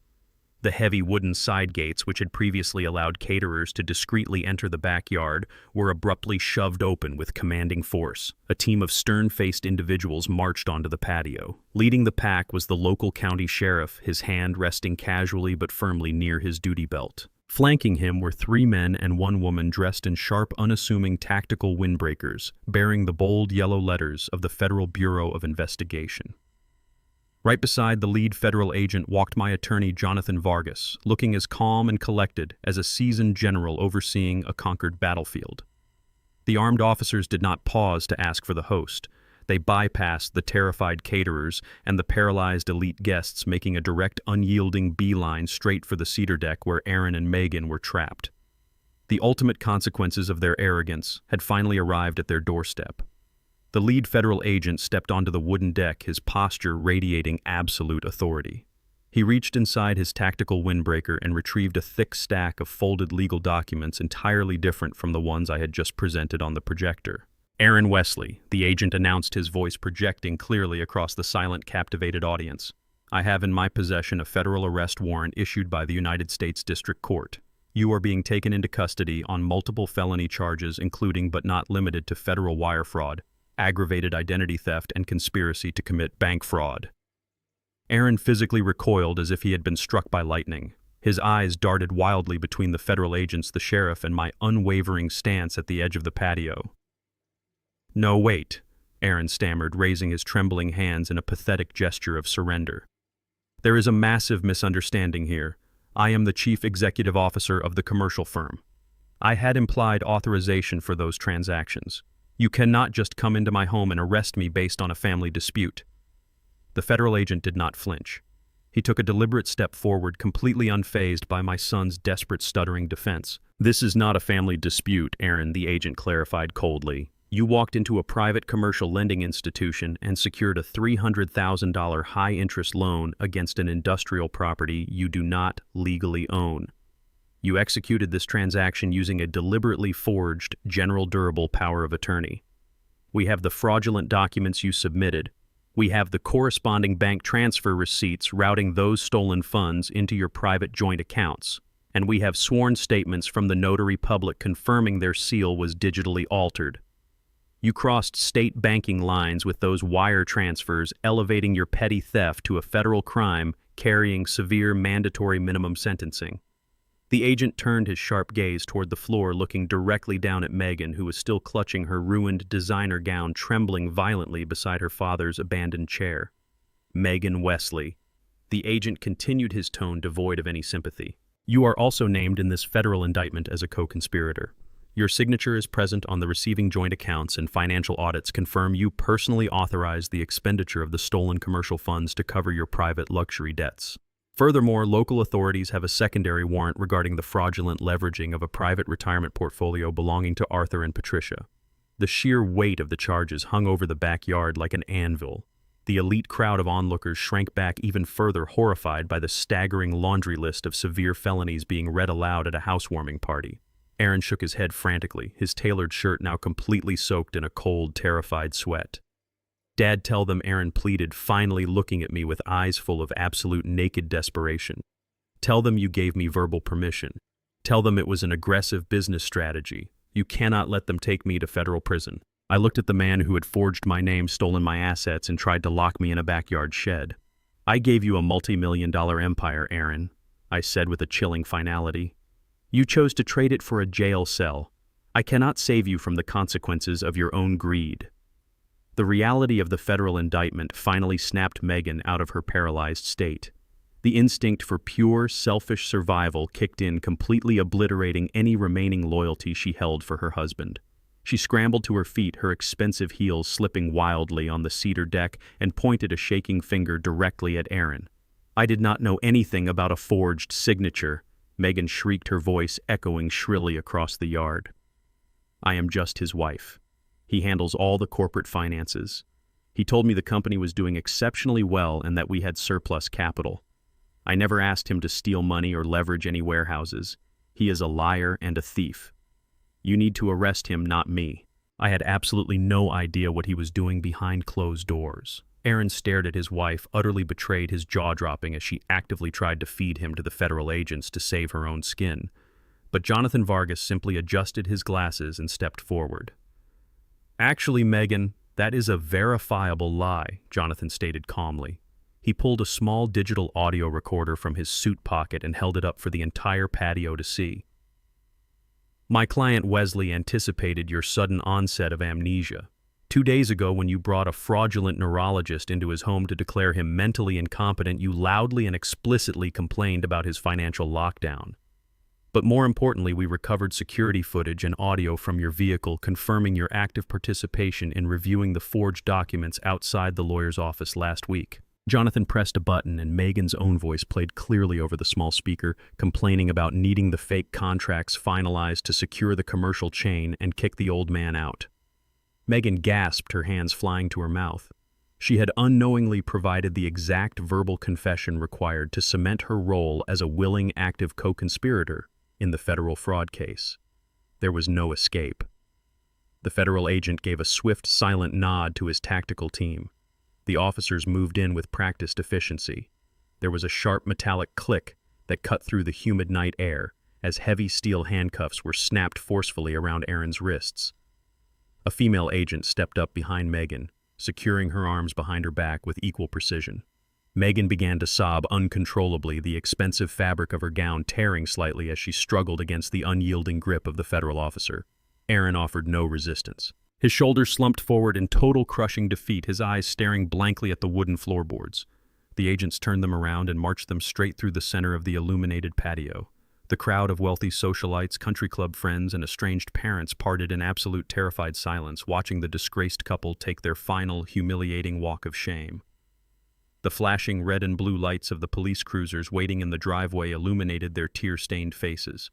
The heavy wooden side gates, which had previously allowed caterers to discreetly enter the backyard, were abruptly shoved open with commanding force. A team of stern-faced individuals marched onto the patio. Leading the pack was the local county sheriff, his hand resting casually but firmly near his duty belt. Flanking him were 3 men and 1 woman dressed in sharp, unassuming tactical windbreakers, bearing the bold yellow letters of the Federal Bureau of Investigation. Right beside the lead federal agent walked my attorney, Jonathan Vargas, looking as calm and collected as a seasoned general overseeing a conquered battlefield. The armed officers did not pause to ask for the host. They bypassed the terrified caterers and the paralyzed elite guests, making a direct, unyielding beeline straight for the cedar deck where Aaron and Megan were trapped. The ultimate consequences of their arrogance had finally arrived at their doorstep. The lead federal agent stepped onto the wooden deck, his posture radiating absolute authority. He reached inside his tactical windbreaker and retrieved a thick stack of folded legal documents entirely different from the ones I had just presented on the projector. "Aaron Wesley," the agent announced, his voice projecting clearly across the silent, captivated audience. "I have in my possession a federal arrest warrant issued by the United States District Court. You are being taken into custody on multiple felony charges, including but not limited to federal wire fraud, aggravated identity theft, and conspiracy to commit bank fraud." Aaron physically recoiled as if he had been struck by lightning. His eyes darted wildly between the federal agents, the sheriff, and my unwavering stance at the edge of the patio. "No, wait," Aaron stammered, raising his trembling hands in a pathetic gesture of surrender. "There is a massive misunderstanding here. I am the chief executive officer of the commercial firm. I had implied authorization for those transactions. You cannot just come into my home and arrest me based on a family dispute." The federal agent did not flinch. He took a deliberate step forward, completely unfazed by my son's desperate, stuttering defense. "This is not a family dispute, Aaron," the agent clarified coldly. "You walked into a private commercial lending institution and secured a $300,000 high-interest loan against an industrial property you do not legally own. You executed this transaction using a deliberately forged general durable power of attorney. We have the fraudulent documents you submitted. We have the corresponding bank transfer receipts routing those stolen funds into your private joint accounts. And we have sworn statements from the notary public confirming their seal was digitally altered. You crossed state banking lines with those wire transfers, elevating your petty theft to a federal crime carrying severe mandatory minimum sentencing." The agent turned his sharp gaze toward the floor, looking directly down at Megan, who was still clutching her ruined designer gown, trembling violently beside her father's abandoned chair. "Megan Wesley." The agent continued, his tone devoid of any sympathy. "You are also named in this federal indictment as a co-conspirator. Your signature is present on the receiving joint accounts, and financial audits confirm you personally authorized the expenditure of the stolen commercial funds to cover your private luxury debts. Furthermore, local authorities have a secondary warrant regarding the fraudulent leveraging of a private retirement portfolio belonging to Arthur and Patricia." The sheer weight of the charges hung over the backyard like an anvil. The elite crowd of onlookers shrank back even further, horrified by the staggering laundry list of severe felonies being read aloud at a housewarming party. Aaron shook his head frantically, his tailored shirt now completely soaked in a cold, terrified sweat. "Dad, tell them," Aaron pleaded, finally looking at me with eyes full of absolute naked desperation. "Tell them you gave me verbal permission. Tell them it was an aggressive business strategy. You cannot let them take me to federal prison." I looked at the man who had forged my name, stolen my assets, and tried to lock me in a backyard shed. "I gave you a multi-million-dollar empire, Aaron," I said with a chilling finality. "You chose to trade it for a jail cell. I cannot save you from the consequences of your own greed." The reality of the federal indictment finally snapped Megan out of her paralyzed state. The instinct for pure, selfish survival kicked in, completely obliterating any remaining loyalty she held for her husband. She scrambled to her feet, her expensive heels slipping wildly on the cedar deck, and pointed a shaking finger directly at Aaron. "I did not know anything about a forged signature," Megan shrieked, her voice echoing shrilly across the yard. "I am just his wife. He handles all the corporate finances. He told me the company was doing exceptionally well and that we had surplus capital. I never asked him to steal money or leverage any warehouses. He is a liar and a thief. You need to arrest him, not me." I had absolutely no idea what he was doing behind closed doors. Aaron stared at his wife, utterly betrayed, his jaw dropping as she actively tried to feed him to the federal agents to save her own skin. But Jonathan Vargas simply adjusted his glasses and stepped forward. "Actually, Megan, that is a verifiable lie," Jonathan stated calmly. He pulled a small digital audio recorder from his suit pocket and held it up for the entire patio to see. "My client Wesley anticipated your sudden onset of amnesia. 2 days ago, when you brought a fraudulent neurologist into his home to declare him mentally incompetent, you loudly and explicitly complained about his financial lockdown. But more importantly, we recovered security footage and audio from your vehicle confirming your active participation in reviewing the forged documents outside the lawyer's office last week." Jonathan pressed a button and Megan's own voice played clearly over the small speaker, complaining about needing the fake contracts finalized to secure the commercial chain and kick the old man out. Megan gasped, her hands flying to her mouth. She had unknowingly provided the exact verbal confession required to cement her role as a willing, active co-conspirator in the federal fraud case. There was no escape. The federal agent gave a swift, silent nod to his tactical team. The officers moved in with practiced efficiency. There was a sharp metallic click that cut through the humid night air as heavy steel handcuffs were snapped forcefully around Aaron's wrists. A female agent stepped up behind Megan, securing her arms behind her back with equal precision. Megan began to sob uncontrollably, the expensive fabric of her gown tearing slightly as she struggled against the unyielding grip of the federal officer. Aaron offered no resistance. His shoulders slumped forward in total crushing defeat, his eyes staring blankly at the wooden floorboards. The agents turned them around and marched them straight through the center of the illuminated patio. The crowd of wealthy socialites, country club friends, and estranged parents parted in absolute terrified silence, watching the disgraced couple take their final, humiliating walk of shame. The flashing red and blue lights of the police cruisers waiting in the driveway illuminated their tear-stained faces.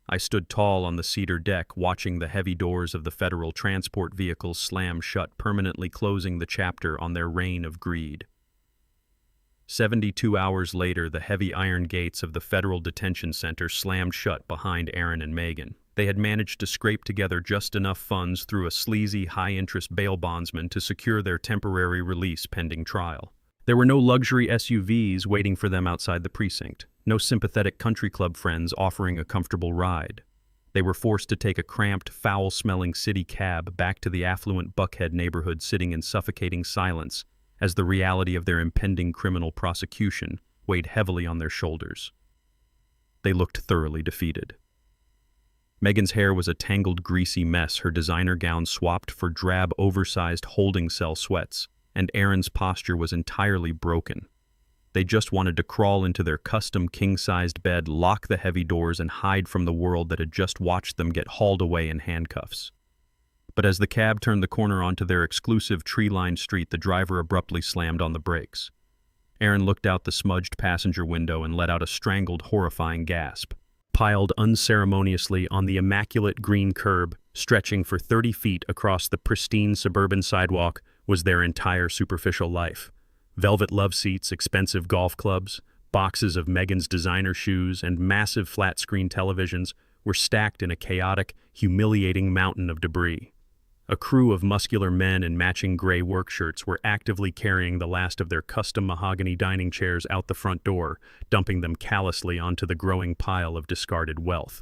I stood tall on the cedar deck, watching the heavy doors of the federal transport vehicles slam shut, permanently closing the chapter on their reign of greed. 72 hours later, the heavy iron gates of the federal detention center slammed shut behind Aaron and Megan. They had managed to scrape together just enough funds through a sleazy, high-interest bail bondsman to secure their temporary release pending trial. There were no luxury SUVs waiting for them outside the precinct, no sympathetic country club friends offering a comfortable ride. They were forced to take a cramped, foul-smelling city cab back to the affluent Buckhead neighborhood, sitting in suffocating silence as the reality of their impending criminal prosecution weighed heavily on their shoulders. They looked thoroughly defeated. Megan's hair was a tangled, greasy mess, her designer gown swapped for drab, oversized holding cell sweats, and Aaron's posture was entirely broken. They just wanted to crawl into their custom king-sized bed, lock the heavy doors, and hide from the world that had just watched them get hauled away in handcuffs. But as the cab turned the corner onto their exclusive tree-lined street, the driver abruptly slammed on the brakes. Aaron looked out the smudged passenger window and let out a strangled, horrifying gasp. Piled unceremoniously on the immaculate green curb, stretching for 30 feet across the pristine suburban sidewalk, was their entire superficial life. Velvet love seats, expensive golf clubs, boxes of Megan's designer shoes, and massive flat-screen televisions were stacked in a chaotic, humiliating mountain of debris. A crew of muscular men in matching gray work shirts were actively carrying the last of their custom mahogany dining chairs out the front door, dumping them callously onto the growing pile of discarded wealth.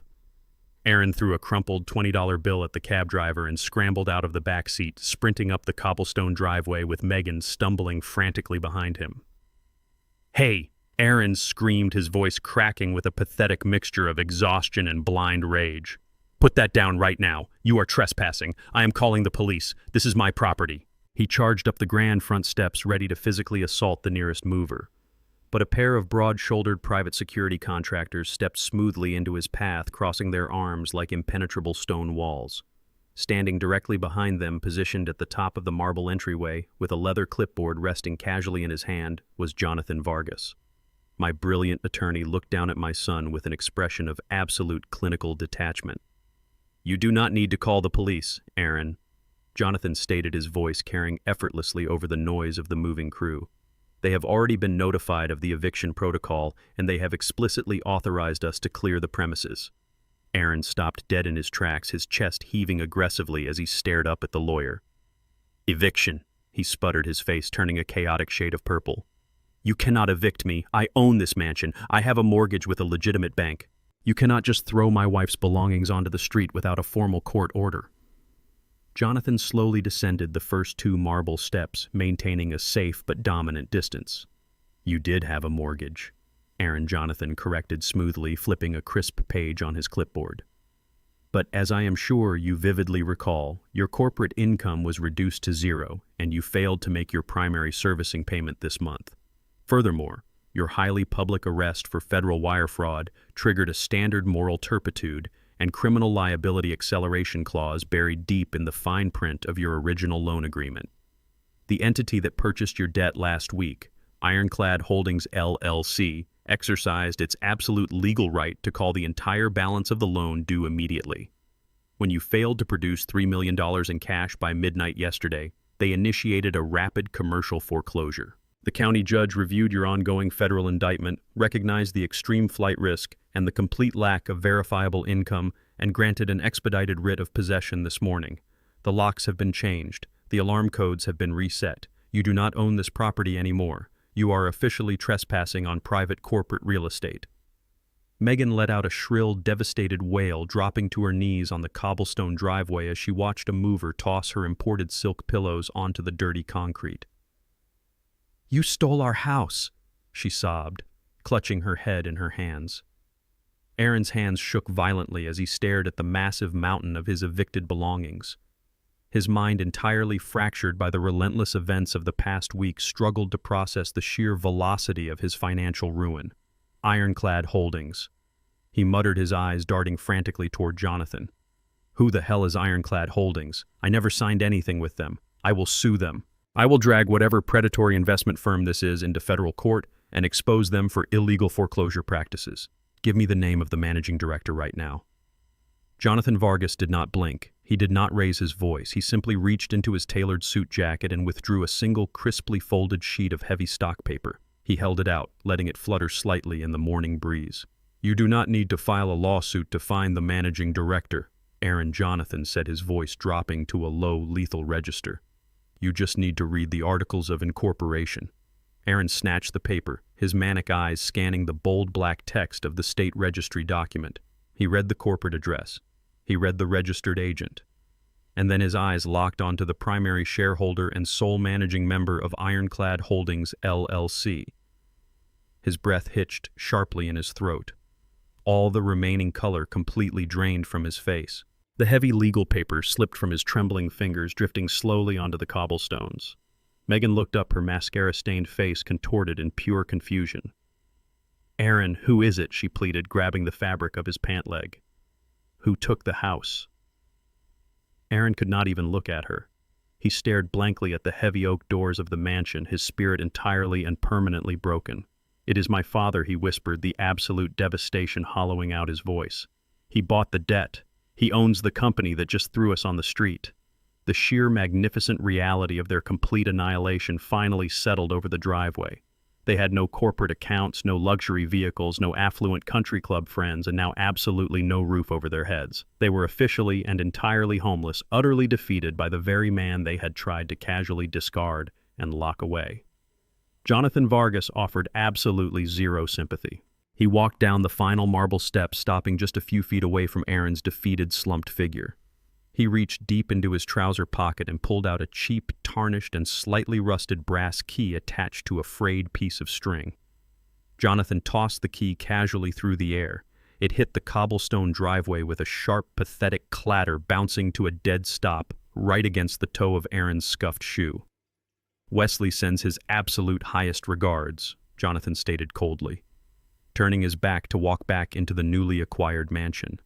Aaron threw a crumpled $20 bill at the cab driver and scrambled out of the back seat, sprinting up the cobblestone driveway with Megan stumbling frantically behind him. "Hey!" Aaron screamed, his voice cracking with a pathetic mixture of exhaustion and blind rage. "Put that down right now. You are trespassing. I am calling the police. This is my property." He charged up the grand front steps, ready to physically assault the nearest mover. But a pair of broad-shouldered private security contractors stepped smoothly into his path, crossing their arms like impenetrable stone walls. Standing directly behind them, positioned at the top of the marble entryway, with a leather clipboard resting casually in his hand, was Jonathan Vargas. My brilliant attorney looked down at my son with an expression of absolute clinical detachment. "You do not need to call the police, Aaron," Jonathan stated, his voice carrying effortlessly over the noise of the moving crew. "They have already been notified of the eviction protocol, and they have explicitly authorized us to clear the premises." Aaron stopped dead in his tracks, his chest heaving aggressively as he stared up at the lawyer. "Eviction," he sputtered, his face turning a chaotic shade of purple. "You cannot evict me. I own this mansion. I have a mortgage with a legitimate bank. You cannot just throw my wife's belongings onto the street without a formal court order." Jonathan slowly descended the first 2 marble steps, maintaining a safe but dominant distance. "You did have a mortgage," Jonathan corrected smoothly, flipping a crisp page on his clipboard. "But as I am sure you vividly recall, your corporate income was reduced to 0, and you failed to make your primary servicing payment this month. Furthermore, your highly public arrest for federal wire fraud triggered a standard moral turpitude and criminal liability acceleration clause buried deep in the fine print of your original loan agreement. The entity that purchased your debt last week, Ironclad Holdings LLC, exercised its absolute legal right to call the entire balance of the loan due immediately. When you failed to produce $3 million in cash by midnight yesterday, they initiated a rapid commercial foreclosure. The county judge reviewed your ongoing federal indictment, recognized the extreme flight risk and the complete lack of verifiable income, and granted an expedited writ of possession this morning. The locks have been changed. The alarm codes have been reset. You do not own this property anymore. You are officially trespassing on private corporate real estate." Megan let out a shrill, devastated wail, dropping to her knees on the cobblestone driveway as she watched a mover toss her imported silk pillows onto the dirty concrete. "You stole our house," she sobbed, clutching her head in her hands. Aaron's hands shook violently as he stared at the massive mountain of his evicted belongings. His mind, entirely fractured by the relentless events of the past week, struggled to process the sheer velocity of his financial ruin. Ironclad Holdings. He muttered, his eyes darting frantically toward Jonathan. "Who the hell is Ironclad Holdings? I never signed anything with them. I will sue them. I will drag whatever predatory investment firm this is into federal court and expose them for illegal foreclosure practices. Give me the name of the managing director right now." Jonathan Vargas did not blink. He did not raise his voice. He simply reached into his tailored suit jacket and withdrew a single crisply folded sheet of heavy stock paper. He held it out, letting it flutter slightly in the morning breeze. "You do not need to file a lawsuit to find the managing director," Aaron Jonathan said, his voice dropping to a low, lethal register. "You just need to read the articles of incorporation." Aaron snatched the paper, his manic eyes scanning the bold black text of the state registry document. He read the corporate address. He read the registered agent. And then his eyes locked onto the primary shareholder and sole managing member of Ironclad Holdings, LLC. His breath hitched sharply in his throat. All the remaining color completely drained from his face. The heavy legal paper slipped from his trembling fingers, drifting slowly onto the cobblestones. Megan looked up, her mascara-stained face contorted in pure confusion. "Aaron, who is it?" she pleaded, grabbing the fabric of his pant leg. "Who took the house?" Aaron could not even look at her. He stared blankly at the heavy oak doors of the mansion, his spirit entirely and permanently broken. "It is my father," he whispered, the absolute devastation hollowing out his voice. "He bought the debt. He owns the company that just threw us on the street." The sheer magnificent reality of their complete annihilation finally settled over the driveway. They had no corporate accounts, no luxury vehicles, no affluent country club friends, and now absolutely no roof over their heads. They were officially and entirely homeless, utterly defeated by the very man they had tried to casually discard and lock away. Jonathan Vargas offered absolutely zero sympathy. He walked down the final marble steps, stopping just a few feet away from Aaron's defeated, slumped figure. He reached deep into his trouser pocket and pulled out a cheap, tarnished, and slightly rusted brass key attached to a frayed piece of string. Jonathan tossed the key casually through the air. It hit the cobblestone driveway with a sharp, pathetic clatter, bouncing to a dead stop right against the toe of Aaron's scuffed shoe. "Wesley sends his absolute highest regards," Jonathan stated coldly, turning his back to walk back into the newly acquired mansion.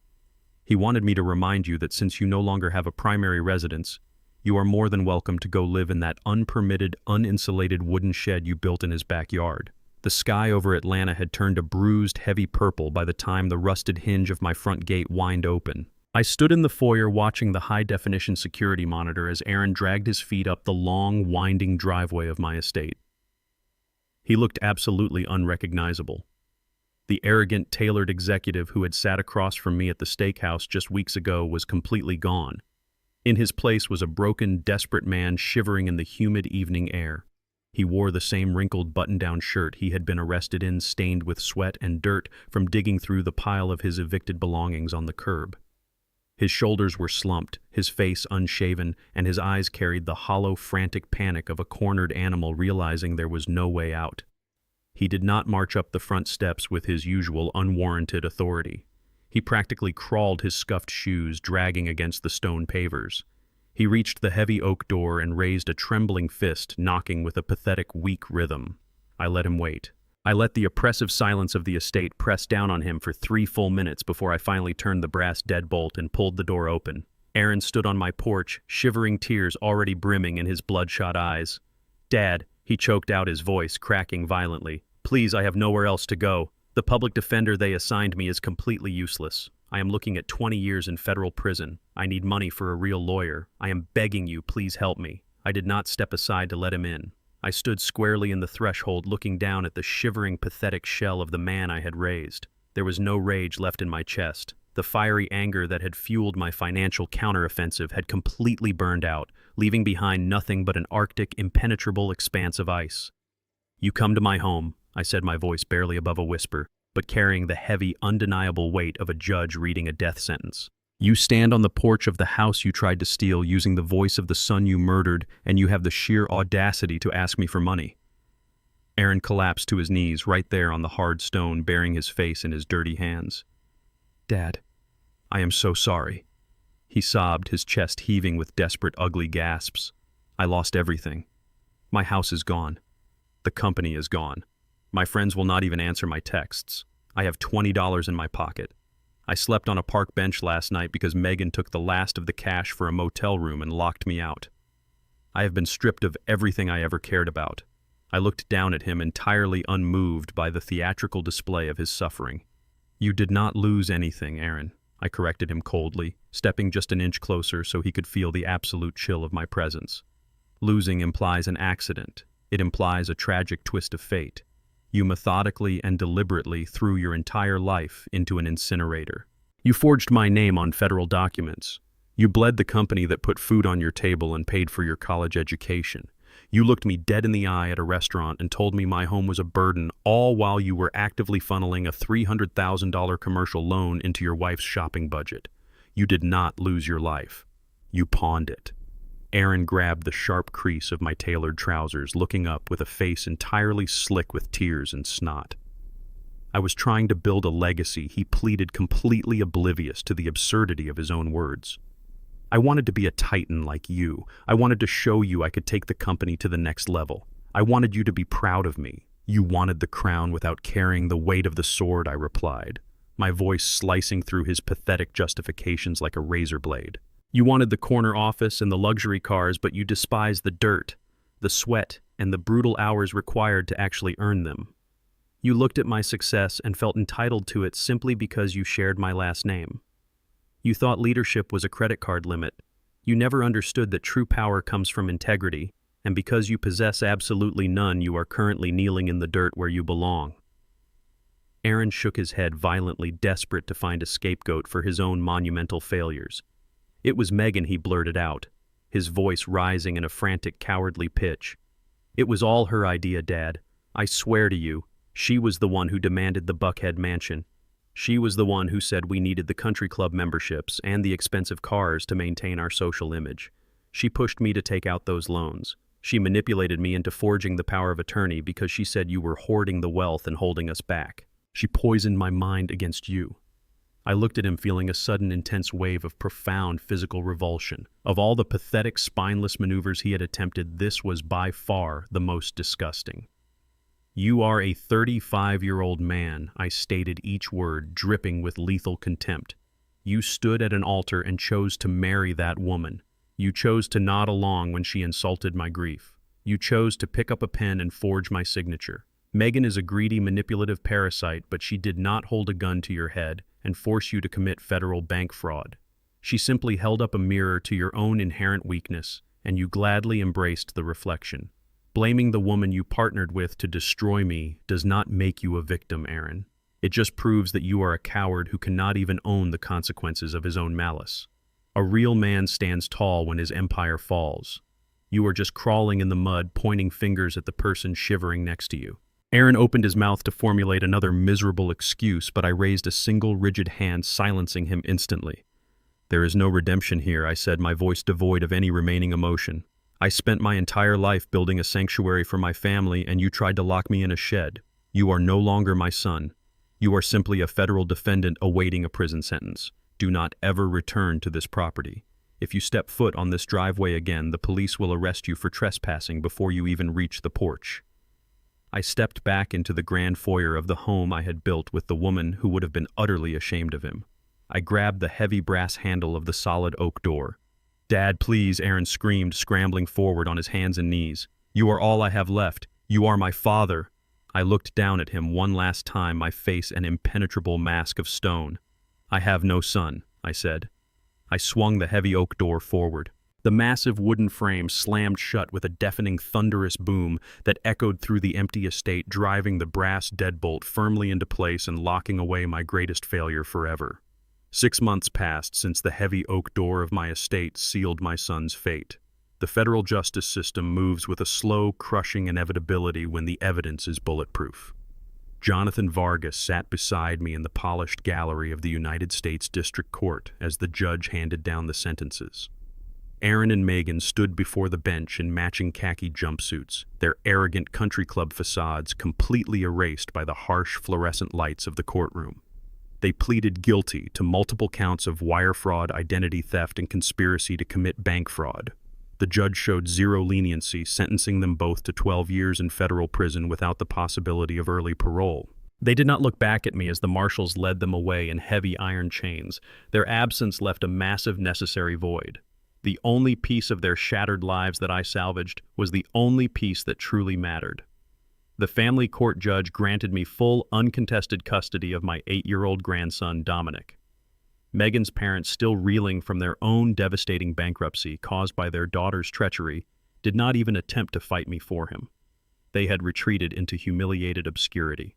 "He wanted me to remind you that since you no longer have a primary residence, you are more than welcome to go live in that unpermitted, uninsulated wooden shed you built in his backyard." The sky over Atlanta had turned a bruised, heavy purple by the time the rusted hinge of my front gate whined open. I stood in the foyer watching the high-definition security monitor as Aaron dragged his feet up the long, winding driveway of my estate. He looked absolutely unrecognizable. The arrogant, tailored executive who had sat across from me at the steakhouse just weeks ago was completely gone. In his place was a broken, desperate man shivering in the humid evening air. He wore the same wrinkled button-down shirt he had been arrested in, stained with sweat and dirt from digging through the pile of his evicted belongings on the curb. His shoulders were slumped, his face unshaven, and his eyes carried the hollow, frantic panic of a cornered animal realizing there was no way out. He did not march up the front steps with his usual unwarranted authority. He practically crawled his scuffed shoes, dragging against the stone pavers. He reached the heavy oak door and raised a trembling fist, knocking with a pathetic, weak rhythm. I let him wait. I let the oppressive silence of the estate press down on him for 3 full minutes before I finally turned the brass deadbolt and pulled the door open. Aaron stood on my porch, shivering, tears already brimming in his bloodshot eyes. "Dad," he choked out, his voice cracking violently. "Please, I have nowhere else to go. The public defender they assigned me is completely useless. I am looking at 20 years in federal prison. I need money for a real lawyer. I am begging you, please help me." I did not step aside to let him in. I stood squarely in the threshold, looking down at the shivering, pathetic shell of the man I had raised. There was no rage left in my chest. The fiery anger that had fueled my financial counteroffensive had completely burned out, leaving behind nothing but an arctic, impenetrable expanse of ice. "You come to my home," I said, my voice barely above a whisper, but carrying the heavy, undeniable weight of a judge reading a death sentence. "You stand on the porch of the house you tried to steal using the voice of the son you murdered, and you have the sheer audacity to ask me for money." Aaron collapsed to his knees right there on the hard stone, burying his face in his dirty hands. "Dad, I am so sorry." He sobbed, his chest heaving with desperate, ugly gasps. "I lost everything. My house is gone. The company is gone. My friends will not even answer my texts. I have $20 in my pocket. I slept on a park bench last night because Megan took the last of the cash for a motel room and locked me out. I have been stripped of everything I ever cared about." I looked down at him, entirely unmoved by the theatrical display of his suffering. "You did not lose anything, Aaron. I corrected him coldly, stepping just an inch closer so he could feel the absolute chill of my presence. Losing implies an accident. It implies a tragic twist of fate. You methodically and deliberately threw your entire life into an incinerator. You forged my name on federal documents. You bled the company that put food on your table and paid for your college education. You looked me dead in the eye at a restaurant and told me my home was a burden, all while you were actively funneling a $300,000 commercial loan into your wife's shopping budget. You did not lose your life. You pawned it. Aaron grabbed the sharp crease of my tailored trousers, looking up with a face entirely slick with tears and snot. I was trying to build a legacy, he pleaded, completely oblivious to the absurdity of his own words. I wanted to be a titan like you. I wanted to show you I could take the company to the next level. I wanted you to be proud of me. You wanted the crown without carrying the weight of the sword, I replied, my voice slicing through his pathetic justifications like a razor blade. You wanted the corner office and the luxury cars, but you despised the dirt, the sweat, and the brutal hours required to actually earn them. You looked at my success and felt entitled to it simply because you shared my last name. You thought leadership was a credit card limit. You never understood that true power comes from integrity, and because you possess absolutely none, you are currently kneeling in the dirt where you belong. Aaron shook his head violently, desperate to find a scapegoat for his own monumental failures. It was Megan, he blurted out, his voice rising in a frantic, cowardly pitch. It was all her idea, Dad. I swear to you, she was the one who demanded the Buckhead mansion. She was the one who said we needed the country club memberships and the expensive cars to maintain our social image. She pushed me to take out those loans. She manipulated me into forging the power of attorney because she said you were hoarding the wealth and holding us back. She poisoned my mind against you. I looked at him, feeling a sudden intense wave of profound physical revulsion. Of all the pathetic, spineless maneuvers he had attempted, this was by far the most disgusting. You are a 35-year-old man, I stated, each word dripping with lethal contempt. You stood at an altar and chose to marry that woman. You chose to nod along when she insulted my grief. You chose to pick up a pen and forge my signature. Megan is a greedy, manipulative parasite, but she did not hold a gun to your head and force you to commit federal bank fraud. She simply held up a mirror to your own inherent weakness, and you gladly embraced the reflection. Blaming the woman you partnered with to destroy me does not make you a victim, Aaron. It just proves that you are a coward who cannot even own the consequences of his own malice. A real man stands tall when his empire falls. You are just crawling in the mud, pointing fingers at the person shivering next to you. Aaron opened his mouth to formulate another miserable excuse, but I raised a single rigid hand, silencing him instantly. There is no redemption here, I said, my voice devoid of any remaining emotion. I spent my entire life building a sanctuary for my family, and you tried to lock me in a shed. You are no longer my son. You are simply a federal defendant awaiting a prison sentence. Do not ever return to this property. If you step foot on this driveway again, the police will arrest you for trespassing before you even reach the porch. I stepped back into the grand foyer of the home I had built with the woman who would have been utterly ashamed of him. I grabbed the heavy brass handle of the solid oak door. Dad, please, Aaron screamed, scrambling forward on his hands and knees. You are all I have left. You are my father. I looked down at him one last time, my face an impenetrable mask of stone. I have no son, I said. I swung the heavy oak door forward. The massive wooden frame slammed shut with a deafening, thunderous boom that echoed through the empty estate, driving the brass deadbolt firmly into place and locking away my greatest failure forever. 6 months passed since the heavy oak door of my estate sealed my son's fate. The federal justice system moves with a slow, crushing inevitability when the evidence is bulletproof. Jonathan Vargas sat beside me in the polished gallery of the United States District Court as the judge handed down the sentences. Aaron and Megan stood before the bench in matching khaki jumpsuits, their arrogant country club facades completely erased by the harsh fluorescent lights of the courtroom. They pleaded guilty to multiple counts of wire fraud, identity theft, and conspiracy to commit bank fraud. The judge showed zero leniency, sentencing them both to 12 years in federal prison without the possibility of early parole. They did not look back at me as the marshals led them away in heavy iron chains. Their absence left a massive necessary void. The only piece of their shattered lives that I salvaged was the only piece that truly mattered. The family court judge granted me full, uncontested custody of my 8-year-old grandson, Dominic. Megan's parents, still reeling from their own devastating bankruptcy caused by their daughter's treachery, did not even attempt to fight me for him. They had retreated into humiliated obscurity.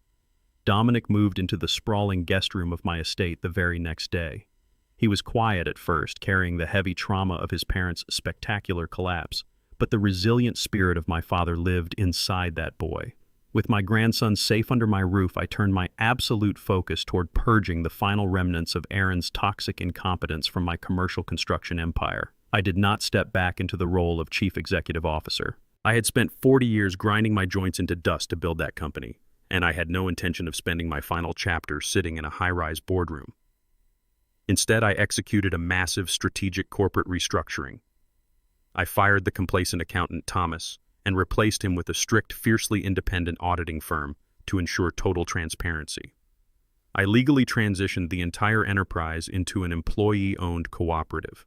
Dominic moved into the sprawling guest room of my estate the very next day. He was quiet at first, carrying the heavy trauma of his parents' spectacular collapse, but the resilient spirit of my father lived inside that boy. With my grandson safe under my roof, I turned my absolute focus toward purging the final remnants of Aaron's toxic incompetence from my commercial construction empire. I did not step back into the role of chief executive officer. I had spent 40 years grinding my joints into dust to build that company, and I had no intention of spending my final chapter sitting in a high-rise boardroom. Instead, I executed a massive strategic corporate restructuring. I fired the complacent accountant Thomas and replaced him with a strict, fiercely independent auditing firm to ensure total transparency. I legally transitioned the entire enterprise into an employee-owned cooperative.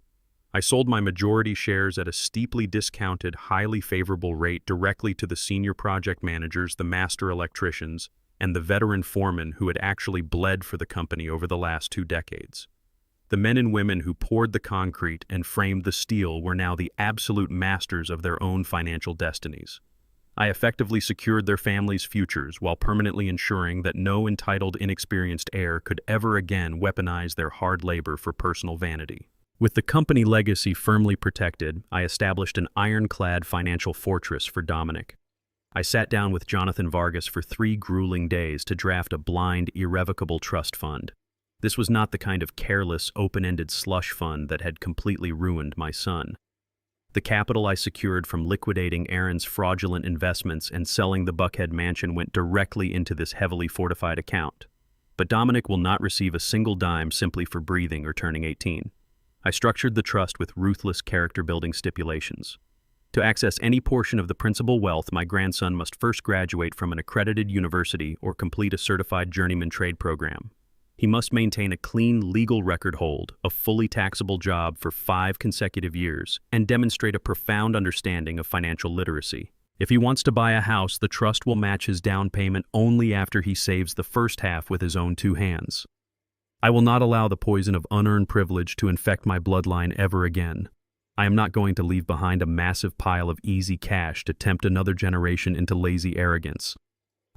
I sold my majority shares at a steeply discounted, highly favorable rate directly to the senior project managers, the master electricians, and the veteran foremen who had actually bled for the company over the last 2 decades. The men and women who poured the concrete and framed the steel were now the absolute masters of their own financial destinies. I effectively secured their families' futures while permanently ensuring that no entitled, inexperienced heir could ever again weaponize their hard labor for personal vanity. With the company legacy firmly protected, I established an ironclad financial fortress for Dominic. I sat down with Jonathan Vargas for 3 grueling days to draft a blind, irrevocable trust fund. This was not the kind of careless, open-ended slush fund that had completely ruined my son. The capital I secured from liquidating Aaron's fraudulent investments and selling the Buckhead mansion went directly into this heavily fortified account. But Dominic will not receive a single dime simply for breathing or turning 18. I structured the trust with ruthless character-building stipulations. To access any portion of the principal wealth, my grandson must first graduate from an accredited university or complete a certified journeyman trade program. He must maintain a clean legal record hold, a fully taxable job for 5 consecutive years, and demonstrate a profound understanding of financial literacy. If he wants to buy a house, the trust will match his down payment only after he saves the first half with his own 2 hands. I will not allow the poison of unearned privilege to infect my bloodline ever again. I am not going to leave behind a massive pile of easy cash to tempt another generation into lazy arrogance.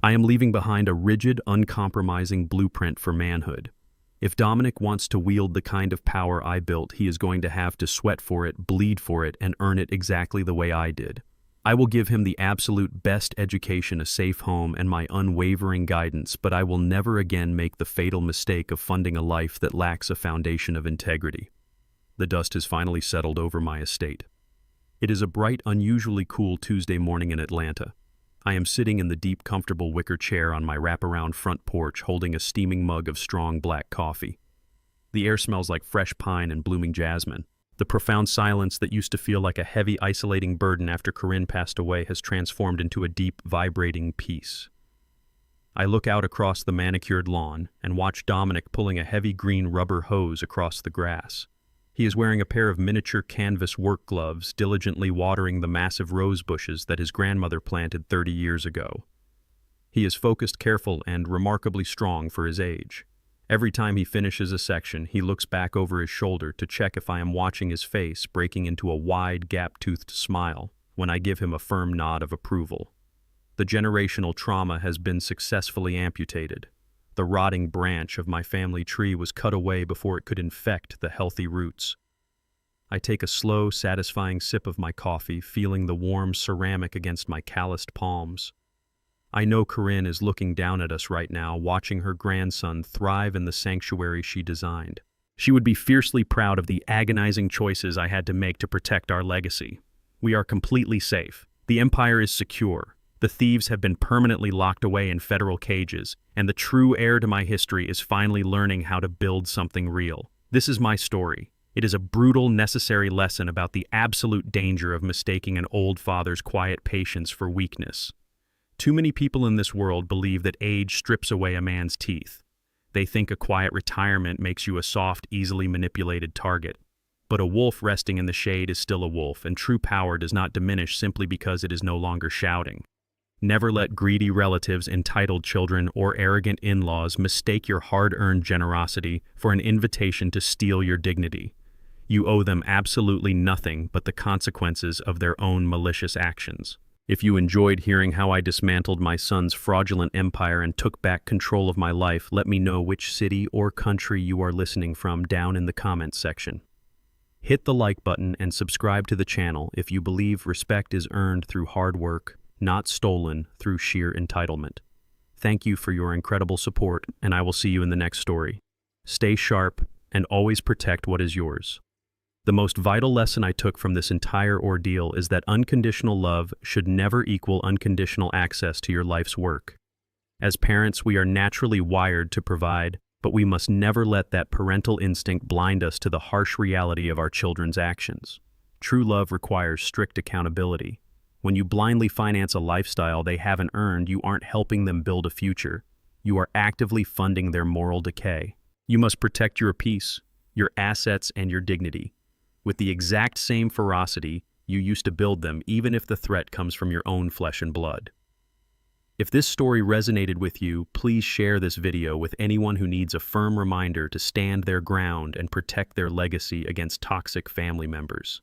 I am leaving behind a rigid, uncompromising blueprint for manhood. If Dominic wants to wield the kind of power I built, he is going to have to sweat for it, bleed for it, and earn it exactly the way I did. I will give him the absolute best education, a safe home, and my unwavering guidance, but I will never again make the fatal mistake of funding a life that lacks a foundation of integrity. The dust has finally settled over my estate. It is a bright, unusually cool Tuesday morning in Atlanta. I am sitting in the deep, comfortable wicker chair on my wraparound front porch, holding a steaming mug of strong black coffee. The air smells like fresh pine and blooming jasmine. The profound silence that used to feel like a heavy, isolating burden after Corinne passed away has transformed into a deep, vibrating peace. I look out across the manicured lawn and watch Dominic pulling a heavy green rubber hose across the grass. He is wearing a pair of miniature canvas work gloves, diligently watering the massive rose bushes that his grandmother planted 30 years ago. He is focused, careful, and remarkably strong for his age. Every time he finishes a section, he looks back over his shoulder to check if I am watching his face, breaking into a wide, gap-toothed smile when I give him a firm nod of approval. The generational trauma has been successfully amputated. The rotting branch of my family tree was cut away before it could infect the healthy roots. I take a slow, satisfying sip of my coffee, feeling the warm ceramic against my calloused palms. I know Corinne is looking down at us right now, watching her grandson thrive in the sanctuary she designed. She would be fiercely proud of the agonizing choices I had to make to protect our legacy. We are completely safe. The empire is secure. The thieves have been permanently locked away in federal cages, and the true heir to my history is finally learning how to build something real. This is my story. It is a brutal, necessary lesson about the absolute danger of mistaking an old father's quiet patience for weakness. Too many people in this world believe that age strips away a man's teeth. They think a quiet retirement makes you a soft, easily manipulated target. But a wolf resting in the shade is still a wolf, and true power does not diminish simply because it is no longer shouting. Never let greedy relatives, entitled children, or arrogant in-laws mistake your hard-earned generosity for an invitation to steal your dignity. You owe them absolutely nothing but the consequences of their own malicious actions. If you enjoyed hearing how I dismantled my son's fraudulent empire and took back control of my life, let me know which city or country you are listening from down in the comments section. Hit the like button and subscribe to the channel if you believe respect is earned through hard work, not stolen through sheer entitlement. Thank you for your incredible support, and I will see you in the next story. Stay sharp and always protect what is yours. The most vital lesson I took from this entire ordeal is that unconditional love should never equal unconditional access to your life's work. As parents, we are naturally wired to provide, but we must never let that parental instinct blind us to the harsh reality of our children's actions. True love requires strict accountability. When you blindly finance a lifestyle they haven't earned, you aren't helping them build a future. You are actively funding their moral decay. You must protect your peace, your assets, and your dignity with the exact same ferocity you used to build them, even if the threat comes from your own flesh and blood. If this story resonated with you, please share this video with anyone who needs a firm reminder to stand their ground and protect their legacy against toxic family members.